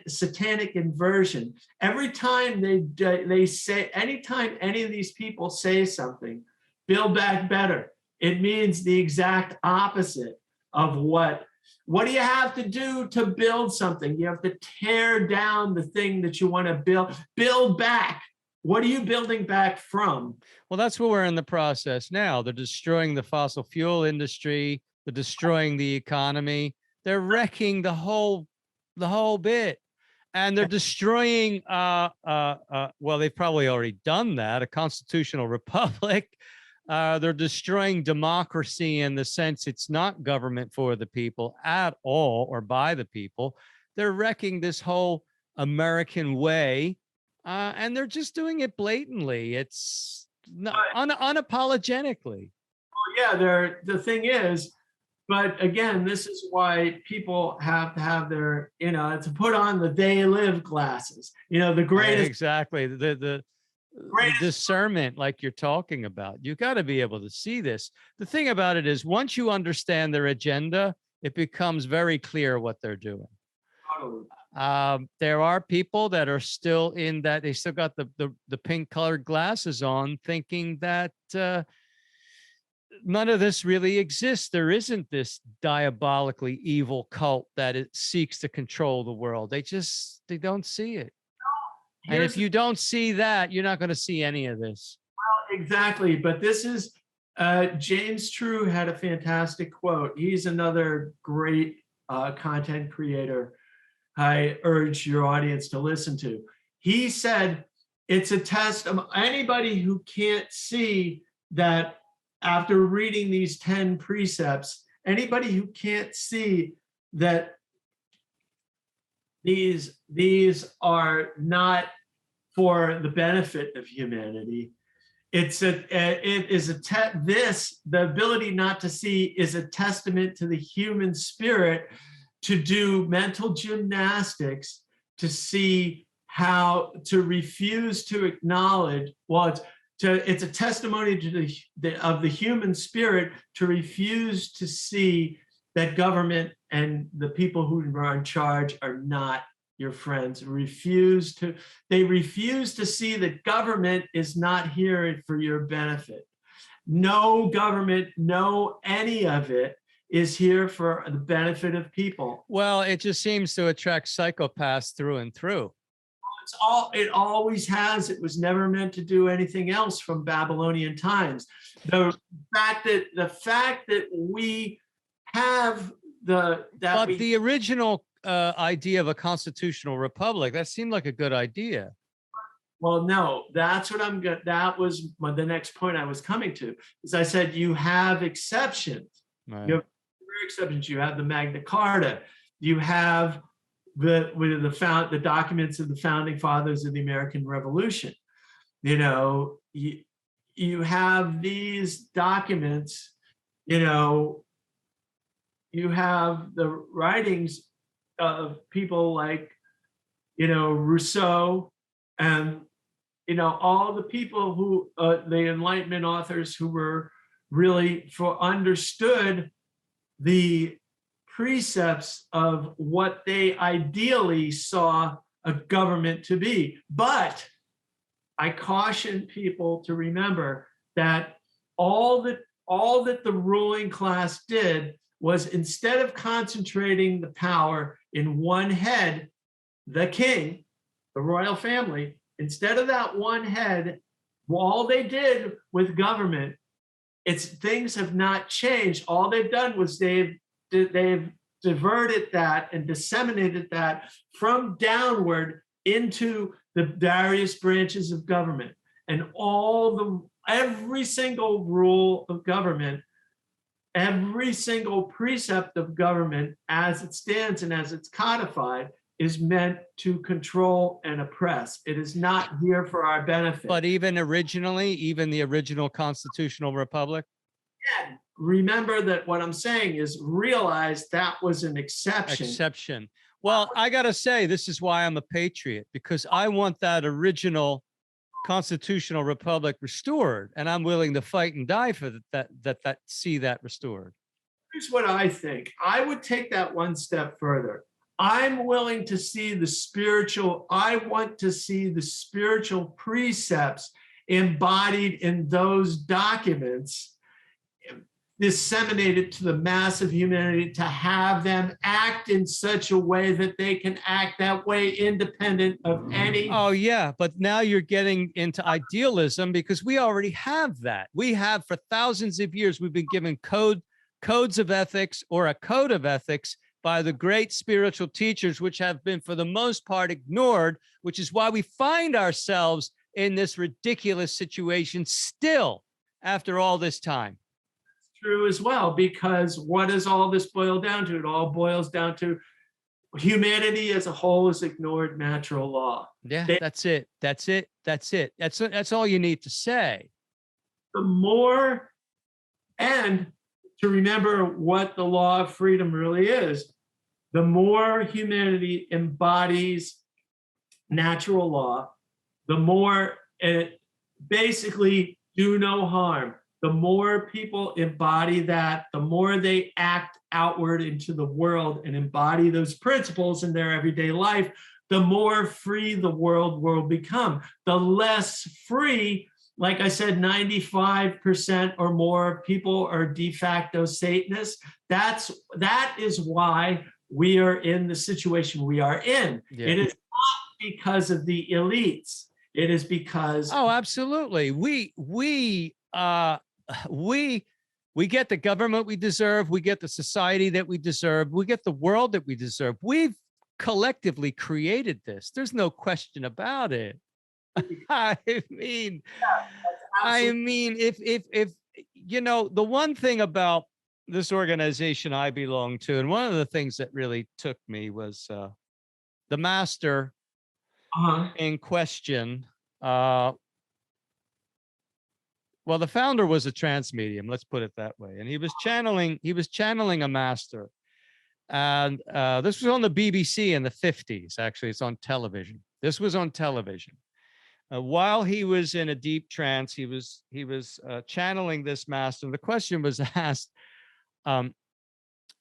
satanic inversion. Every time they say, anytime any of these people say something, build back better, it means the exact opposite of what do you have to do to build something? You have to tear down the thing that you want to build back. What are you building back from? Well, that's what we're in the process now. They're destroying the fossil fuel industry. They're destroying the economy. They're wrecking the whole bit. And they're destroying, well, they've probably already done that, a constitutional republic. They're destroying democracy in the sense it's not government for the people at all or by the people. They're wrecking this whole American way, and they're just doing it blatantly. It's unapologetically. Well, yeah, the thing is, but again, this is why people have to have their, to put on the they live glasses. The greatest. Exactly. The discernment, like you're talking about, you got to be able to see this. The thing about it is, once you understand their agenda, it becomes very clear what they're doing. Totally. There are people that are still in that, they still got the pink colored glasses on, thinking that none of this really exists. There isn't this diabolically evil cult that it seeks to control the world. They don't see it. And if you don't see that, you're not going to see any of this. Well, exactly. But this is, James True had a fantastic quote. He's another great content creator I urge your audience to listen to. He said, it's a test of anybody who can't see that after reading these 10 precepts, anybody who can't see that these are not for the benefit of humanity. The ability not to see is a testament to the human spirit to do mental gymnastics to see how to refuse to acknowledge, well, it's a testimony to of the human spirit to refuse to see that government and the people who are in charge are not your friends. They refuse to see that government is not here for your benefit. No government, no any of it is here for the benefit of people. Well, it just seems to attract psychopaths through and through. It always has. It was never meant to do anything else from Babylonian times. The fact that we have the original idea of a constitutional republic, that seemed like a good idea. Well, no, that's what that was the next point I was coming to, is I said, you have exceptions. Right. You have exceptions. You have the Magna Carta. You have the documents of the founding fathers of the American Revolution. You know, you have these documents, you know, you have the writings of people like, you know, Rousseau and, you know, all the people who, the Enlightenment authors who were really understood the precepts of what they ideally saw a government to be. But I caution people to remember that all that the ruling class did was, instead of concentrating the power in one head, the king, the royal family, instead of that one head, all they did with government, things have not changed. All they've done was they've diverted that and disseminated that from downward into the various branches of government. And every single rule of government, every single precept of government as it stands and as it's codified is meant to control and oppress. It is not here for our benefit. But even the original constitutional republic? Yeah, remember that what I'm saying is, realize that was an exception. Well, I got to say, this is why I'm a patriot, because I want that original constitutional republic restored, and I'm willing to fight and die for see that restored. Here's what I think. I would take that one step further. I'm willing to see I want to see the spiritual precepts embodied in those documents, disseminated to the mass of humanity, to have them act in such a way that they can act that way independent of any. Oh yeah, but now you're getting into idealism, because we already have that. We have, for thousands of years, we've been given codes of ethics, or a code of ethics, by the great spiritual teachers, which have been, for the most part, ignored, which is why we find ourselves in this ridiculous situation still after all this time. True as well, because what does all this boil down to? It all boils down to humanity as a whole has ignored natural law. Yeah, that's it. That's all you need to say. The more, and to remember what the law of freedom really is, the more humanity embodies natural law, the more it basically do no harm. The more people embody that, the more they act outward into the world and embody those principles in their everyday life, the more free the world will become. The less free, like I said, 95% or more of people are de facto Satanists. That is why we are in the situation we are in. Yeah. It is not because of the elites. It is because— Oh, absolutely. We get the government we deserve. We get the society that we deserve. We get the world that we deserve. We've collectively created this. There's no question about it. I mean, if you know, the one thing about this organization I belong to, and one of the things that really took me was the master in question. Well, the founder was a trance medium, let's put it that way. And he was channeling a master. And this was on the BBC in the 50s, actually. It's on television. This was on television. While he was in a deep trance, he was channeling this master. And the question was asked,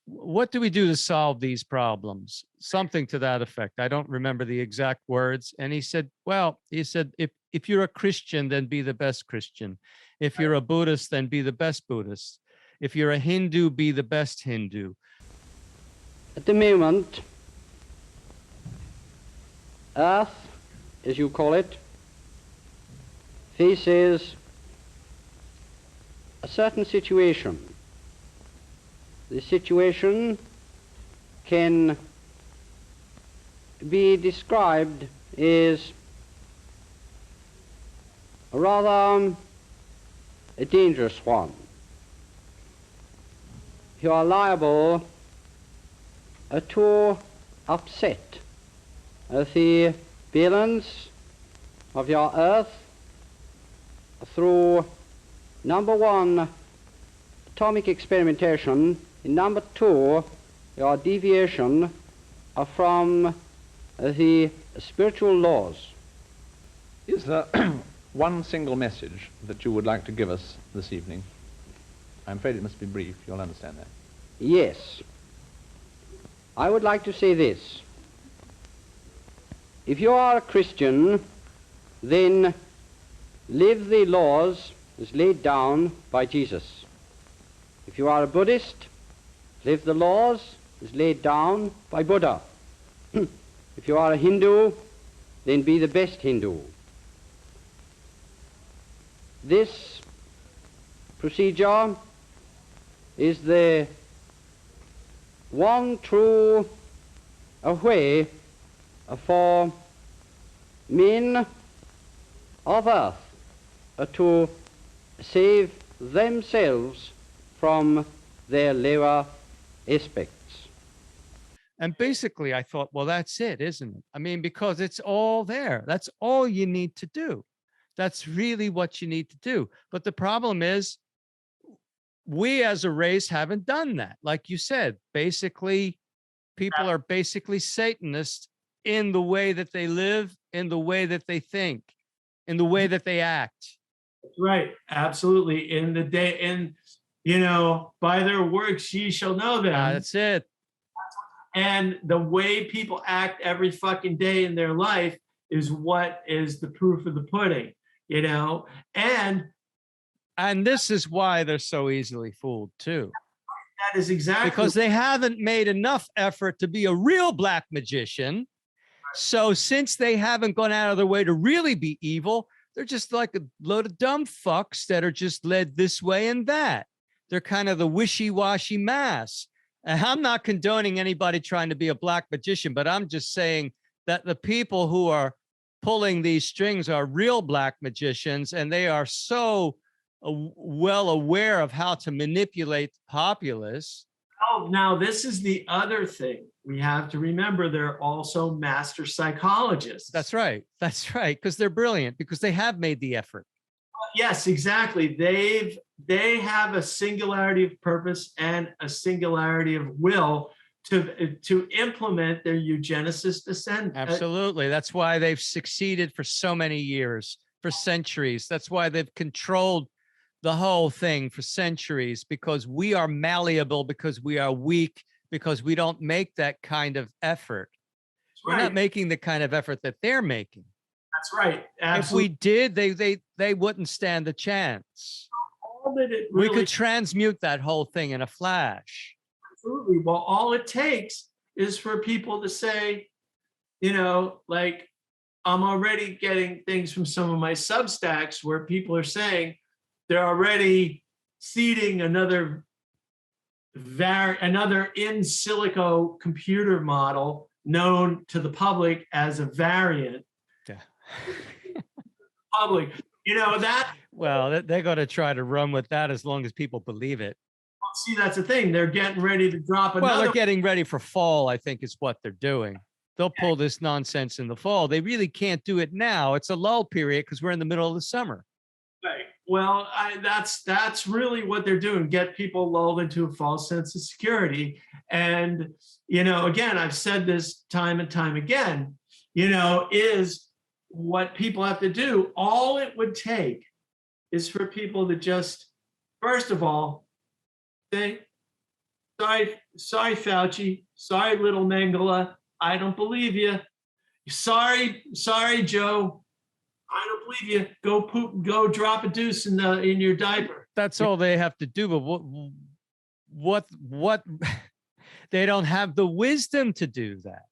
what do we do to solve these problems? Something to that effect. I don't remember the exact words. And he said, well, if you're a Christian, then be the best Christian. If you're a Buddhist, then be the best Buddhist. If you're a Hindu, be the best Hindu. At the moment, Earth, as you call it, faces a certain situation. The situation can be described as a rather a dangerous one. You are liable to upset the balance of your Earth through, number one, atomic experimentation, and number two, your deviation from the spiritual laws. Is there one single message that you would like to give us this evening? I'm afraid it must be brief. You'll understand that. Yes. I would like to say this. If you are a Christian, then live the laws as laid down by Jesus. If you are a Buddhist, live the laws as laid down by Buddha. If you are a Hindu, then be the best Hindu. This procedure is the one true way for men of Earth to save themselves from their lower aspects. And basically, I thought, well, that's it, isn't it? I mean, because it's all there. That's all you need to do. That's really what you need to do. But the problem is, we as a race haven't done that. Like you said, basically, people are basically Satanists in the way that they live, in the way that they think, in the way that they act. Right. Absolutely. In the day, and you know, by their works ye shall know them. That's it. And the way people act every fucking day in their life is what is the proof of the pudding, you know? And this is why they're so easily fooled too. That is exactly because they haven't made enough effort to be a real black magician. So since they haven't gone out of their way to really be evil, they're just like a load of dumb fucks that are just led this way and that. They're kind of the wishy-washy mass. And I'm not condoning anybody trying to be a black magician, but I'm just saying that the people who are pulling these strings are real black magicians, and they are so well aware of how to manipulate the populace. Oh, now this is the other thing. We have to remember they're also master psychologists. That's right. That's right. Because they're brilliant, because they have made the effort. Yes, exactly. They have a singularity of purpose and a singularity of will to implement their eugenicist ascent. Absolutely. That's why they've succeeded for so many years, for centuries. That's why they've controlled the whole thing for centuries, because we are malleable, because we are weak, because we don't make that kind of effort. We're not making the kind of effort that they're making. That's right. Absolutely. If we did, they wouldn't stand a chance. All that it really, we could transmute that whole thing in a flash. Absolutely. Well, all it takes is for people to say, you know, like, I'm already getting things from some of my Substacks where people are saying they're already seeding another in silico computer model known to the public as a variant. Yeah. Public, you know that. Well, they're going to try to run with that as long as people believe it. See, that's the thing. They're getting ready to drop another. Well, they're getting ready for fall, I think, is what they're doing. They'll pull this nonsense in the fall. They really can't do it now. It's a lull period because we're in the middle of the summer. Right. Well, that's really what they're doing. Get people lulled into a false sense of security. And, you know, again, I've said this time and time again, is what people have to do. All it would take is for people to just, first of all, say, sorry, Fauci, sorry, little Mengele, I don't believe you. Sorry, Joe, I don't believe you. Go poop, go drop a deuce in your diaper. That's all they have to do. But what they don't have the wisdom to do that.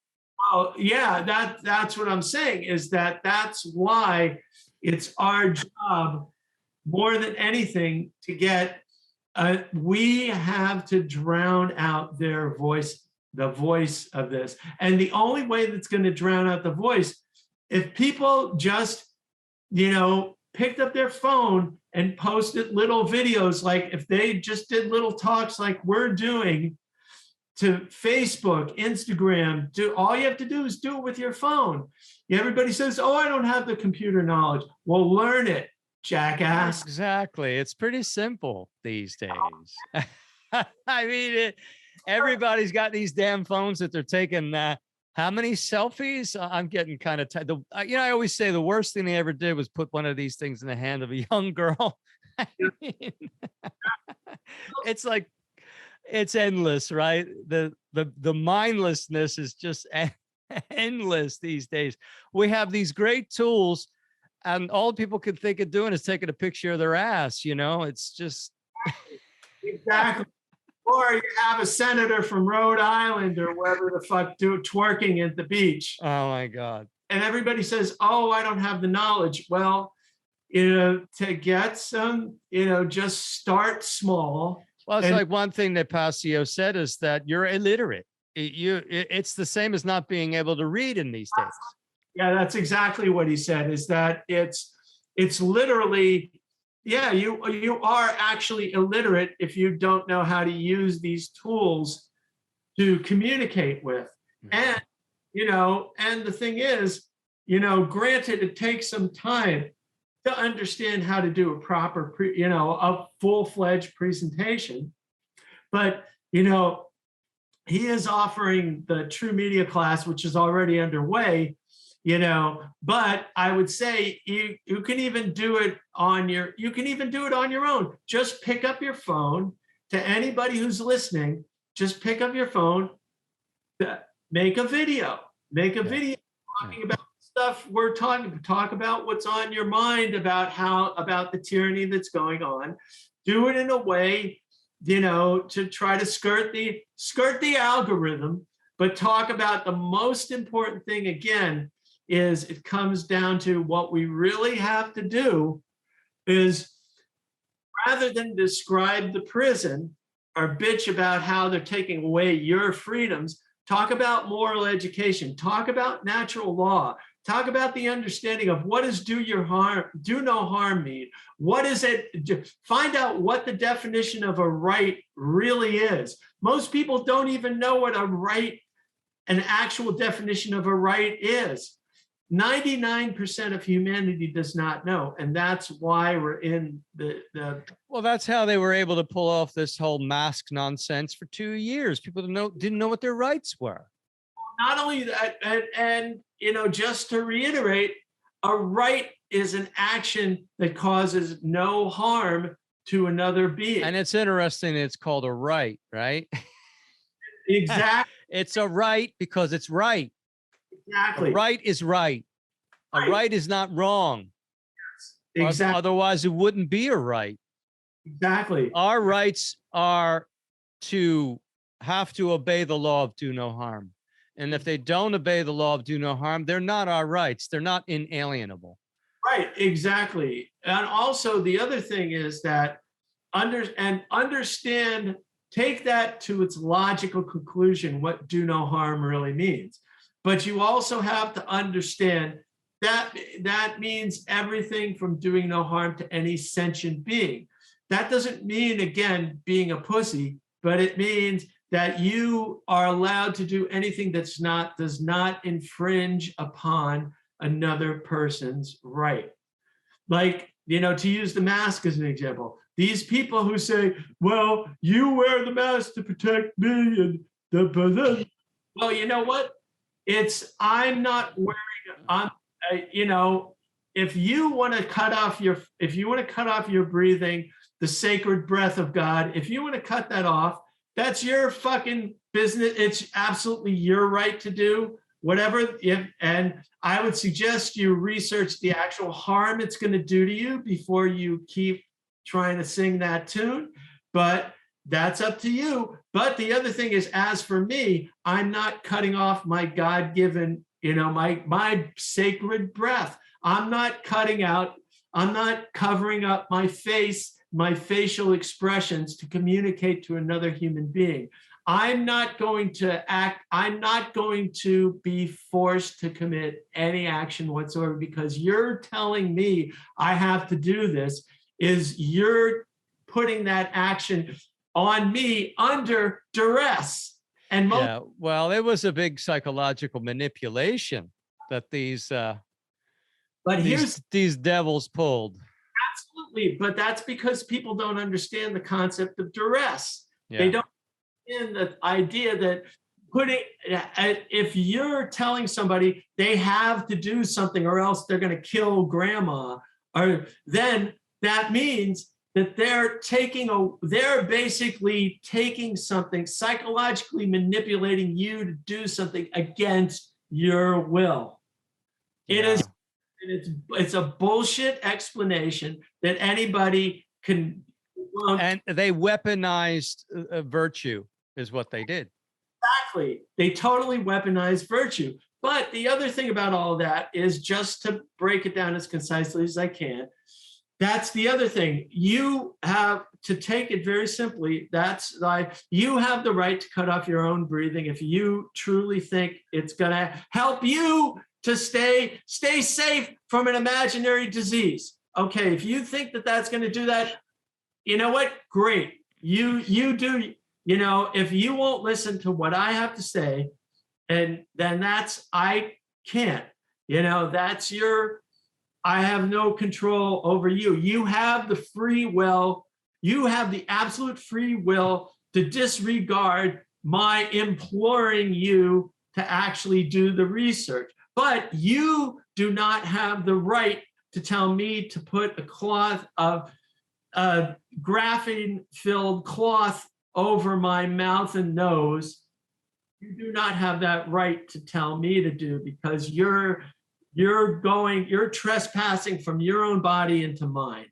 Oh, yeah, that's what I'm saying, is that's why it's our job more than anything to get, we have to drown out their voice, the voice of this. And the only way that's going to drown out the voice, if people just, picked up their phone and posted little videos, like if they just did little talks like we're doing to Facebook, Instagram, all you have to do is do it with your phone. Everybody says, oh, I don't have the computer knowledge. Well, learn it, jackass. Exactly. It's pretty simple these days. I mean, everybody's got these damn phones that they're taking. How many selfies? I'm getting kind of tired. I always say the worst thing they ever did was put one of these things in the hand of a young girl. I mean, it's like, it's endless, right? The mindlessness is just endless these days. We have these great tools, and all people can think of doing is taking a picture of their ass. It's just exactly. Or you have a senator from Rhode Island or wherever the fuck twerking at the beach. Oh my God. And everybody says, oh, I don't have the knowledge. Well, to get some, just start small. Well, it's like one thing that Passio said is that you're illiterate. It's the same as not being able to read in these days. Yeah, that's exactly what he said, is that it's literally, yeah, you are actually illiterate if you don't know how to use these tools to communicate with. And, and the thing is, granted, it takes some time to understand how to do a proper, a full-fledged presentation. But, he is offering the True Media class, which is already underway, but I would say you can even do it on your own. Just pick up your phone. To anybody who's listening, just pick up your phone, make a video talking about stuff we're talk about what's on your mind about the tyranny that's going on. Do it in a way, to try to skirt the algorithm, but talk about the most important thing again. Is it comes down to what we really have to do is, rather than describe the prison or bitch about how they're taking away your freedoms, talk about moral education, talk about natural law, talk about the understanding of what does do no harm mean? What is it? Find out what the definition of a right really is. Most people don't even know what an actual definition of a right is. 99% of humanity does not know, and that's why we're in the well, that's how they were able to pull off this whole mask nonsense for 2 years. People didn't know what their rights were. Not only that, and just to reiterate, a right is an action that causes no harm to another being. And it's interesting that it's called a right, right? Exactly. It's a right because it's right. Exactly. A right is right. A right is not wrong. Yes. Exactly. Otherwise, it wouldn't be a right. Exactly. Our rights are to have to obey the law of do no harm. And if they don't obey the law of do no harm, they're not our rights. They're not inalienable. Right, exactly. And also the other thing is that understand, take that to its logical conclusion, what do no harm really means. But you also have to understand that means everything from doing no harm to any sentient being. That doesn't mean, again, being a pussy, but it means that you are allowed to do anything does not infringe upon another person's right. Like, to use the mask as an example, these people who say, well, you wear the mask to protect me and well, you know what? I'm not wearing, you know, if you want to cut off your breathing, the sacred breath of God, if you want to cut that off, that's your fucking business. It's absolutely your right to do whatever. And I would suggest you research the actual harm it's going to do to you before you keep trying to sing that tune. But that's up to you. But the other thing is, as for me, I'm not cutting off my God-given, you know, my sacred breath. I'm not cutting out, I'm not covering up my face, my facial expressions to communicate to another human being. I'm not going to be forced to commit any action whatsoever because you're telling me I have to do this, is you're putting that action on me under duress. And yeah, well, it was a big psychological manipulation that these devils pulled. Absolutely, but that's because people don't understand the concept of duress. Yeah. They don't understand the idea that if you're telling somebody they have to do something or else they're going to kill grandma, or then that means that they're basically taking something, psychologically manipulating you to do something against your will. Yeah. It's a bullshit explanation that anybody can. And they weaponized virtue is what they did. Exactly. They totally weaponized virtue. But the other thing about all of that is, just to break it down as concisely as I can, that's the other thing. You have to take it very simply. That's like, you have the right to cut off your own breathing if you truly think it's going to help you to stay safe from an imaginary disease. Okay, if you think that that's going to do that, you know what? Great. You do, you know, if you won't listen to what I have to say, and then I can't, you know, I have no control over you. You have the free will. You have the absolute free will to disregard my imploring you to actually do the research. But you do not have the right to tell me to put a graphene-filled cloth over my mouth and nose. You do not have that right to tell me to do, because you're trespassing from your own body into mine.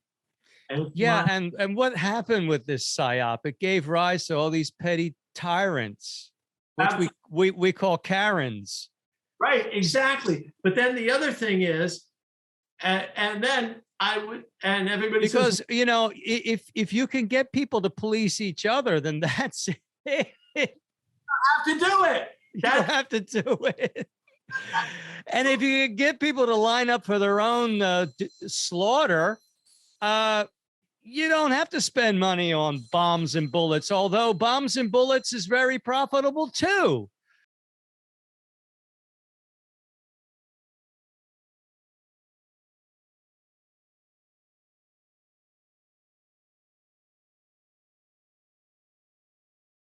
And what happened with this psyop? It gave rise to all these petty tyrants, which we call Karens. Right, exactly. But then the other thing is, and then everybody because says, you know, if you can get people to police each other, then that's it. You have to do it. You have to do it. And if you get people to line up for their own slaughter, you don't have to spend money on bombs and bullets, although bombs and bullets is very profitable too.